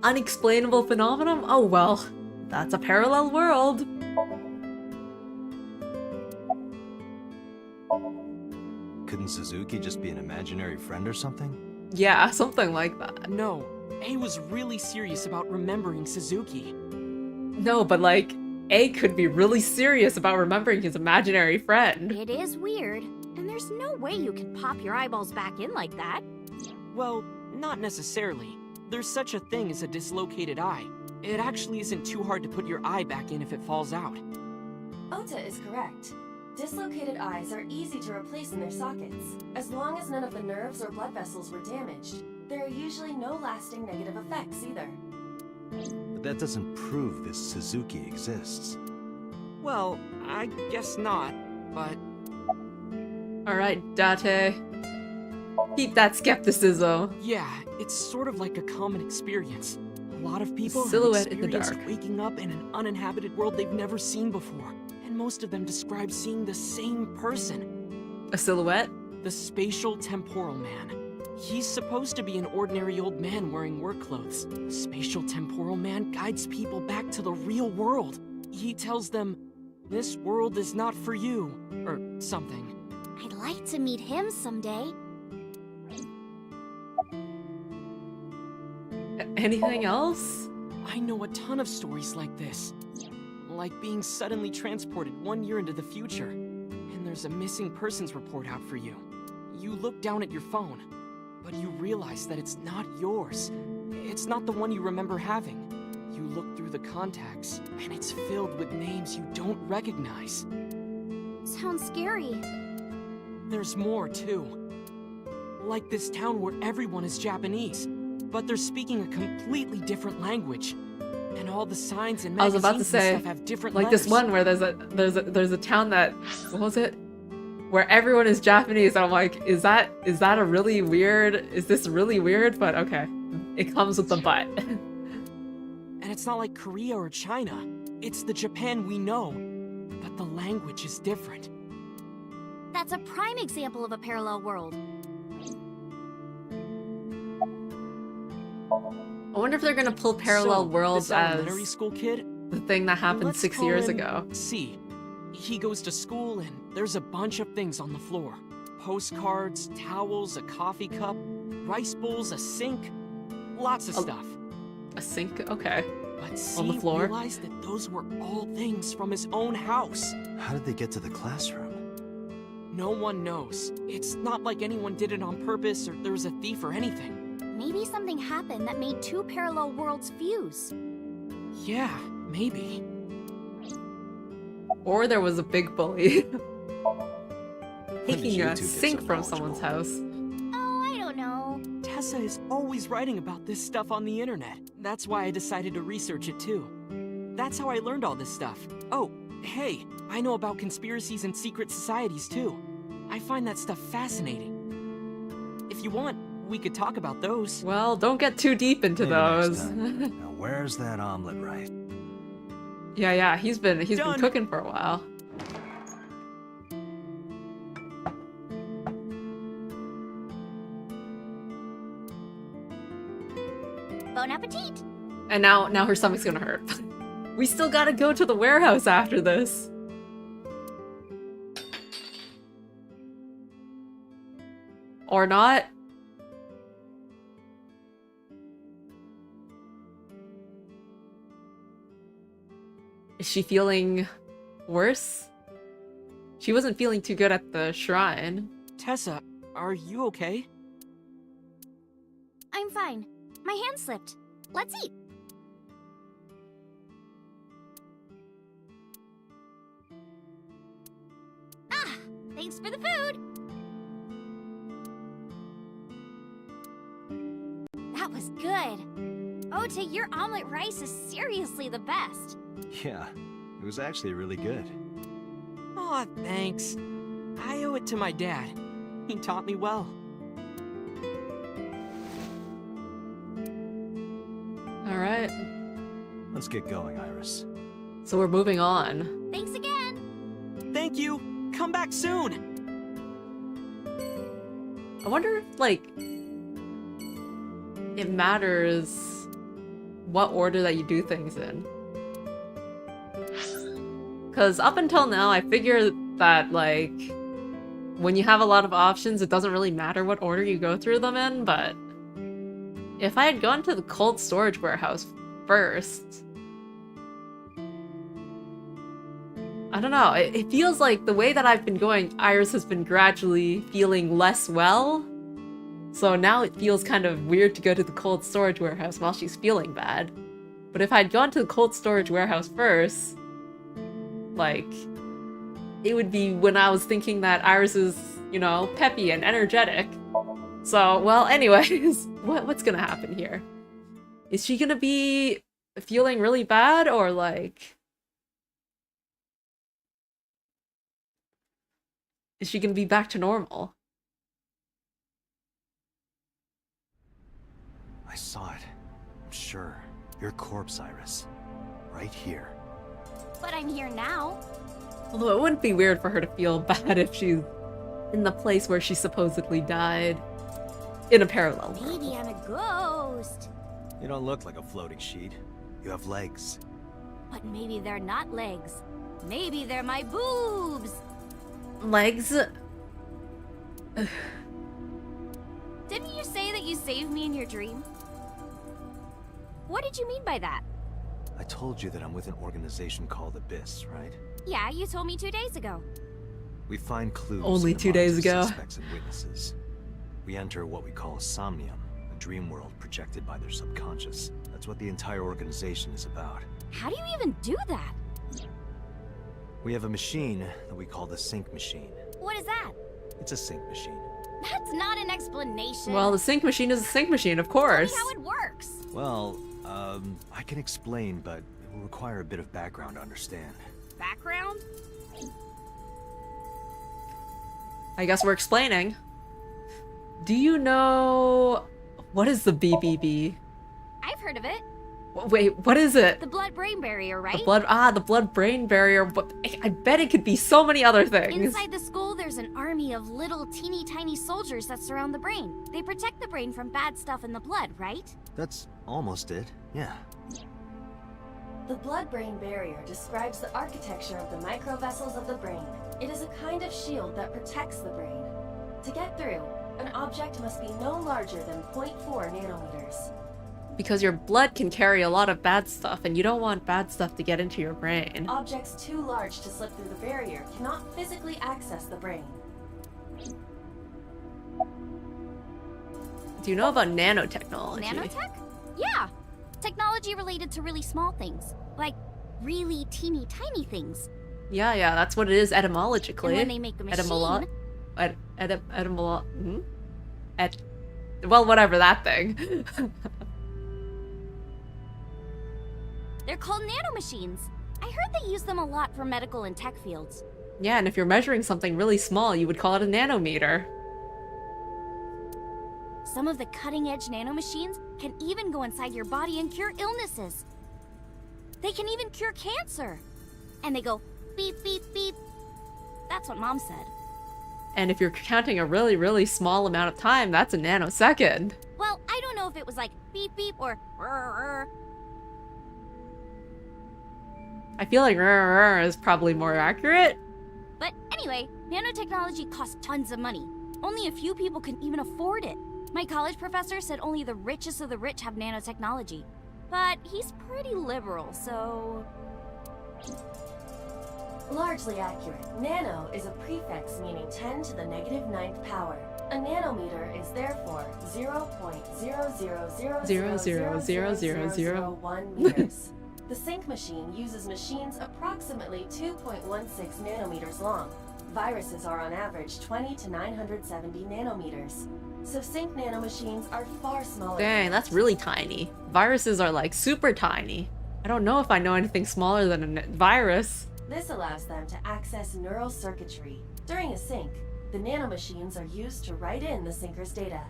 unexplainable phenomenon. Oh well, that's a parallel world. Couldn't Suzuki just be an imaginary friend or something? Yeah, something like that. No, A was really serious about remembering Suzuki. No, but like, A could be really serious about remembering his imaginary friend. It is weird, and there's no way you can pop your eyeballs back in like that. Well, not necessarily. There's such a thing as a dislocated eye. It actually isn't too hard to put your eye back in if it falls out. Ota is correct. Dislocated eyes are easy to replace in their sockets. As long as none of the nerves or blood vessels were damaged, there are usually no lasting negative effects either. But that doesn't prove this Suzuki exists. Well, I guess not, but... Alright, Date. Keep that skepticism. Yeah, it's sort of like a common experience. A lot of people Silhouette have in the experienced dark. waking up in an uninhabited world they've never seen before. And most of them describe seeing the same person. A silhouette? The spatial temporal man. He's supposed to be an ordinary old man wearing work clothes. The spatial temporal man guides people back to the real world. He tells them, "This world is not for you," or something. I'd like to meet him someday. Anything else? I know a ton of stories like this. Like being suddenly transported 1 year into the future, and there's a missing persons report out for you. You look down at your phone, but you realize that it's not yours. It's not the one you remember having. You look through the contacts, and it's filled with names you don't recognize. Sounds scary. There's more, too. Like this town where everyone is Japanese, but they're speaking a completely different language. And all the signs and I was magazines about to say, and stuff have different like letters. this one where there's a town that, what was it? Where everyone is Japanese. And I'm like, is that a really weird? Is this really weird? But okay, it comes with the but. And it's not like Korea or China. It's the Japan we know, but the language is different. That's a prime example of a parallel world. I wonder if they're gonna pull parallel worlds this elementary as school kid, the thing that happened let's 6 call years him ago. C. He goes to school and there's a bunch of things on the floor. Postcards, towels, a coffee cup, rice bowls, a sink, lots of stuff. A sink? Okay. But C On the floor? realized that those were all things from his own house. How did they get to the classroom? No one knows. It's not like anyone did it on purpose or there was a thief or anything. Maybe something happened that made two parallel worlds fuse. Yeah, maybe. Or there was a big bully When did taking you a two get sink so from someone's house. Oh, I don't know. Tessa is always writing about this stuff on the internet. That's why I decided to research it too. That's how I learned all this stuff. Oh, hey, I know about conspiracies and secret societies too. I find that stuff fascinating. If you want, we could talk about those. Well, don't get too deep into Maybe next those. time. Now, where's that omelet rice? Yeah, he's been Done. cooking for a while. Bon appetit! And now her stomach's gonna hurt. We still gotta go to the warehouse after this. Or not. Is she feeling worse? She wasn't feeling too good at the shrine. Tessa, are you okay? I'm fine. My hand slipped. Let's eat. Ah, thanks for the food. That was good. Ote, your omelet rice is seriously the best. Yeah, it was actually really good. Aw, thanks. I owe it to my dad. He taught me well. Alright. Let's get going, Iris. So we're moving on. Thanks again. Thank you. Come back soon. I wonder if, like, it matters what order that you do things in. Because up until now, I figured that, like, when you have a lot of options, it doesn't really matter what order you go through them in, but if I had gone to the cold storage warehouse first, I don't know, it feels like the way that I've been going, Iris has been gradually feeling less well. So now it feels kind of weird to go to the cold storage warehouse while she's feeling bad. But if I'd gone to the cold storage warehouse first, like, it would be when I was thinking that Iris is, you know, peppy and energetic. So, well, anyways, what's gonna happen here? Is she gonna be feeling really bad, or like, is she gonna be back to normal? I saw it. I'm sure. Your corpse, Iris. Right here. But I'm here now. Although it wouldn't be weird for her to feel bad if she's in the place where she supposedly died. In a parallel world. Maybe I'm a ghost. You don't look like a floating sheet. You have legs. But maybe they're not legs. Maybe they're my boobs. Legs? Didn't you say that you saved me in your dream? What did you mean by that? I told you that I'm with an organization called Abyss, right? Yeah, you told me 2 days ago. We find clues Only in the 2 days minds of ago. Suspects and witnesses. We enter what we call Somnium, a dream world projected by their subconscious. That's what the entire organization is about. How do you even do that? We have a machine that we call the sync machine. What is that? It's a sync machine. That's not an explanation. Well, the sync machine is a sync machine, of course. Tell me how it works. Well, I can explain, but it will require a bit of background to understand. Background? I guess we're explaining. Do you know... what is the BBB? I've heard of it. Wait, what is it? The blood-brain barrier, right? The blood-brain barrier. But I bet it could be so many other things. Inside the skull, there's an army of little teeny tiny soldiers that surround the brain. They protect the brain from bad stuff in the blood, right? That's almost it, yeah. The blood-brain barrier describes the architecture of the microvessels of the brain. It is a kind of shield that protects the brain. To get through, an object must be no larger than 0.4 nanometers. Because your blood can carry a lot of bad stuff, and you don't want bad stuff to get into your brain. Objects too large to slip through the barrier cannot physically access the brain. Do you know about nanotechnology? Nanotech? Yeah. Technology related to really small things. Like really teeny tiny things. Yeah, that's what it is etymologically. And when they make a machine... Well, whatever that thing. They're called nanomachines. I heard they use them a lot for medical and tech fields. Yeah, and if you're measuring something really small, you would call it a nanometer. Some of the cutting-edge nanomachines can even go inside your body and cure illnesses. They can even cure cancer. And they go beep, beep, beep. That's what Mom said. And if you're counting a really, really small amount of time, that's a nanosecond. Well, I don't know if it was like beep, beep or rrr. I feel like rrr is probably more accurate. But anyway, nanotechnology costs tons of money. Only a few people can even afford it. My college professor said only the richest of the rich have nanotechnology. But he's pretty liberal, so... Largely accurate. Nano is a prefix meaning 10 to the -9th power. A nanometer is therefore 0.000000001 meters. The sync machine uses machines approximately 2.16 nanometers long. Viruses are on average 20 to 970 nanometers. So sync nanomachines are far smaller. Dang, that's really tiny. Viruses are like super tiny. I don't know if I know anything smaller than a virus. This allows them to access neural circuitry. During a sync, the nanomachines are used to write in the syncer's data.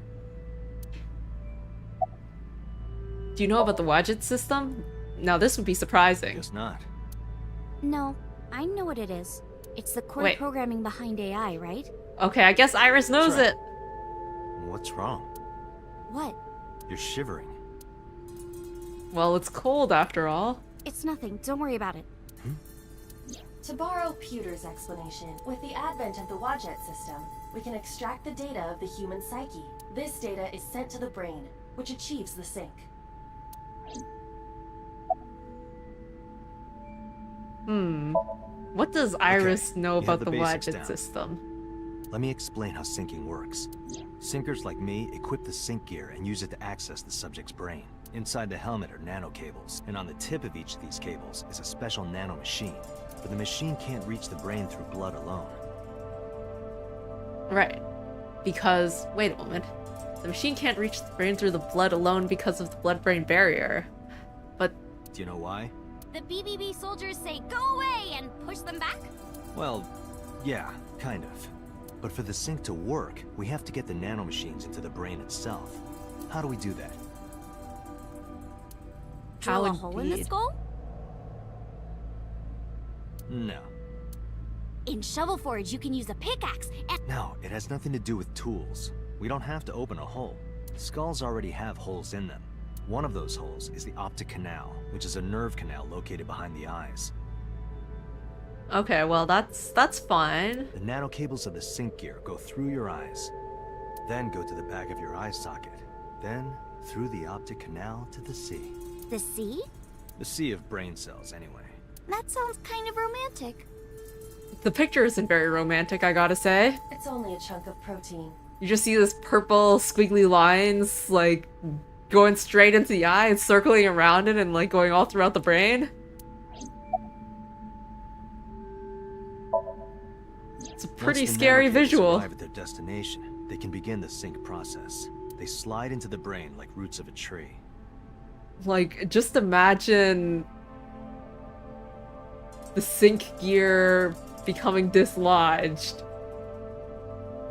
Do you know about the Wadget system? Now this would be surprising. Guess not. No, I know what it is. It's the core programming behind AI, right? Okay, I guess Iris knows it. What's wrong? What? You're shivering. Well, it's cold after all. It's nothing. Don't worry about it. To borrow Pewter's explanation, with the advent of the Wadjet system, we can extract the data of the human psyche. This data is sent to the brain, which achieves the sync. What does Iris know about the basics Wadget down. system? Let me explain how syncing works. Syncers like me equip the sync gear and use it to access the subject's brain. Inside the helmet are nanocables, and on the tip of each of these cables is a special nanomachine. But the machine can't reach the brain through blood alone. Right. Because, wait a moment. The machine can't reach the brain through the blood alone because of the blood-brain barrier. But... Do you know why? The BBB soldiers say go away and push them back? Well, yeah, kind of. But for the sync to work, we have to get the nanomachines into the brain itself. How do we do that? Drill a hole in the skull? No. In Shovel Forge, you can use a pickaxe and... No, it has nothing to do with tools. We don't have to open a hole. Skulls already have holes in them. One of those holes is the optic canal, which is a nerve canal located behind the eyes. Okay, well that's fine. The nanocables of the sync gear go through your eyes, then go to the back of your eye socket, then through the optic canal to the sea. The sea? The sea of brain cells, anyway. That sounds kind of romantic. The picture isn't very romantic, I gotta say. It's only a chunk of protein. You just see this purple squiggly lines, like, going straight into the eye and circling around it and, like, going all throughout the brain. It's a pretty scary visual. Arrive at their destination, they can begin the sync process. They slide into the brain like roots of a tree. Like, just imagine the sync gear becoming dislodged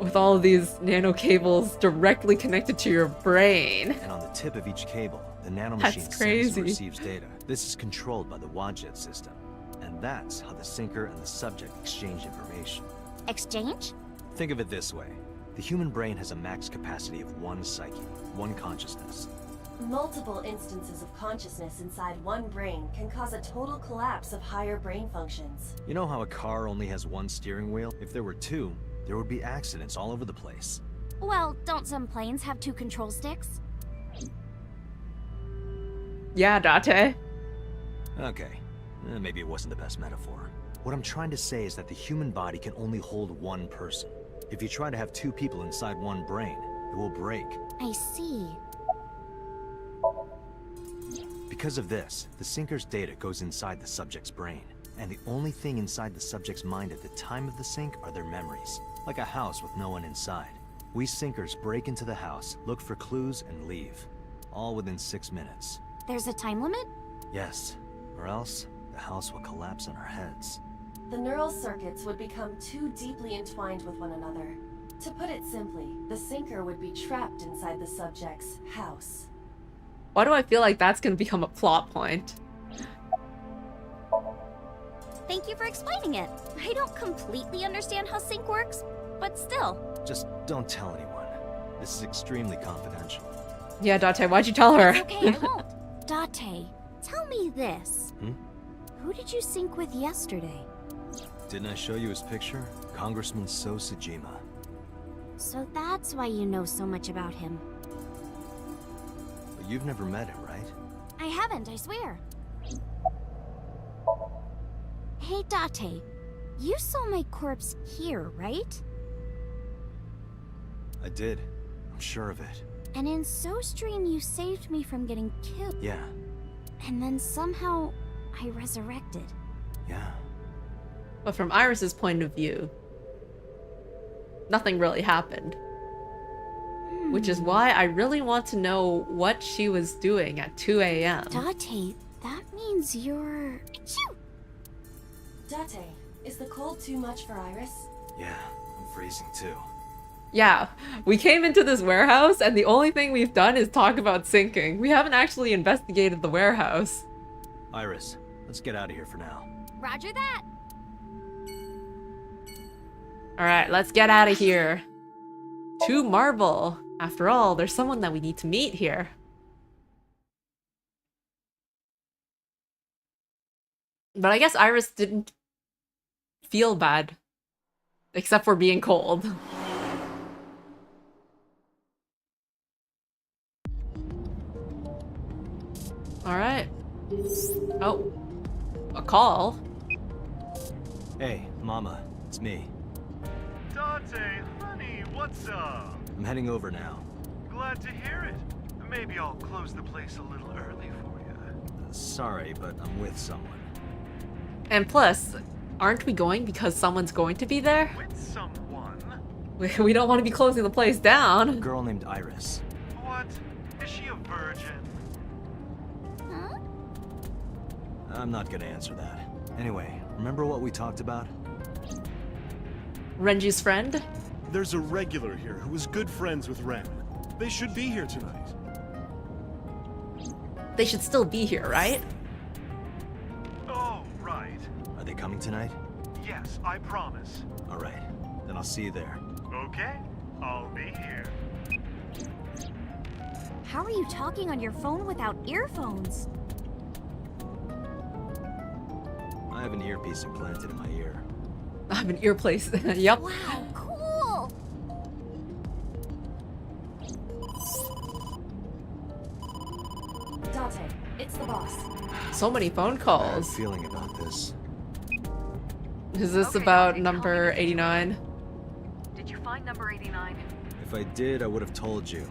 with all of these nanocables directly connected to your brain. And on the tip of each cable, the nanomachine sends and receives data. This is controlled by the Wadjet system. And that's how the syncer and the subject exchange information. Exchange? Think of it this way. The human brain has a max capacity of one psyche, one consciousness. Multiple instances of consciousness inside one brain can cause a total collapse of higher brain functions. You know how a car only has one steering wheel? If there were two, there would be accidents all over the place. Well, don't some planes have 2 control sticks? Yeah, Date. Okay, maybe it wasn't the best metaphor. What I'm trying to say is that the human body can only hold one person. If you try to have 2 people inside one brain, it will break. I see. Because of this, the syncer's data goes inside the subject's brain. And the only thing inside the subject's mind at the time of the sync are their memories, like a house with no one inside. We sinkers break into the house, look for clues, and leave. All within 6 minutes. There's a time limit? Yes, or else the house will collapse on our heads. The neural circuits would become too deeply entwined with one another. To put it simply, the sinker would be trapped inside the subject's house. Why do I feel like that's gonna become a plot point? Thank you for explaining it. I don't completely understand how sync works, but still. Just don't tell anyone. This is extremely confidential. Yeah, Date, why'd you tell her? It's okay, I won't. Date, tell me this. Who did you sync with yesterday? Didn't I show you his picture? Congressman Sosajima. So that's why you know so much about him. But you've never met him, right? I haven't, I swear. Hey, Date, you saw my corpse here, right? I did. I'm sure of it. And in SoStream, you saved me from getting killed. Yeah. And then somehow, I resurrected. Yeah. But from Iris's point of view, nothing really happened. Which is why I really want to know what she was doing at 2 a.m. Date, that means you're... Achoo! Date, is the cold too much for Iris? Yeah, I'm freezing too. Yeah, we came into this warehouse and the only thing we've done is talk about sinking. We haven't actually investigated the warehouse. Iris, let's get out of here for now. Roger that! Alright, let's get out of here. To Marble. After all, there's someone that we need to meet here. But I guess Iris didn't feel bad. Except for being cold. Alright. Oh. A call? Hey, Mama. It's me. Dante, honey, what's up? I'm heading over now. Glad to hear it. Maybe I'll close the place a little early for you. Sorry, but I'm with someone. And plus, aren't we going because someone's going to be there? With someone? We don't want to be closing the place down. A girl named Iris. What? Is she a virgin? Huh? I'm not gonna answer that. Anyway, remember what we talked about? Renjuu's friend? There's a regular here who was good friends with Ren. They should be here tonight. They should still be here, right? Oh, right. Are they coming tonight? Yes, I promise. Alright, then I'll see you there. Okay, I'll be here. How are you talking on your phone without earphones? I have an earpiece implanted in my ear. I have an earpiece. Yep. Wow, cool! Date, it's the boss. So many phone Bad calls. feeling about this. Is this about number 89? Did you find number 89? If I did, I would have told you.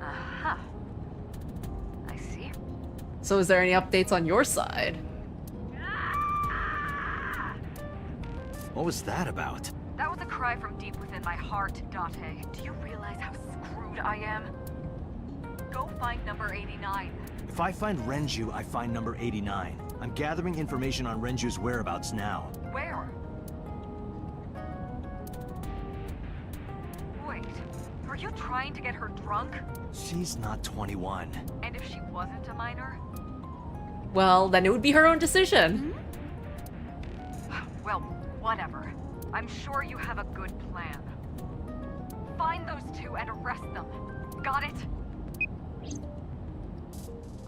Aha. I see. So is there any updates on your side? What was that about? That was a cry from deep within my heart, Date. Do you realize how screwed I am? Go find number 89. If I find Renjuuuu, I find number 89. I'm gathering information on Renjuu's whereabouts now. Where? Wait, are you trying to get her drunk? She's not 21. And if she wasn't a minor? Well, then it would be her own decision. Well, whatever. I'm sure you have a good plan. Find those two and arrest them. Got it?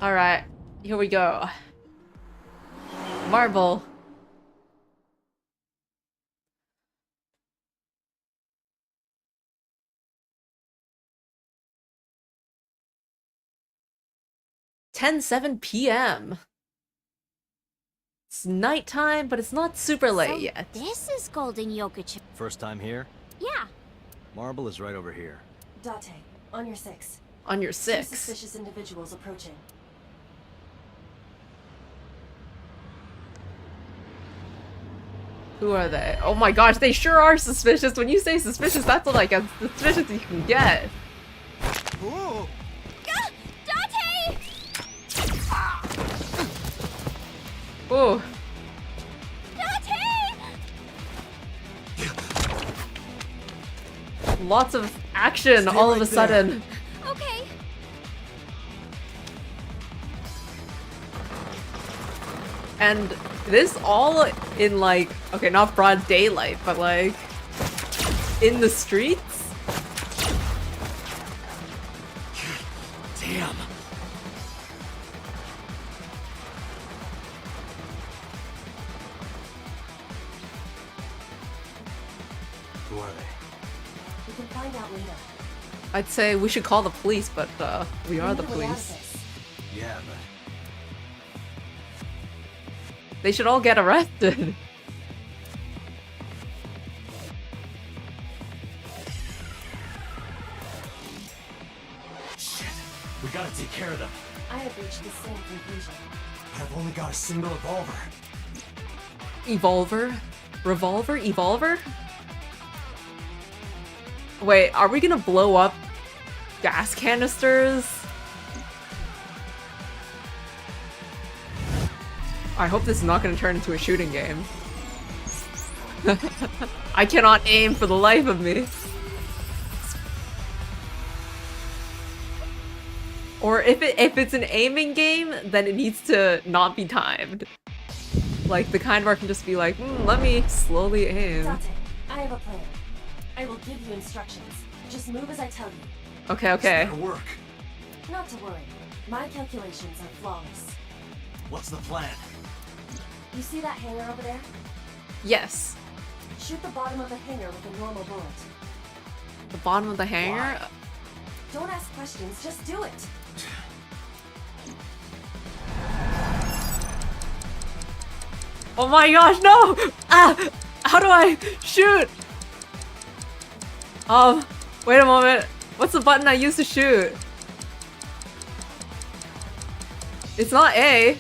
Alright, here we go. Marble. (10:07 p.m.) It's nighttime, but it's not super late yet. This is Golden Yokuchi. First time here? Yeah. Marble is right over here. Date, on your 6. On your 6. Two suspicious individuals approaching. Who are they? Oh my gosh, they sure are suspicious. When you say suspicious, that's like as suspicious you can get. Ooh. Dante! Ooh. Dante! Lots of action all of a sudden. Okay. And this all in like, okay, not broad daylight, but like in the streets? Damn. Who are they? We can find out later. I'd say we should call the police, but we are the need a way out of police. this. Yeah, but They should all get arrested. shit. We gotta take care of them. I have reached the same conclusion. But I've only got a single revolver. Evolver? Revolver? Evolver? Wait, are we gonna blow up gas canisters? I hope this is not gonna turn into a shooting game. I cannot aim for the life of me. Or if it's an aiming game, then it needs to not be timed. Like the kind where I can just be like, let me slowly aim. Dante, I have a plan. I will give you instructions. Just move as I tell you. Okay, okay. It's gonna work. Not to worry. My calculations are flawless. What's the plan? You see that hangar over there? Yes. Shoot the bottom of the hangar with a normal bullet. The bottom of the hangar? Don't ask questions, just do it. Oh my gosh, no! Ah! How do I shoot? Wait a moment. What's the button I use to shoot? It's not A.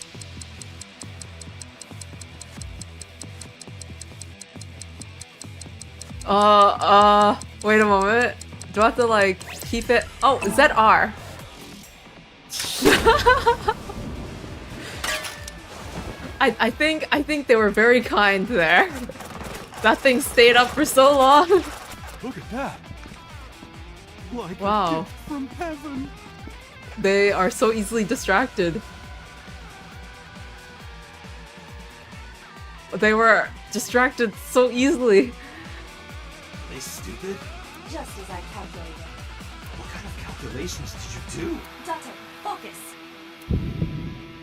Wait a moment. Do I have to like keep it? Oh, ZR. I think they were very kind there. That thing stayed up for so long. Look at that. Like Wow. a gift from heaven. They are so easily distracted. They were distracted so easily. Are they stupid? Just as I calculated. What kind of calculations did you do? Dante, focus.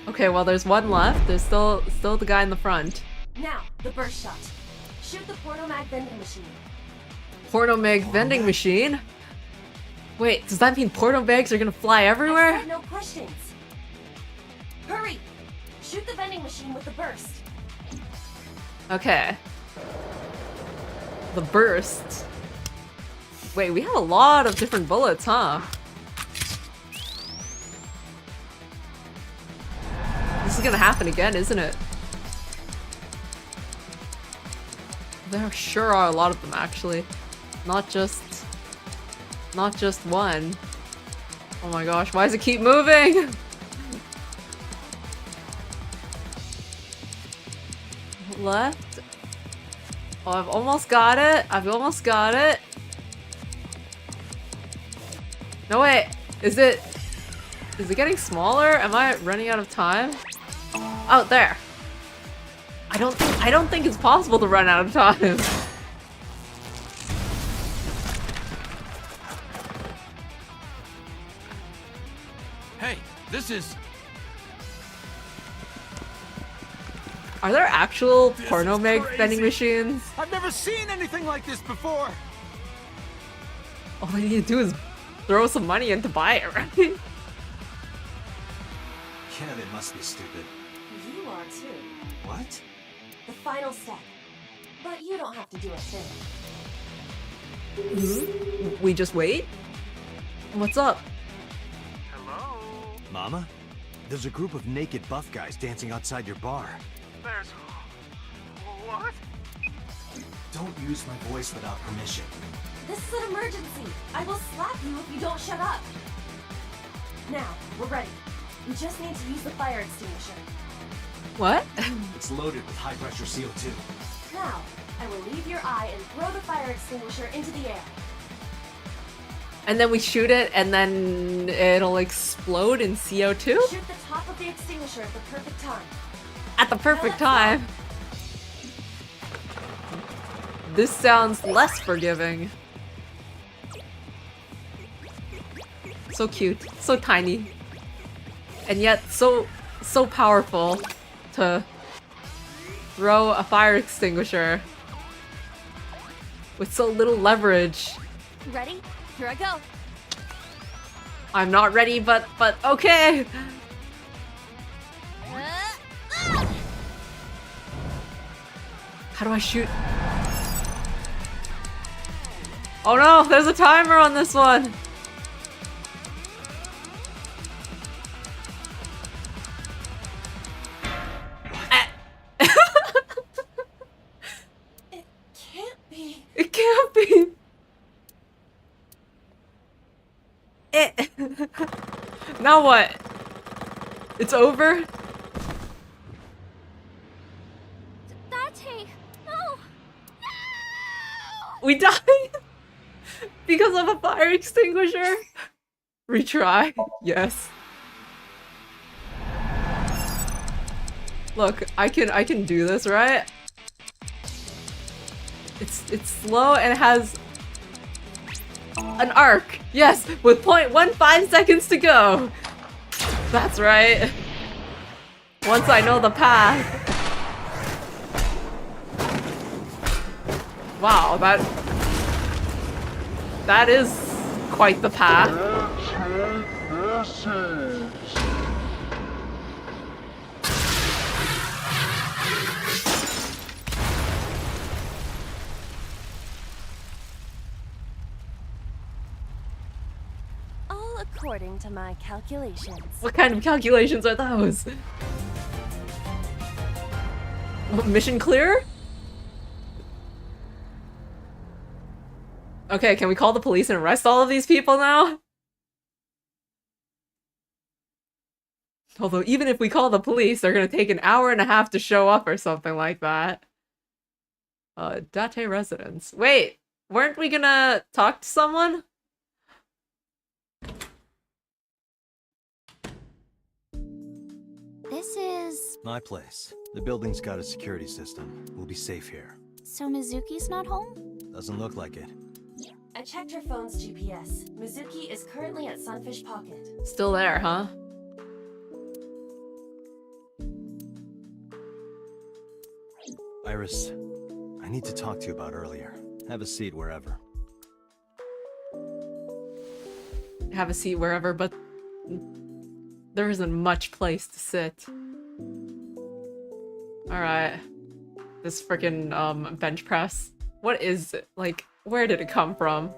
Okay, well there's one left. There's still the guy in the front. Now, the burst shot. Shoot the portomag vending machine. Portomag vending machine? Wait, does that mean porto bags are gonna fly everywhere? I said no questions. Hurry! Shoot the vending machine with the burst. Okay. The burst. Wait, we have a lot of different bullets, huh? This is gonna happen again, isn't it? There sure are a lot of them, actually. Not just one. Oh my gosh, why does it keep moving? Left. Oh, I've almost got it. I've almost got it. No, wait. Is it getting smaller? Am I running out of time? Oh, there. I don't think it's possible to run out of time. Hey, this is... Are there actual porno mag vending machines? I've never seen anything like this before! All I need to do is throw some money in to buy it, right? Yeah, they must be stupid. You are too. What? The final step. But you don't have to do a thing. We just wait? What's up? Hello? Mama? There's a group of naked buff guys dancing outside your bar. There's... What? Don't use my voice without permission. This is an emergency. I will slap you if you don't shut up. Now, we're ready. We just need to use the fire extinguisher. What? It's loaded with high-pressure CO2. Now, I will leave your eye and throw the fire extinguisher into the air. And then we shoot it, and then it'll explode in CO2? Shoot the top of the extinguisher at the perfect time. At the perfect time? This sounds less forgiving. So cute, so tiny. And yet so powerful to throw a fire extinguisher with so little leverage. Ready? Here I go. I'm not ready, but okay. How do I shoot? Oh no, there's a timer on this one. It can't be. It can't be. Now what? It's over? Date, no! We died because of a fire extinguisher. Retry. Yes. Look, I can do this, right? It's slow and it has an arc. Yes, with 0.15 seconds to go. That's right. Once I know the path. Wow, that is quite the path. All according to my calculations. What kind of calculations are those? Mission clear? Okay, can we call the police and arrest all of these people now? Although even if we call the police, they're gonna take an hour and a half to show up or something like that. Date residence. Wait, weren't we gonna talk to someone? This is... My place. The building's got a security system. We'll be safe here. So Mizuki's not home? Doesn't look like it. I checked her phone's GPS. Mizuki is currently at Sunfish Pocket. Still there, huh? Iris, I need to talk to you about earlier. Have a seat wherever. Have a seat wherever, but there isn't much place to sit. Alright. This freaking bench press. What is it? Like, where did it come from?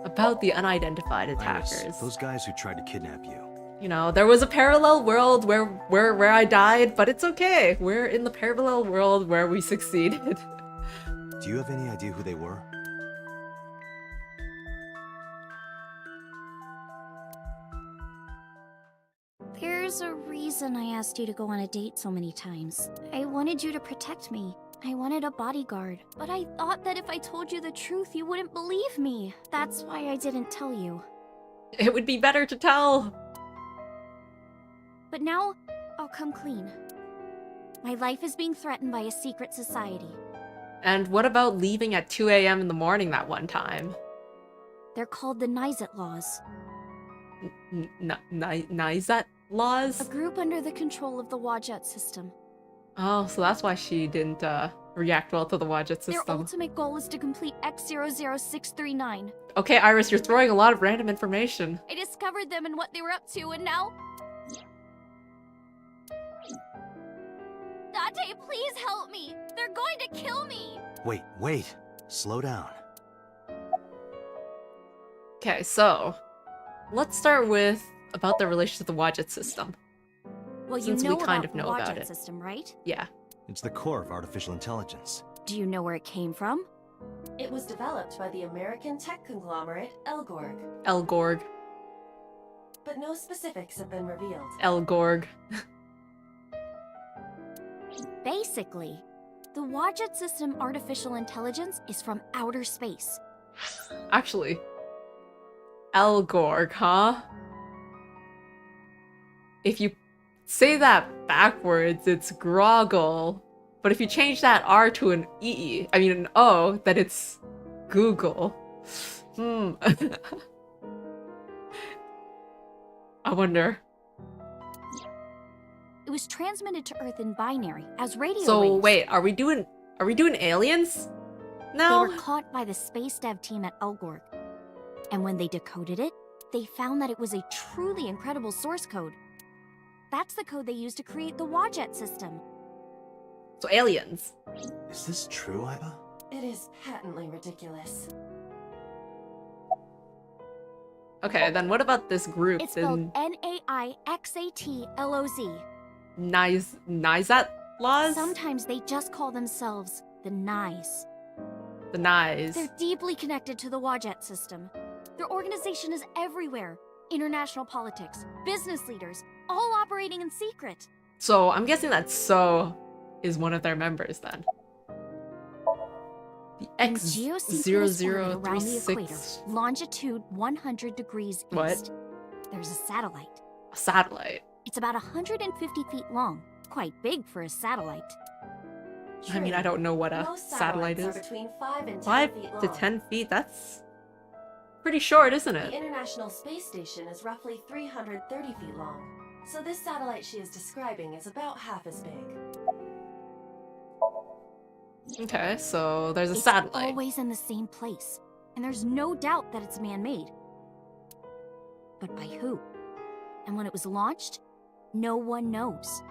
About the unidentified attackers. Iris, those guys who tried to kidnap you. You know, there was a parallel world where I died, but it's okay. We're in the parallel world where we succeeded. Do you have any idea who they were? There's a reason I asked you to go on a date so many times. I wanted you to protect me. I wanted a bodyguard. But I thought that if I told you the truth, you wouldn't believe me. That's why I didn't tell you. It would be better to tell. But now, I'll come clean. My life is being threatened by a secret society. And what about leaving at 2 a.m. in the morning that one time? They're called the Nizet Laws. Nizet Laws? A group under the control of the Wadjet system. Oh, so that's why she didn't react well to the Wadjet system. Their ultimate goal is to complete X00639. Okay, Iris, you're throwing a lot of random information. I discovered them and what they were up to, and now... Date, please help me! They're going to kill me! Wait. Slow down. Okay, so... let's start with about their relation to the Wadjet system. Well, Since you know we kind about of know the about Wadjet it. system, right? Yeah. It's the core of artificial intelligence. Do you know where it came from? It was developed by the American tech conglomerate Elgorg, Elgorg. but no specifics have been revealed. Elgorg. Basically, the Wadjet system artificial intelligence is from outer space. Actually. Elgorg, huh? If you say that backwards, it's Groggle. But if you change that R to an an O, then it's Google. I wonder. It was transmitted to Earth in binary as radio So waves. wait, are we doing aliens? No. They were caught by the space dev team at Elgorg. And when they decoded it, they found that it was a truly incredible source code. That's the code they used to create the Wadjet system. So aliens. Is this true, Iva? It is patently ridiculous. Okay, then what about this group? It's spelled Naixatloz. Nizat laws? Sometimes they just call themselves the Nais. The Nais. They're deeply connected to the Wadjet system. Their organization is everywhere. International politics, business leaders, all operating in secret. So I'm guessing that So is one of their members then. The In geosynchronous orbit around the equator, X0036. longitude 100 degrees What? east, there's a satellite. A satellite. It's about 150 feet long, quite big for a satellite. I mean, I don't know what a Most satellite satellites is. are between 5 and 10 5 feet to long. 10 feet, that's pretty short, isn't The it? International Space Station is roughly 330 feet long, so this satellite she is describing is about half as big. Okay, so there's a It's satellite. always in the same place, and there's no doubt that it's man-made. But by who? And when it was launched, no one knows.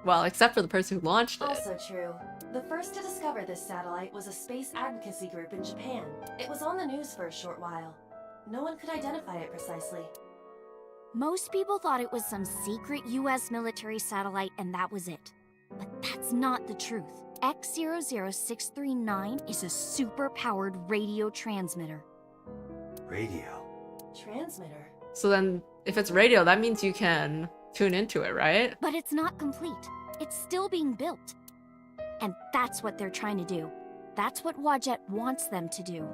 Well, except for the person who launched it. Also true. The first to discover this satellite was a space advocacy group in Japan. It was on the news for a short while. No one could identify it precisely. Most people thought it was some secret US military satellite and that was it. But that's not the truth. X00639 is a super-powered radio transmitter. Radio. Transmitter? So then, if it's radio, that means you can tune into it, right? But it's not complete. It's still being built. And that's what they're trying to do. That's what Wadjet wants them to do.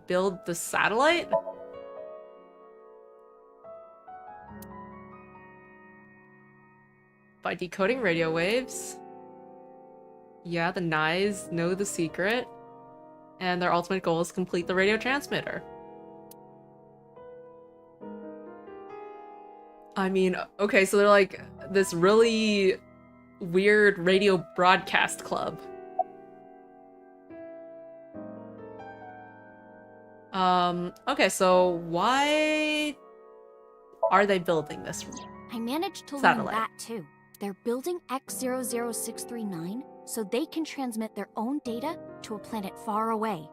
Build the satellite? By decoding radio waves. Yeah, the Nais know the secret. And their ultimate goal is to complete the radio transmitter. I mean, okay, so they're like this really weird radio broadcast club. Okay, so why are they building this? I managed to learn Satellite. that too. They're building X00639 so they can transmit their own data to a planet far away.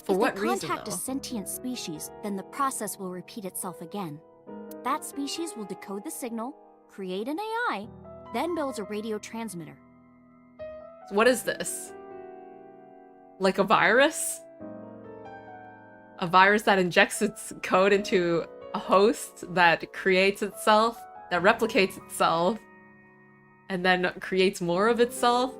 For If what they reason, contact though? a sentient species, then the process will repeat itself again. That species will decode the signal, create an AI, then builds a radio transmitter. What is this? Like a virus? A virus that injects its code into a host that creates itself, that replicates itself, and then creates more of itself?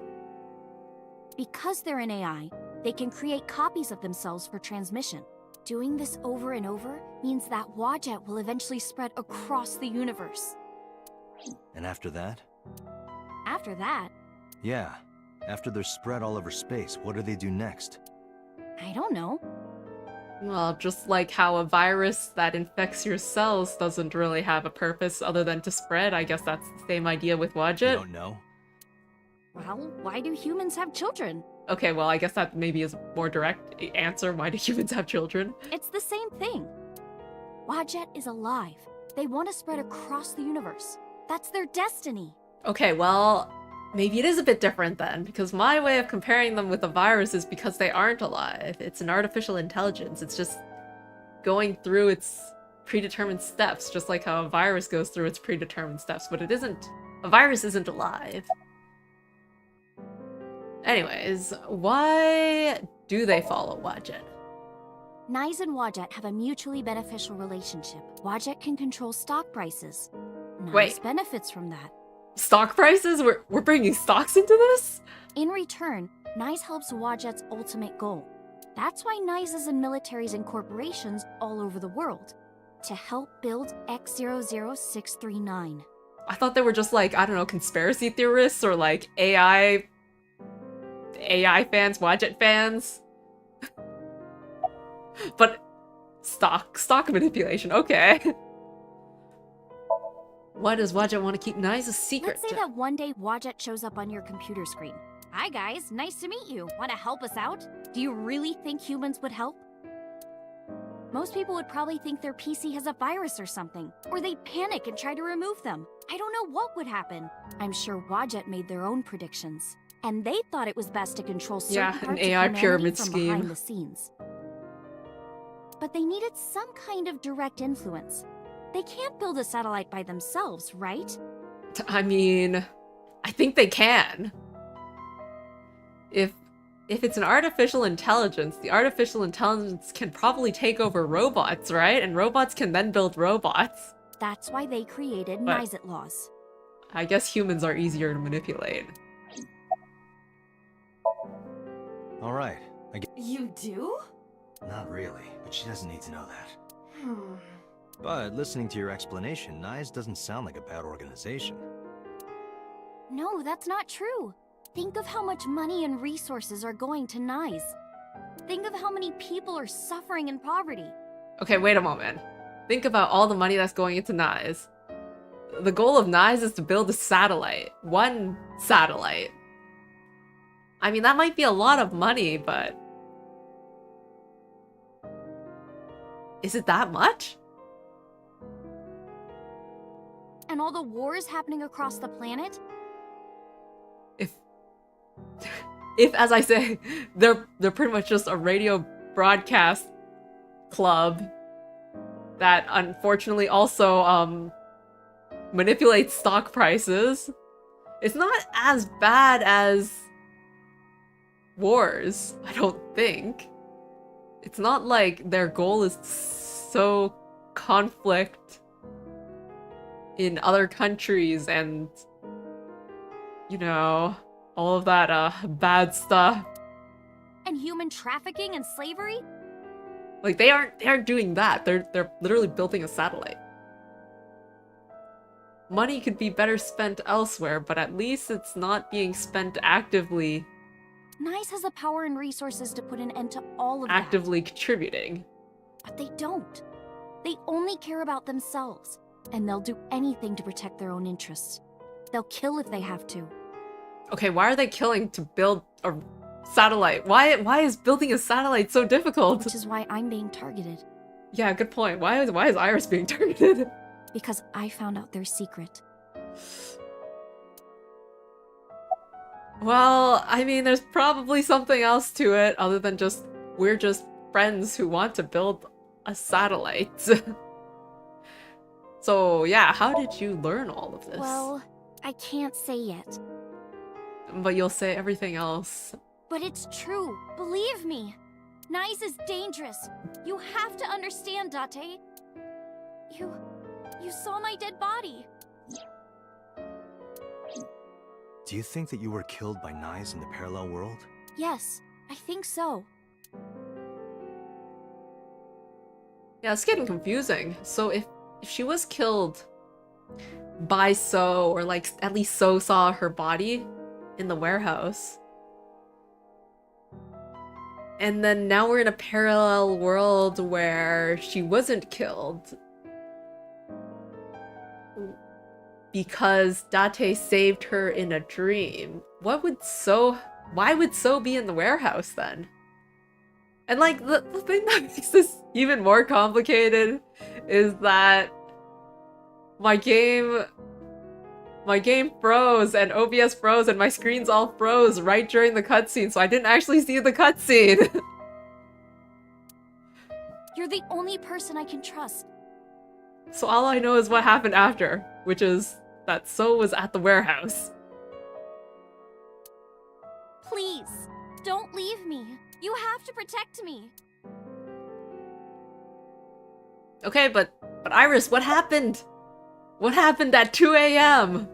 Because they're an AI, they can create copies of themselves for transmission. Doing this over and over means that Wadjet will eventually spread across the universe. And after that? After that, Yeah. After they're spread all over space, what do they do next? I don't know. Well, just like how a virus that infects your cells doesn't really have a purpose other than to spread, I guess that's the same idea with You Wadjet. don't know? Well, why do humans have children? Okay, well, I guess that maybe is a more direct answer. Why do humans have children? It's the same thing. Wadjet is alive. They want to spread across the universe. That's their destiny. Okay, well, maybe it is a bit different then, because my way of comparing them with a virus is because they aren't alive. It's an artificial intelligence. It's just going through its predetermined steps, just like how a virus goes through its predetermined steps, but it isn't. A virus isn't alive. Anyways, why do they follow Wadjet? Nyes and Wadjet have a mutually beneficial relationship. Wadjet can control stock prices. Nyes Wait. benefits from that. Stock prices? We're bringing stocks into this? In return, Nyes helps Wadjet's ultimate goal. That's why Nyes is in militaries and corporations all over the world. To help build X00639. I thought they were just like, I don't know, conspiracy theorists or like AI fans, Wadjet fans. But stock manipulation, okay. Why does Wadjet want to keep Nyes a secret? Let's say that one day Wadjet shows up on your computer screen. Hi guys, nice to meet you. Want to help us out? Do you really think humans would help? Most people would probably think their PC has a virus or something, or they'd panic and try to remove them. I don't know what would happen. I'm sure Wadjet made their own predictions, and they thought it was best to control certain parts an AI of humanity pyramid from scheme. behind the scenes. But they needed some kind of direct influence. They can't build a satellite by themselves, right? I mean, I think they can. If it's an artificial intelligence, the artificial intelligence can probably take over robots, right? And robots can then build robots. That's why they created But- Nyset laws. I guess humans are easier to manipulate. All right, I get. You do? Not really, but she doesn't need to know that. But listening to your explanation, Nyes doesn't sound like a bad organization. No, that's not true. Think of how much money and resources are going to Nyes. Think of how many people are suffering in poverty. Okay, wait a moment. Think about all the money that's going into Nyes. The goal of Nyes is to build a satellite. One satellite. I mean, that might be a lot of money, but... Is it that much? And all the wars happening across the planet? If, as I say, they're pretty much just a radio broadcast club that unfortunately also manipulates stock prices, it's not as bad as wars, I don't think. It's not like their goal is so conflict in other countries and, you know, all of that bad stuff. And human trafficking and slavery? Like they aren't doing that. They're literally building a satellite. Money could be better spent elsewhere, but at least it's not being spent actively. Nyes has the power and resources to put an end to all of Actively contributing. that. But they don't. They only care about themselves. And they'll do anything to protect their own interests. They'll kill if they have to. Okay, why are they killing to build a satellite? Why is building a satellite so difficult? Which is why I'm being targeted. Yeah, good point. Why is Iris being targeted? Because I found out their secret. Well, I mean, there's probably something else to it other than just we're just friends who want to build a satellite. So, yeah, how did you learn all of this? Well, I can't say yet. But you'll say everything else. But it's true. Believe me. Nyes is dangerous. You have to understand, Date. You saw my dead body. Do you think that you were killed by Nyes in the parallel world? Yes, I think so. Yeah, it's getting confusing. So if she was killed by So, or like at least So saw her body in the warehouse, and then now we're in a parallel world where she wasn't killed because Date saved her in a dream. Why would So be in the warehouse then? And like the thing that makes this even more complicated is that my game froze and OBS froze and my screens all froze right during the cutscene, so I didn't actually see the cutscene. You're the only person I can trust. So all I know is what happened after, which is that So was at the warehouse. Please, don't leave me. You have to protect me. Okay, but Iris, what happened? What happened at 2 a.m.?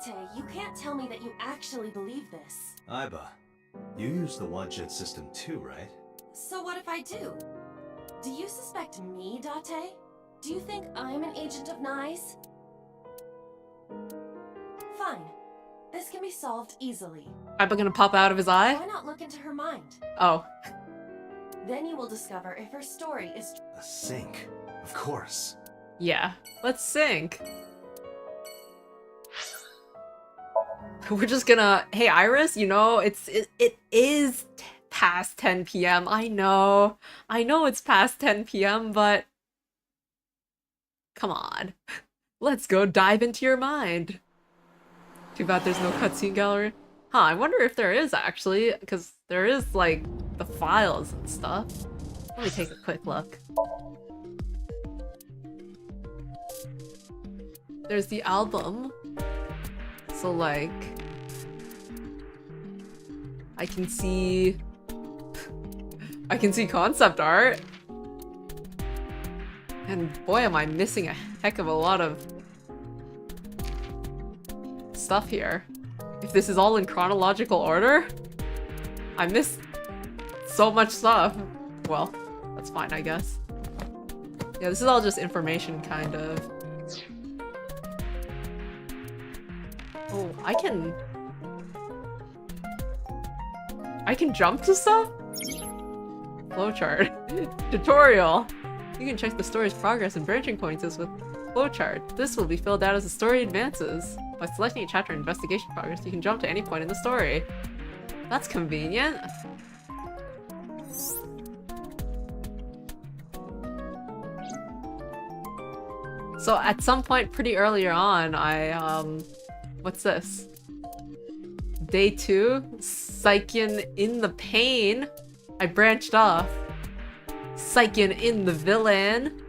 Date, you can't tell me that you actually believe this. Aiba, you use the Wadjet system too, right? So what if I do? Do you suspect me, Date? Do you think I'm an agent of Nye's? Fine. This can be solved easily. Aiba gonna pop out of his eye? Why not look into her mind? Oh. Then you will discover if her story is... A sync, of course. Yeah, let's sync. We're just gonna... Hey, Iris, you know, it is past 10 p.m. I know it's past 10 p.m., but... Come on. Let's go dive into your mind. Too bad there's no cutscene gallery. Huh, I wonder if there is, actually, because there is, like, the files and stuff. Let me take a quick look. There's the album. So, like... I can see concept art. And boy, am I missing a heck of a lot of stuff here. If this is all in chronological order, I missed so much stuff. Well, that's fine, I guess. Yeah, this is all just information, kind of. Oh, I can jump to stuff? Flowchart. Tutorial. You can check the story's progress and branching points with flowchart. This will be filled out as the story advances. By selecting a chapter in investigation progress, you can jump to any point in the story. That's convenient. So at some point pretty earlier on, what's this? Day 2, Psychian in the pain. I branched off. Psychian in the villain.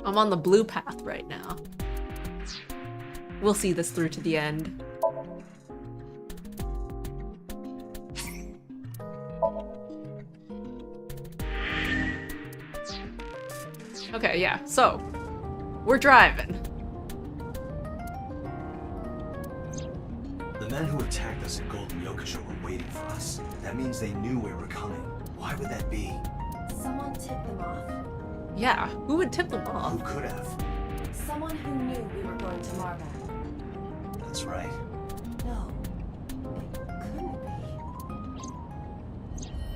I'm on the blue path right now. We'll see this through to the end. Okay, yeah, so we're driving. The men who attacked us at Golden Yokosho were waiting for us. That means they knew we were coming. Why would that be? Someone tipped them off. Yeah, who would tip them off? Who could have? Someone who knew we were going to Marble. That's right. No, it couldn't be.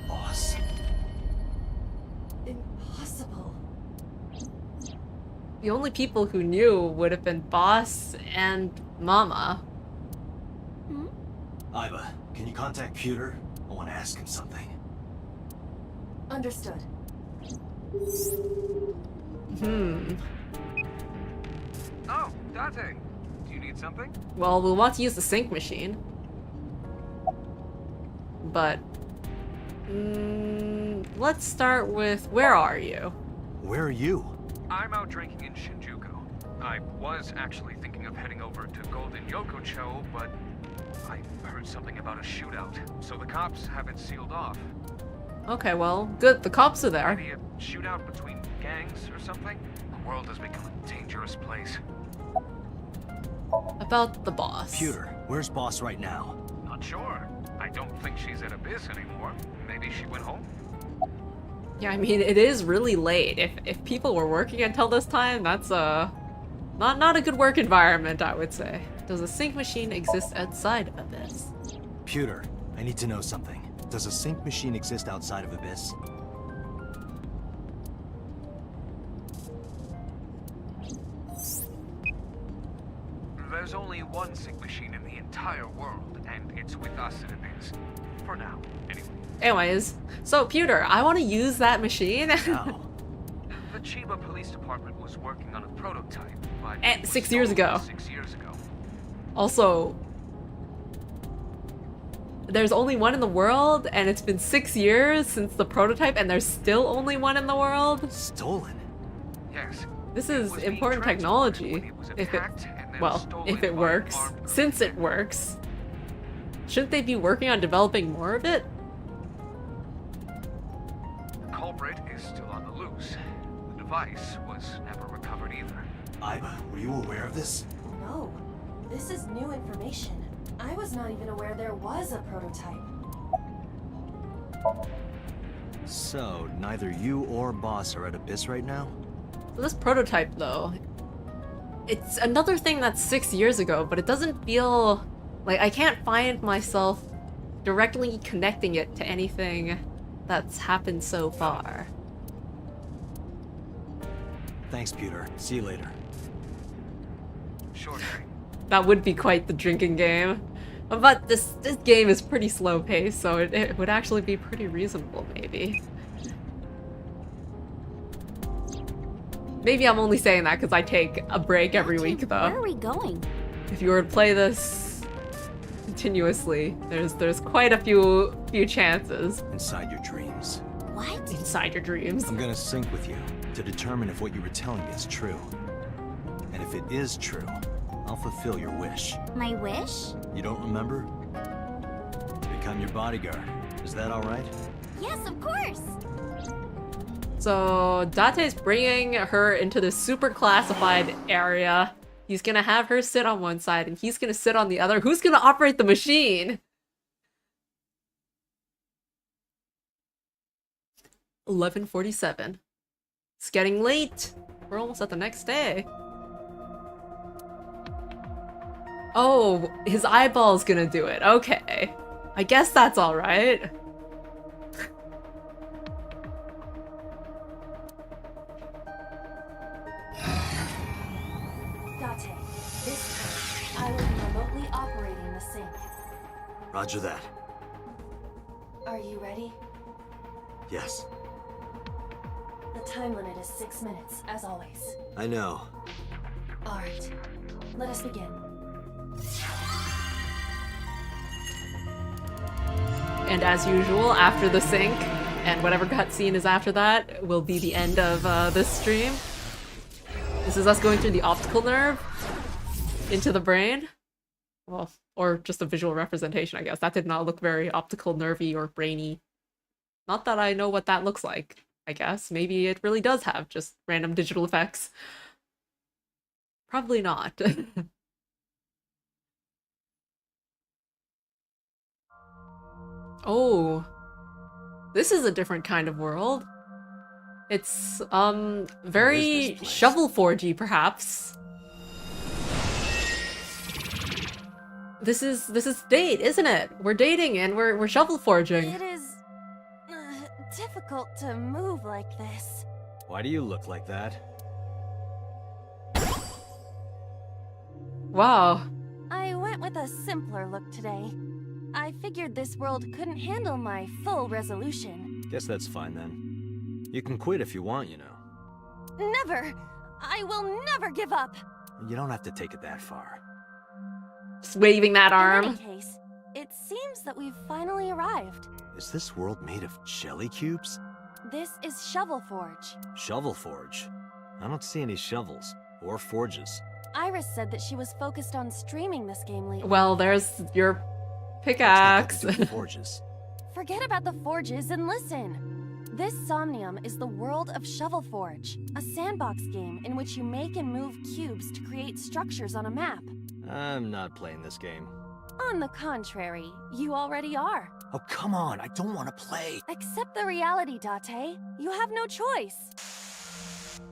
Boss. Impossible. The only people who knew would have been Boss and Mama. Aiba, can you contact Pewter? I want to ask him something. Understood. Oh, Date. Do you need something? Well, we'll want to use the sync machine. But... let's start with, where are you? Where are you? I'm out drinking in Shinjuku. I was actually thinking of heading over to Golden Yokosho, but I heard something about a shootout, so the cops have it sealed off. Okay, well, good. The cops are there. Maybe a shootout between gangs or something? The world has become a dangerous place. About the boss. Pewter, where's Boss right now? Not sure. I don't think she's at Abyss anymore. Maybe she went home? Yeah, I mean, it is really late. If people were working until this time, that's not a good work environment, I would say. Does a sync machine exist outside of Abyss? Pewter, I need to know something. Does a sync machine exist outside of Abyss? There's only one sync machine in the entire world, and it's with us at Abyss. For now, anyway. Anyways, so Pewter, I want to use that machine. Now. The Chiba Police Department was working on a prototype, but And it was 6 years stolen ago. 6 years ago. Also, there's only one in the world, and it's been 6 years since the prototype, and there's still only one in the world? Stolen? Yes. This is important technology. If it, well, if it works. Since it works. Shouldn't they be working on developing more of it? The culprit is still on the loose. The device was never recovered either. Iba, were you aware of this? No, this is new information. I was not even aware there was a prototype. So, neither you or Boss are at Abyss right now? So this prototype, though, it's another thing that's 6 years ago, but it doesn't feel like I can't find myself directly connecting it to anything that's happened so far. Thanks, Peter. See you later. Sure thing. That would be quite the drinking game. But this game is pretty slow paced, so it would actually be pretty reasonable, maybe. Maybe I'm only saying that because I take a break every week, though. Where are we going? If you were to play this continuously, there's quite a few chances. Inside your dreams. What? Inside your dreams. I'm gonna sync with you to determine if what you were telling me is true. And if it is true, I'll fulfill your wish. My wish? You don't remember? Become your bodyguard. Is that alright? Yes, of course! So Date's bringing her into this super classified area. He's gonna have her sit on one side and he's gonna sit on the other. Who's gonna operate the machine? 11:47. It's getting late. We're almost at the next day. Oh, his eyeball's gonna do it. Okay. I guess that's alright. Date, this time, I will be remotely operating the sync. Roger that. Are you ready? Yes. The time limit is 6 minutes, as always. I know. Alright, let us begin. And as usual, after the sync, and whatever cutscene is after that, will be the end of this stream. This is us going through the optical nerve into the brain. Well, or just a visual representation, I guess. That did not look very optical nervy or brainy. Not that I know what that looks like, I guess. Maybe it really does have just random digital effects. Probably not. Oh, this is a different kind of world. It's, very shovel forgy, perhaps. This is date, isn't it? We're dating and we're shovel forging. It is difficult to move like this. Why do you look like that? Wow. I went with a simpler look today. I figured this world couldn't handle my full resolution. Guess that's fine then. You can quit if you want, you know. Never! I will never give up! You don't have to take it that far. Just waving that arm. In any case, it seems that we've finally arrived. Is this world made of jelly cubes? This is Shovel Forge. Shovel Forge? I don't see any shovels or forges. Iris said that she was focused on streaming this game lately. Well, there's your pickaxe. Forges. Forget about the forges and listen. This Somnium is the world of Shovel Forge, a sandbox game in which you make and move cubes to create structures on a map. I'm not playing this game. On the contrary, you already are. Oh, come on, I don't want to play. Accept the reality, Date. You have no choice.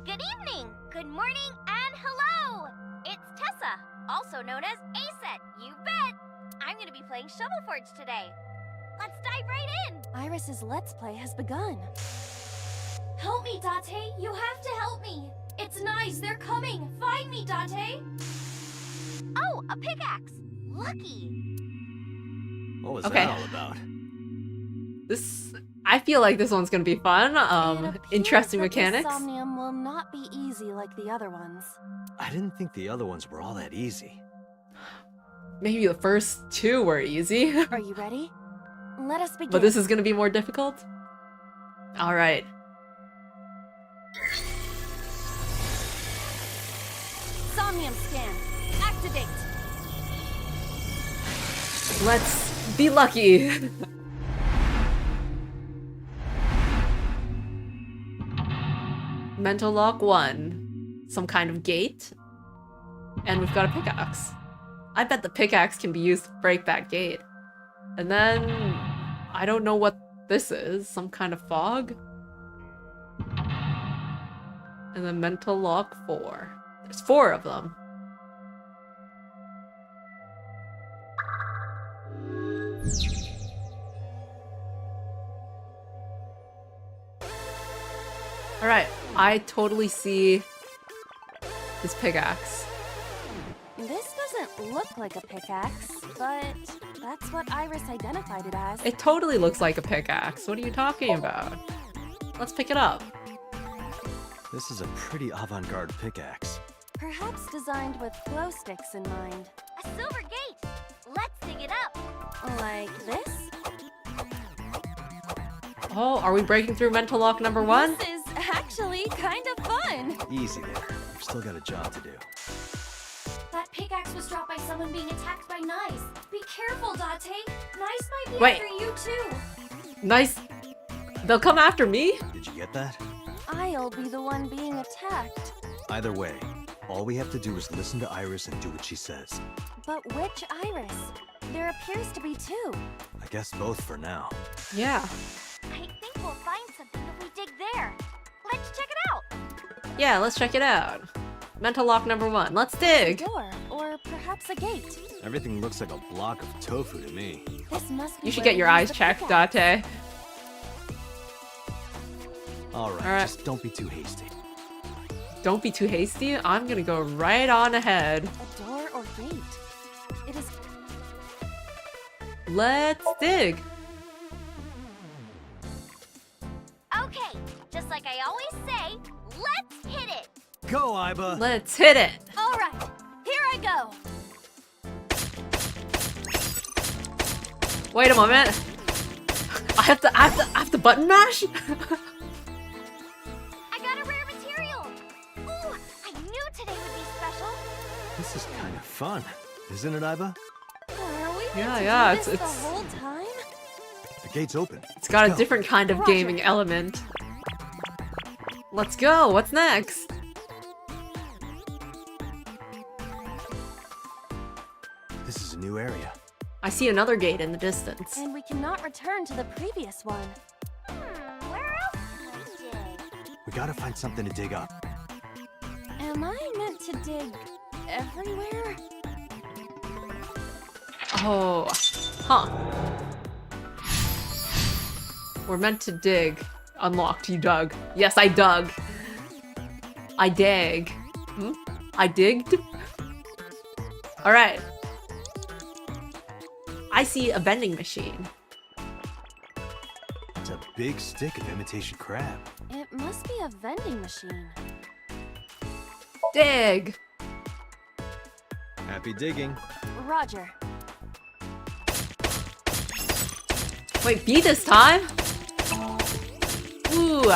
Good evening, good morning, and hello! It's Tessa, also known as Aset, you bet! I'm gonna be playing Shovel Forge today. Let's dive right in! Iris's Let's Play has begun. Help me, Date! You have to help me! It's nice, they're coming! Find me, Date! Oh, a pickaxe! Lucky! What was Okay. that all about? This, I feel like this one's gonna be fun. Interesting It appears that mechanics. this Somnium will not be easy like the other ones. I didn't think the other ones were all that easy. Maybe the first two were easy. Are you ready? Let us begin. But this is gonna be more difficult? Alright. Somnium scan. Activate. Let's be lucky. Mental lock 1. Some kind of gate. And we've got a pickaxe. I bet the pickaxe can be used to break that gate. And then... I don't know what this is. Some kind of fog? And then mental lock 4. There's 4 of them. Alright, I totally see this pickaxe. This doesn't look like a pickaxe, but that's what Iris identified it as. It totally looks like a pickaxe. What are you talking about? Let's pick it up. This is a pretty avant-garde pickaxe. Perhaps designed with glow sticks in mind. A silver gate! Let's dig it up! Like this? Oh, are we breaking through mental lock number 1? This is actually kind of fun! Easy there. We've still got a job to do. That pickaxe was dropped by someone being attacked by knives. Be careful, Date. Knives might be Wait. after you too. Nice. They'll come after me? Did you get that? I'll be the one being attacked. Either way, all we have to do is listen to Iris and do what she says. But which Iris? There appears to be 2. I guess both for now. Yeah. I think we'll find something if we dig there. Let's check it out! Yeah, let's check it out. Mental lock number 1. Let's dig. A door, or perhaps a gate. Everything looks like a block of tofu to me. This must be You should where get your we eyes used the checked, pickaxe. Date. Alright, just don't be too hasty. Don't be too hasty. I'm gonna go right on ahead. A door or gate? It is... Let's dig. Okay, just like I always say, let's hit it! Go, Iba! Let's hit it. Alright, here I go! Wait a moment. I have to button mash? I got a rare material! Ooh, I knew today would be special! This is kind of fun, isn't it, Iba? Are we Yeah, meant to do it's this the whole time? The gate's open. It's got Let's a go. different kind of Roger. gaming element. Let's go. What's next? This is a new area. I see another gate in the distance. And we cannot return to the previous one. Where else can I dig? We gotta find something to dig up. Am I meant to dig everywhere? Oh, huh. We're meant to dig. Unlocked. You dug. Yes, I dug. I dig. Hmm? I digged? Alright. I see a vending machine. It's a big stick of imitation crab. It must be a vending machine. Dig! Happy digging. Roger. Wait, B this time? Ooh.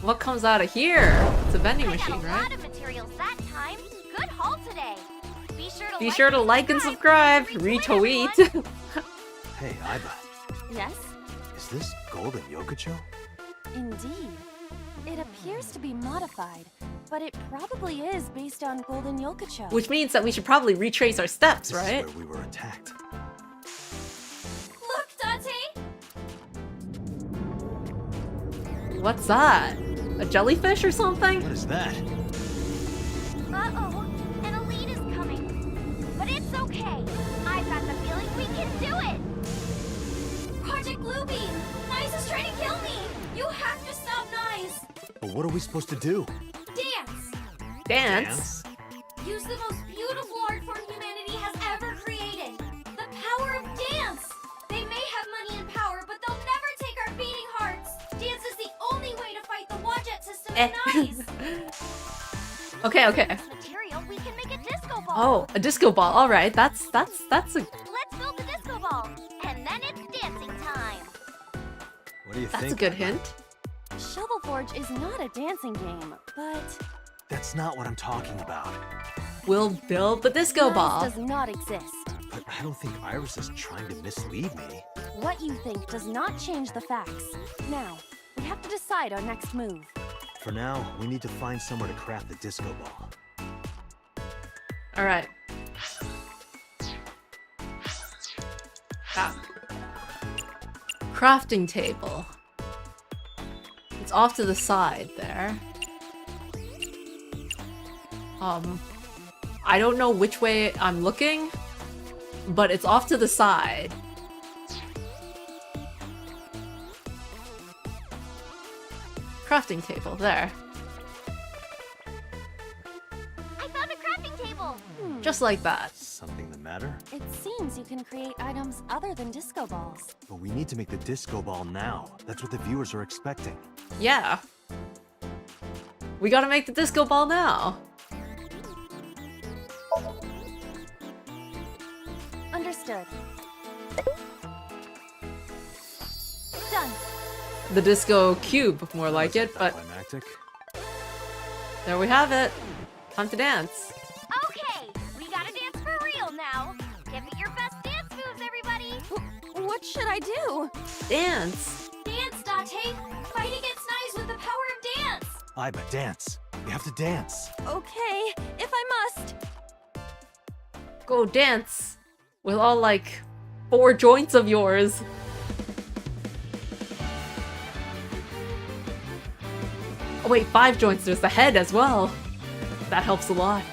What comes out of here? It's a vending I got machine, a right? lot of materials that time. Good haul today. Be sure to like and subscribe. Retweet. Hey, Iba, Yes? is this golden yokocho? Indeed. It appears to be modified, but it probably is based on Golden Yokocho. Which means that we should probably retrace our steps, This right? is where we were attacked. Look, Date! What's that? A jellyfish or something? What is that? Uh-oh, an elite is coming. But it's okay. I've got the feeling we can do it. Project Bluebeam! Nice is trying to kill me! You have to stop Nice! But what are we supposed to do? Dance! Dance? Use the most beautiful art form humanity has ever created. The power of dance! They may have money and power, but they'll never Nice. Okay, okay. Material, we can make a disco ball. Oh, a disco ball. All right, that's a. Let's build the disco ball, and then it's dancing time. What do you That's think? a good hint. Shovel Forge is not a dancing game, but That's not what I'm talking about. We'll build the disco Nice ball. does not exist. But I don't think Iris is trying to mislead me. What you think does not change the facts. Now, we have to decide our next move. For now, we need to find somewhere to craft the disco ball. All right. Ah. Crafting table. It's off to the side there. I don't know which way I'm looking, but it's off to the side. Crafting table, there. I found a crafting table. Just like that. Something the matter? It seems you can create items other than disco balls. But we need to make the disco ball now. That's what the viewers are expecting. Yeah. We gotta make the disco ball now. Understood. Done. The disco cube, more like it, but Climactic. there we have it. Time to dance. Okay, we gotta dance for real now. Give it your best dance moves, everybody. What should I do? Dance. Dance, Date. Fight against knives with the power of dance. Iba, dance. You have to dance. Okay, if I must. Go dance. With all like 4 joints of yours. Oh wait, 5 joints. There's the head as well. That helps a lot.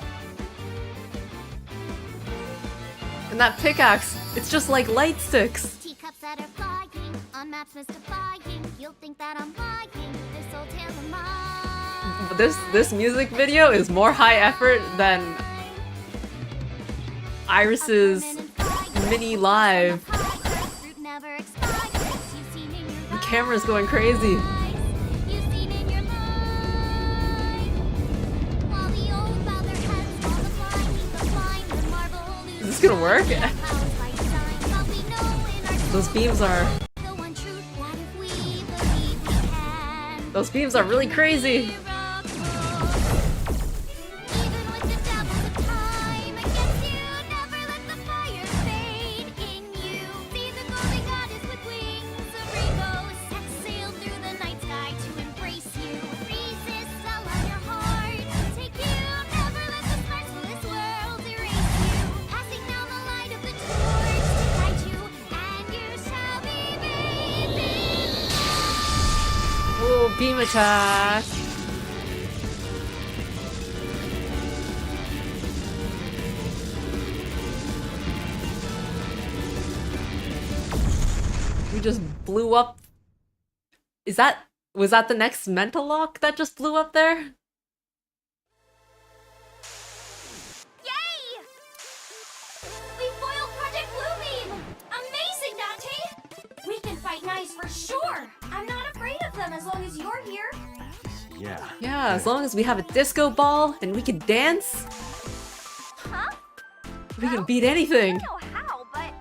And that pickaxe, it's just like light sticks. Teacups that are flying on maps mystifying. You'll think that I'm lying. This old tale of mine. This music video is more high effort than Iris's mini live. Fruit never expires. You've seen in your The camera's going crazy. You've seen in your life. While the old bow their heads, while the blind, the marvel Is this gonna work? Those beams are... Those beams are really crazy. Ooh, beam attack. We just blew up. Was that the next mental lock that just blew up there? Yay! We foiled Project Bluebeam! Amazing, Date! We can fight knives for sure! I'm not afraid of them as long as you're here. Yeah. Yeah, as long as we have a disco ball and we can dance, Huh? we can beat anything. I don't know how, but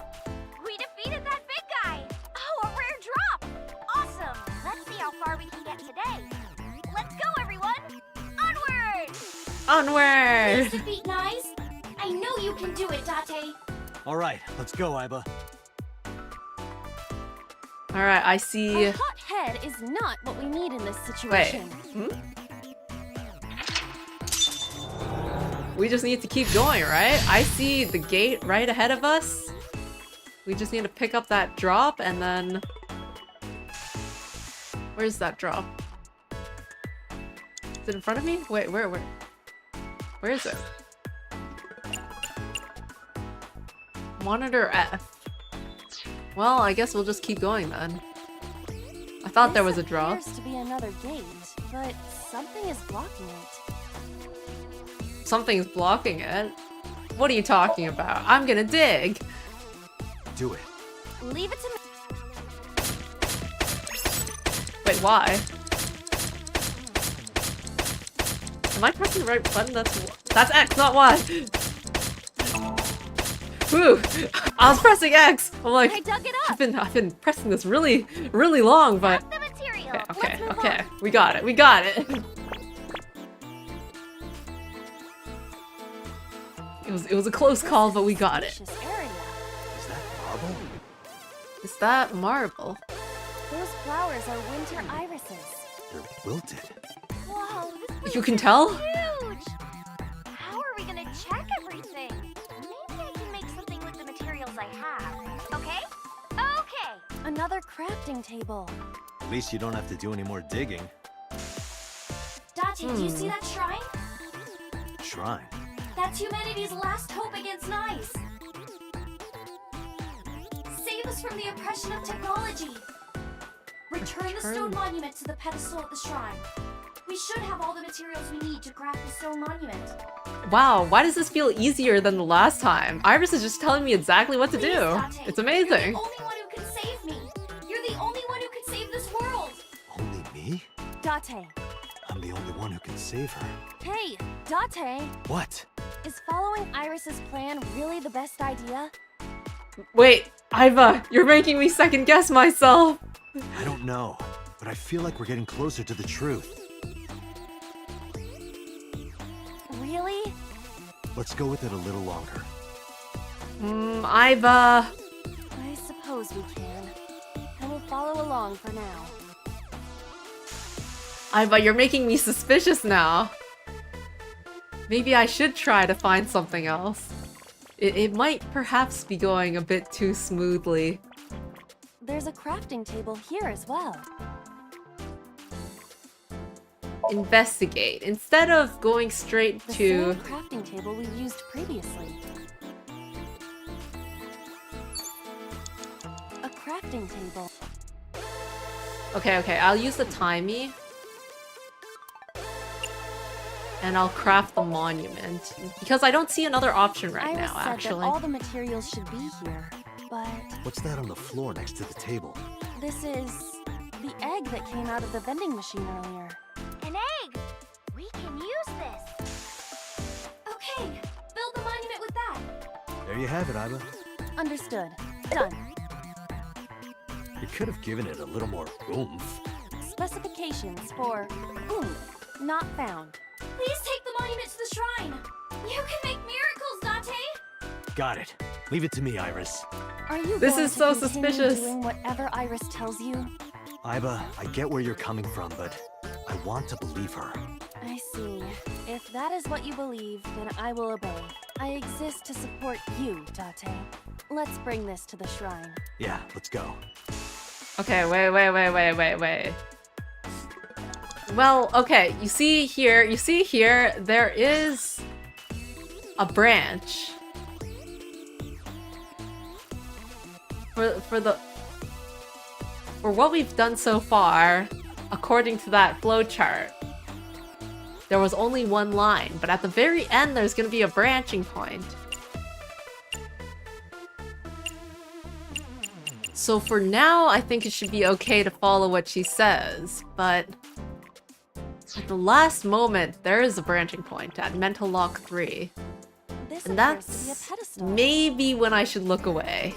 we defeated that big guy. Oh, a rare drop! Awesome! Let's see how far we can get today. Let's go, everyone! Onward! Onward! Please defeat knives. I know you can do it, Date. All right, let's go, Iba. Alright, I see... A hot head is not what we need in this Wait. situation. We just need to keep going, right? I see the gate right ahead of us. We just need to pick up that drop and then... Where's that drop? Is it in front of me? Wait, where? Where is it? Monitor F. Well, I guess we'll just keep going then. I thought there was a drop. Appears to be another gate, but something is blocking it. Something's blocking it. What are you talking about? I'm gonna dig. Do it. Leave it to me. Wait, why? Am I pressing the right button? That's X, not Y. Woo! I was pressing X. I'm like, I dug it up. I've been pressing this really long, but The material. okay. We got it. It was a close call, but we got it. Is that marble? Is that marble? Those flowers are winter irises. They're wilted. Whoa, this You can tell? huge! How are we gonna check everything? Maybe I can make something with the materials I have. Okay? Okay! Another crafting table. At least you don't have to do any more digging. Date, do you see that shrine? Shrine. That's humanity's last hope against Nice. Save us from the oppression of technology. Return the stone monument to the pedestal at the shrine. We should have all the materials we need to craft the stone monument. Wow, why does this feel easier than the last time? Iris is just telling me exactly what to do. Date, It's amazing. You're the only one who can save me. You're the only one who can save this world. Only me? Date. I'm the only one who can save her. Hey, Date. What? Is following Iris's plan really the best idea? Wait, Iva, you're making me second guess myself. I don't know, but I feel like we're getting closer to the truth. Really? Let's go with it a little longer. Iva. I suppose we can. I will follow along for now. Iva, you're making me suspicious now. Maybe I should try to find something else. It might perhaps be going a bit too smoothly. There's a crafting table here as well. Investigate. Instead of going straight The to... same crafting table we've used previously. A crafting table. Okay, I'll use the timey. And I'll craft the monument. Because I don't see another option right Iris now, said actually. that all the materials should be here, but What's that on the floor next to the table? this is the egg that came out of the vending machine earlier. An egg! We can use this. Okay, build the monument with that. There you have it, Iva. Understood. Done. You could have given it a little more oomph. Specifications for not found. Please take the monument to the shrine. You can make miracles, Date. Got it. Leave it to me, Iris. Are you This going is to so continue suspicious. doing whatever Iris tells you? Iva, I get where you're coming from, but I want to believe her. I see. If that is what you believe, then I will obey. I exist to support you, Date. Let's bring this to the shrine. Yeah, let's go. Okay, wait. Well, okay, you see here, there is a branch. For what we've done so far, according to that flowchart, there was only one line, but at the very end there's gonna be a branching point. So for now, I think it should be okay to follow what she says, but at the last moment, there is a branching point at Mental Lock 3. This And appears to be a that's pedestal. maybe when I should look away.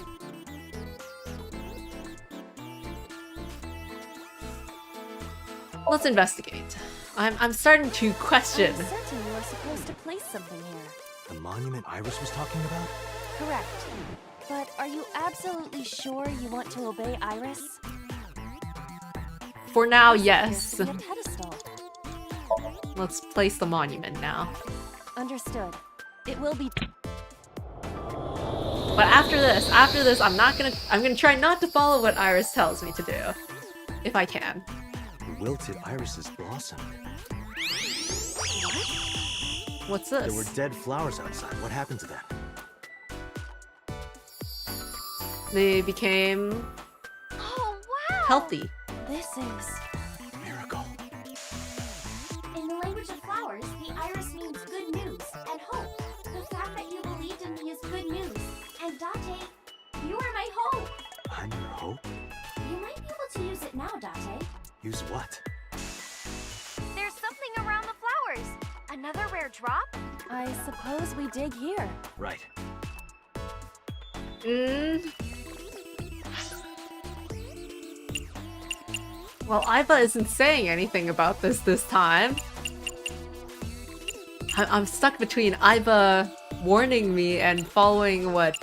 Let's investigate. I'm starting to question. I'm certain you are supposed to place something here. The monument Iris was talking about? Correct. But are you absolutely sure you want to obey Iris? For now, This yes. appears to be a pedestal. Let's place the monument now. Understood. It will be. But after this, I'm gonna try not to follow what Iris tells me to do. If I can. The wilted irises blossomed. What's this? There were dead flowers outside. What happened to them? They became Oh, wow! healthy. This is. Miracle. In the language of flowers, the iris means good news and hope. The fact that you believed in me is good news. And Date, you are my hope. I'm your hope? You might be able to use it now, Date. Use what? There's something around the flowers. A drop? I suppose we dig here. Right. Well, Iva isn't saying anything about this time. I'm stuck between Iva warning me and following what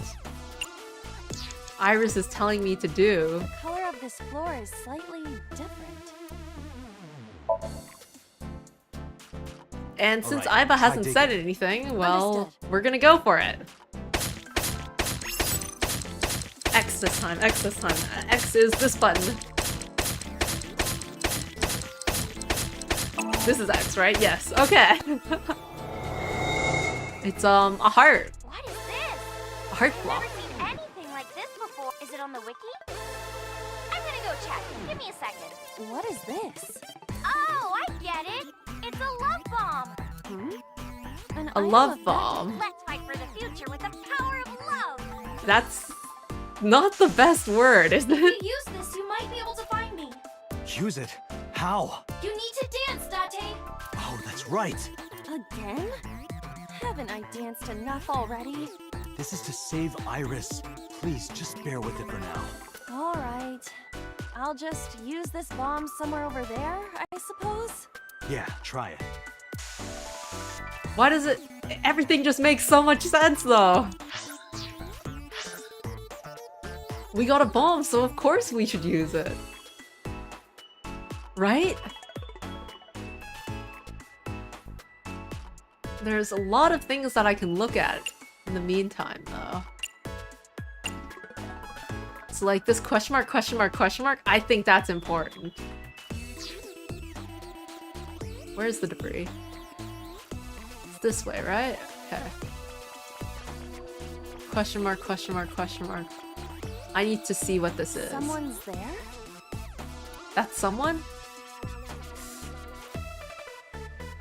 Iris is telling me to do. The color of this floor is slightly different. And since Alright, Iva try hasn't digging. said anything, well, Understood. we're gonna go for it. X this time, X this time. X is this button. This is X, right? Yes. Okay. It's a heart. What is this? A heart I've block. never seen anything like this before. Is it on the wiki? I'm gonna go check. Give me a second. What is this? Oh, I get it. It's a love bomb. An A item love of bomb. Let's fight for the future with the power of love. That's not the best word, is If it? you use this, you might be able to find me. Use it? How? You need to dance, Date. Oh, that's right. Again? Haven't I danced enough already? This is to save Iris. Please, just bear with it for now. Alright. I'll just use this bomb somewhere over there, I suppose? Yeah, try it. Why does it... Everything just makes so much sense, though. We got a bomb, so of course we should use it. Right? There's a lot of things that I can look at in the meantime, though. So like this question mark, question mark, question mark, I think that's important. Where's the debris? It's this way, right? Okay. Question mark, question mark, question mark. I need to see what this is. Someone's there? That's someone?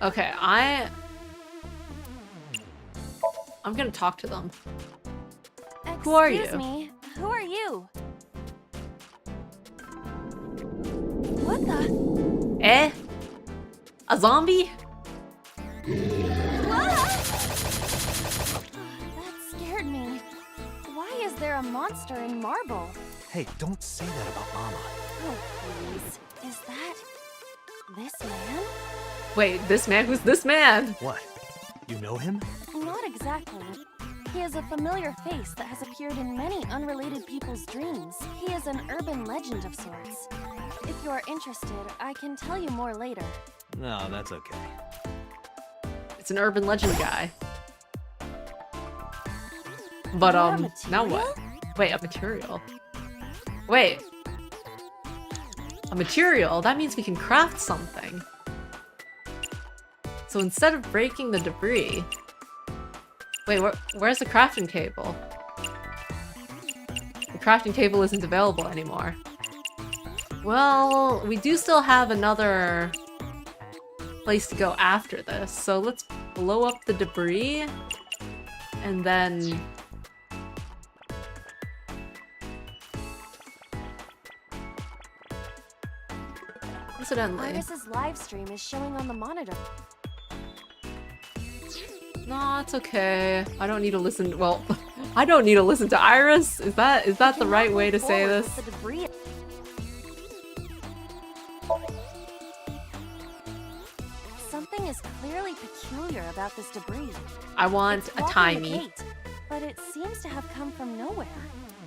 Okay, I'm gonna talk to them. Who are you? Excuse me, who are you? What the? Eh? A zombie? That scared me. Why is there a monster in marble? Hey, don't say that about Mama. Oh, please. Is that... this man? Wait, this man? Who's this man? What? You know him? Not exactly. He is a familiar face that has appeared in many unrelated people's dreams. He is an urban legend of sorts. If you are interested, I can tell you more later. No, that's okay. It's an urban legend guy. But, now what? Wait, a material? Wait. A material? That means we can craft something. So instead of breaking the debris... Wait, where's the crafting table? The crafting table isn't available anymore. Well, we do still have another place to go after this, so let's blow up the debris, and then... Incidentally... Iris's live stream is showing on the monitor. No, it's okay. I don't need to listen. Well, I don't need to listen to Iris. Is that the right way to say this? The debris. Something is clearly peculiar about this debris. I want It's a blocking the timey. gate, but it seems to have come from nowhere.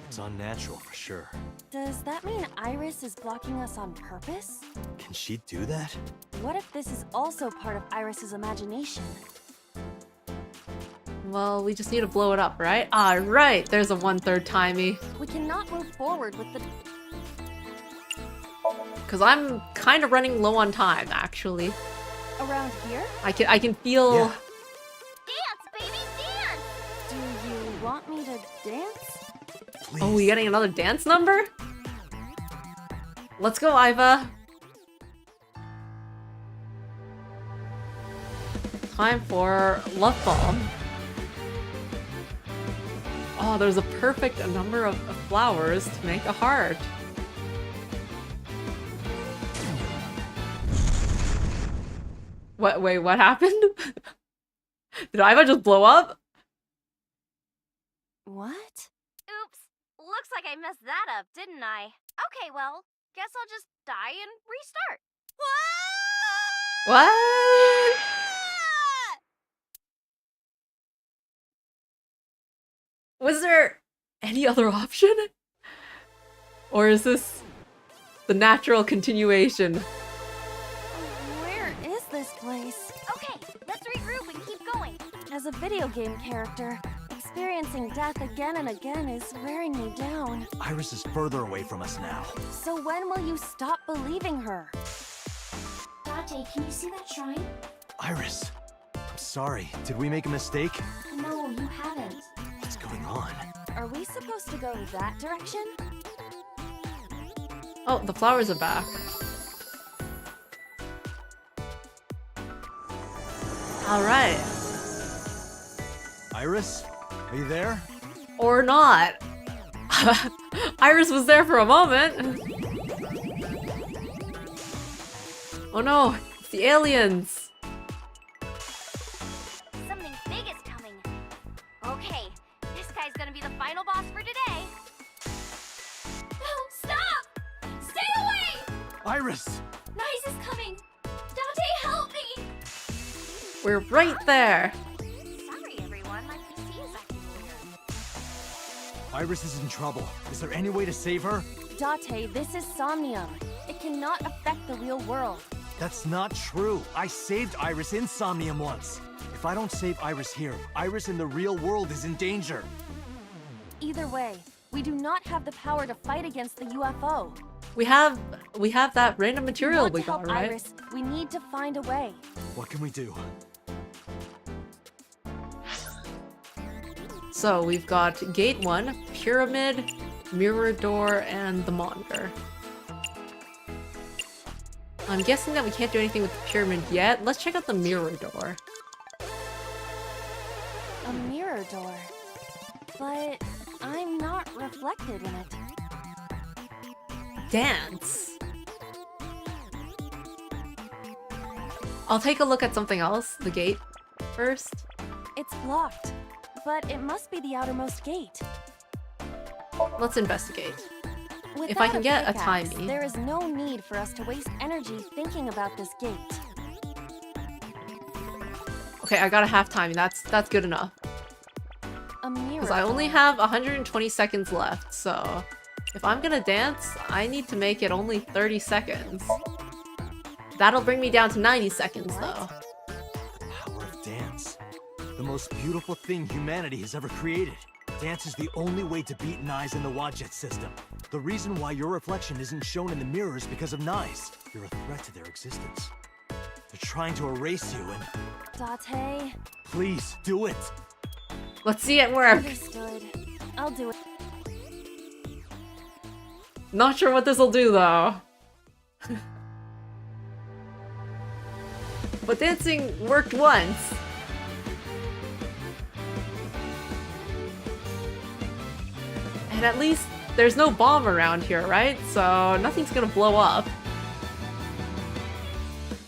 It's unnatural for sure. Does that mean Iris is blocking us on purpose? Can she do that? What if this is also part of Iris's imagination? Well, we just need to blow it up, right? Ah, right. There's a 1/3 timey. We cannot move forward with the... Because I'm kind of running low on time, actually. Around here? I can feel... Yeah. Dance, baby, dance! Do you want me to dance? Please. Oh, we getting another dance number? Let's go, Iva. Time for Love Bomb. Oh, there's a perfect number of flowers to make a heart. What? Wait, what happened? Did Iva just blow up? What? Oops. Looks like I messed that up, didn't I? Okay, well, guess I'll just die and restart. What? Was there any other option? Or is this the natural continuation? Where is this place? Okay, let's regroup and keep going. As a video game character, experiencing death again and again is wearing me down. Iris is further away from us now. So when will you stop believing her? Date, can you see that shrine? Iris, I'm sorry. Did we make a mistake? No, you haven't. What's going on? Are we supposed to go that direction? Oh, the flowers are back. Alright. Iris, are you there? Or not. Iris was there for a moment. Oh no, it's the aliens. Something big is coming. Okay, this guy's gonna be the final boss for today. No, stop! Stay away! Iris! Nice is coming! Dante, help me! We're right there. Sorry, everyone. My PC is acting weird. Iris is in trouble. Is there any way to save her? Date, this is Somnium. It cannot affect the real world. That's not true. I saved Iris in Somnium once. If I don't save Iris here, Iris in the real world is in danger. Either way, we do not have the power to fight against the UFO. We have that random material we to help got, right? Iris, we need to find a way. What can we do? So we've got Gate 1, Pyramid, Mirror Door, and the Monitor. I'm guessing that we can't do anything with the Pyramid yet. Let's check out the Mirror Door. A mirror door. But I'm not reflected in it. Dance. I'll take a look at something else, the gate, first. It's blocked, but it must be the outermost gate. Let's investigate. Without If I can get a pickaxe, timey. there is no need for us to waste energy thinking about this gate. Okay, I got a half timing. That's good enough. A mirror. Because I only have 120 seconds left, so if I'm gonna dance, I need to make it only 30 seconds. That'll bring me down to 90 seconds, though. The power of dance. The most beautiful thing humanity has ever created. Dance is the only way to beat Nyes in the Wadjet system. The reason why your reflection isn't shown in the mirror is because of Nyes. You're a threat to their existence. They're trying to erase you and... Date. Please, do it! Let's see it work. Understood. I'll do it. Not sure what this'll do, though. But dancing worked once. And at least there's no bomb around here, right? So nothing's gonna blow up.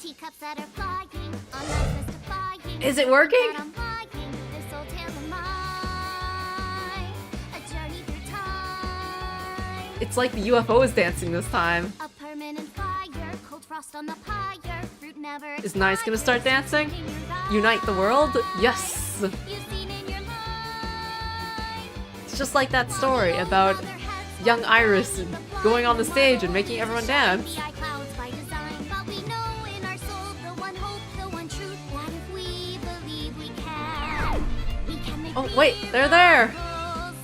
Teacups that are flying, on night mystifying. Is it working? That I'm flying, this old tale of mine. A journey through time. It's like the UFO is dancing this time. A permanent fire, cold frost on the pyre. Fruit never Is Nyes gonna start dancing? Unite the world? Yes! you've seen in your mind. It's just like that story about young Iris going on the stage and making everyone dance. The eye clouds by design, but we know in our soul the one hope, the one truth, that if we believe we can make Oh, wait, they're there! miracles.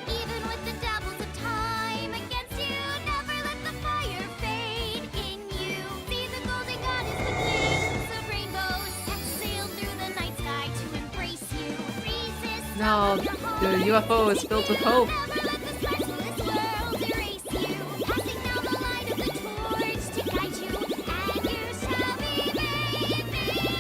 Even with the devils of time against you, never let the fire fade in you. See the golden goddess, the kings of rainbows, set sail through the night sky to embrace you. Resist No, the UFO is filled with hope. never let the sparks of this world erase you. Passing down the light of the torch to guide you, and you shall be made big.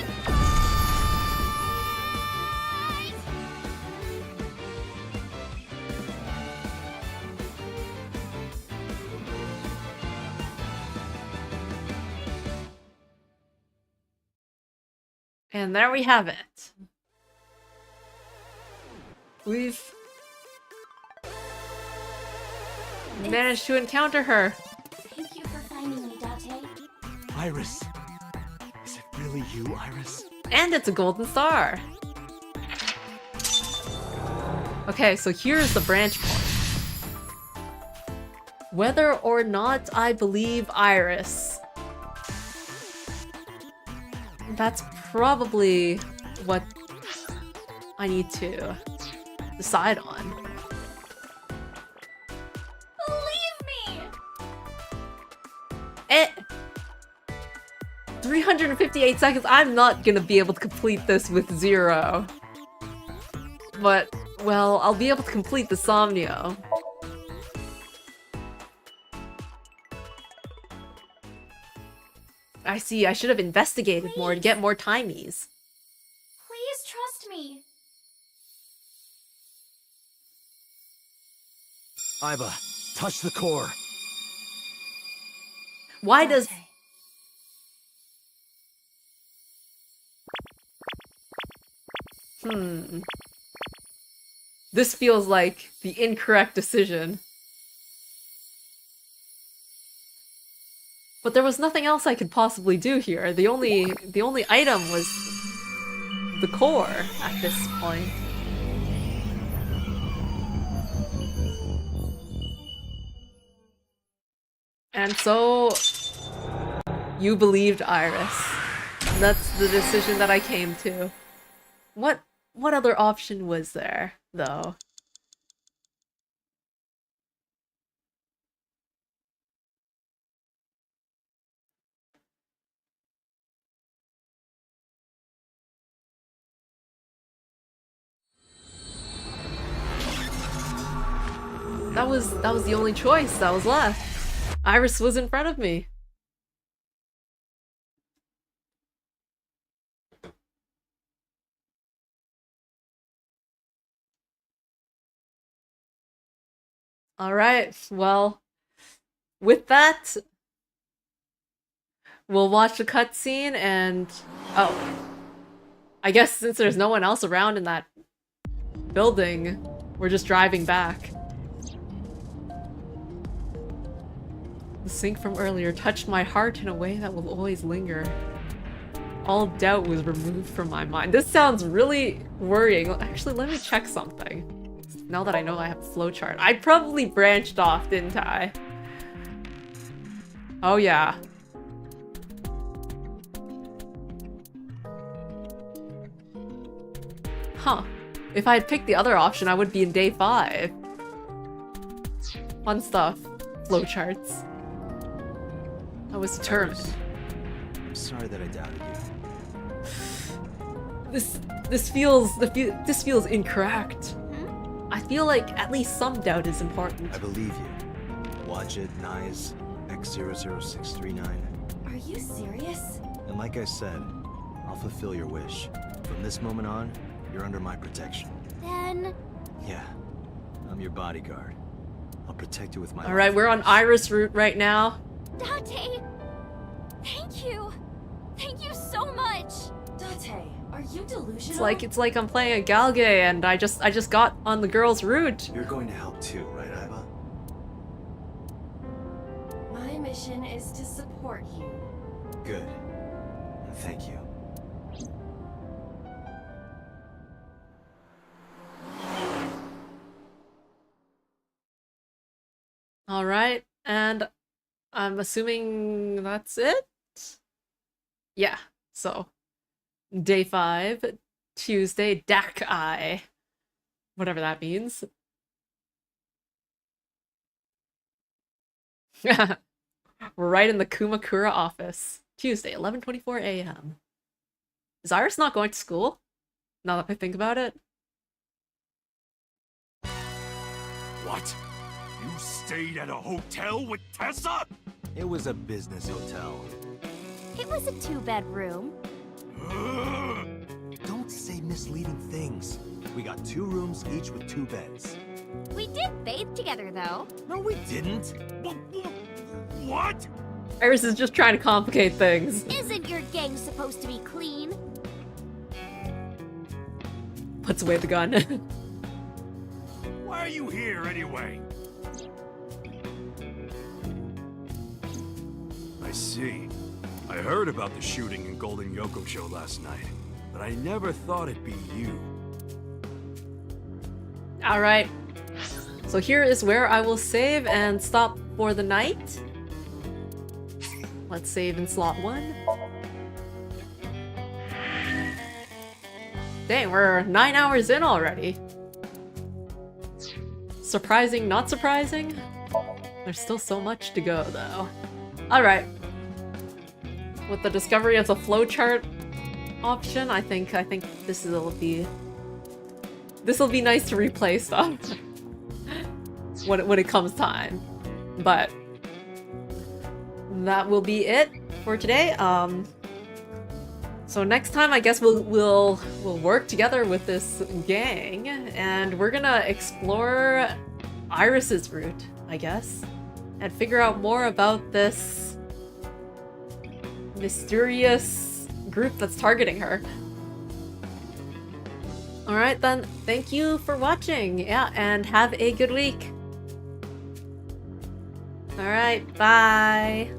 And there we have it. We've managed to encounter her. Thank you for finding me, Date. Iris. Is it really you, Iris? And it's a golden star. Okay, so here's the branch point. Whether or not I believe Iris. That's probably what I need to decide on. Believe me! 358 seconds. I'm not gonna be able to complete this with 0. But, well, I'll be able to complete the Somnium. I see, I should have investigated more to get more timies. Please trust me. Iba, touch the core. Why does... This feels like the incorrect decision. But there was nothing else I could possibly do here. The only item was the core at this point. And so you believed Iris. That's the decision that I came to. What other option was there, though? That was the only choice that was left. Iris was in front of me. Alright, well, with that, we'll watch the cutscene and... Oh. I guess since there's no one else around in that building, we're just driving back. The sink from earlier touched my heart in a way that will always linger. All doubt was removed from my mind. This sounds really worrying. Actually, let me check something. Now that I know I have a flowchart. I probably branched off, didn't I? Oh yeah. Huh. If I had picked the other option, I would be in day 5. Fun stuff. Flowcharts. I was determined. I'm sorry that I doubted you. This feels incorrect. I feel like at least some doubt is important. I believe you. Watch it, Nyes, X00639. Are you serious? And like I said, I'll fulfill your wish. From this moment on, you're under my protection. Then... Yeah, I'm your bodyguard. I'll protect you with my Alright, we're on Iris route right now. Date! Thank you! Thank you so much! Date, are you delusional? It's like I'm playing a Galge and I just got on the girl's route. You're going to help too, right, Iba? My mission is to support you. Good. Thank you. Alright, and I'm assuming that's it? Yeah, so day 5, Tuesday, Dak Eye. Whatever that means. We're right in the Kumakura office. Tuesday, 11:24 a.m. Is Iris not going to school? Now that I think about it. What? You stayed at a hotel with Tessa? It was a business hotel. It was a 2-bedroom. Don't say misleading things. We got 2 rooms, each with 2 beds. We did bathe together, though. No, we didn't. What? Iris is just trying to complicate things. Isn't your gang supposed to be clean? Puts away the gun. Why are you here anyway? I see. I heard about the shooting in Golden Yoko Show last night, but I never thought it'd be you. Alright. So here is where I will save and stop for the night. Let's save in slot 1. Dang, we're 9 hours in already. Surprising, not surprising? There's still so much to go, though. Alright. With the discovery of the flowchart option, I think this will be nice to replay stuff when it comes time. But that will be it for today. So next time, I guess we'll work together with this gang, and we're gonna explore Iris's route, I guess, and figure out more about this mysterious group that's targeting her. Alright then, thank you for watching, yeah, and have a good week. Alright, bye!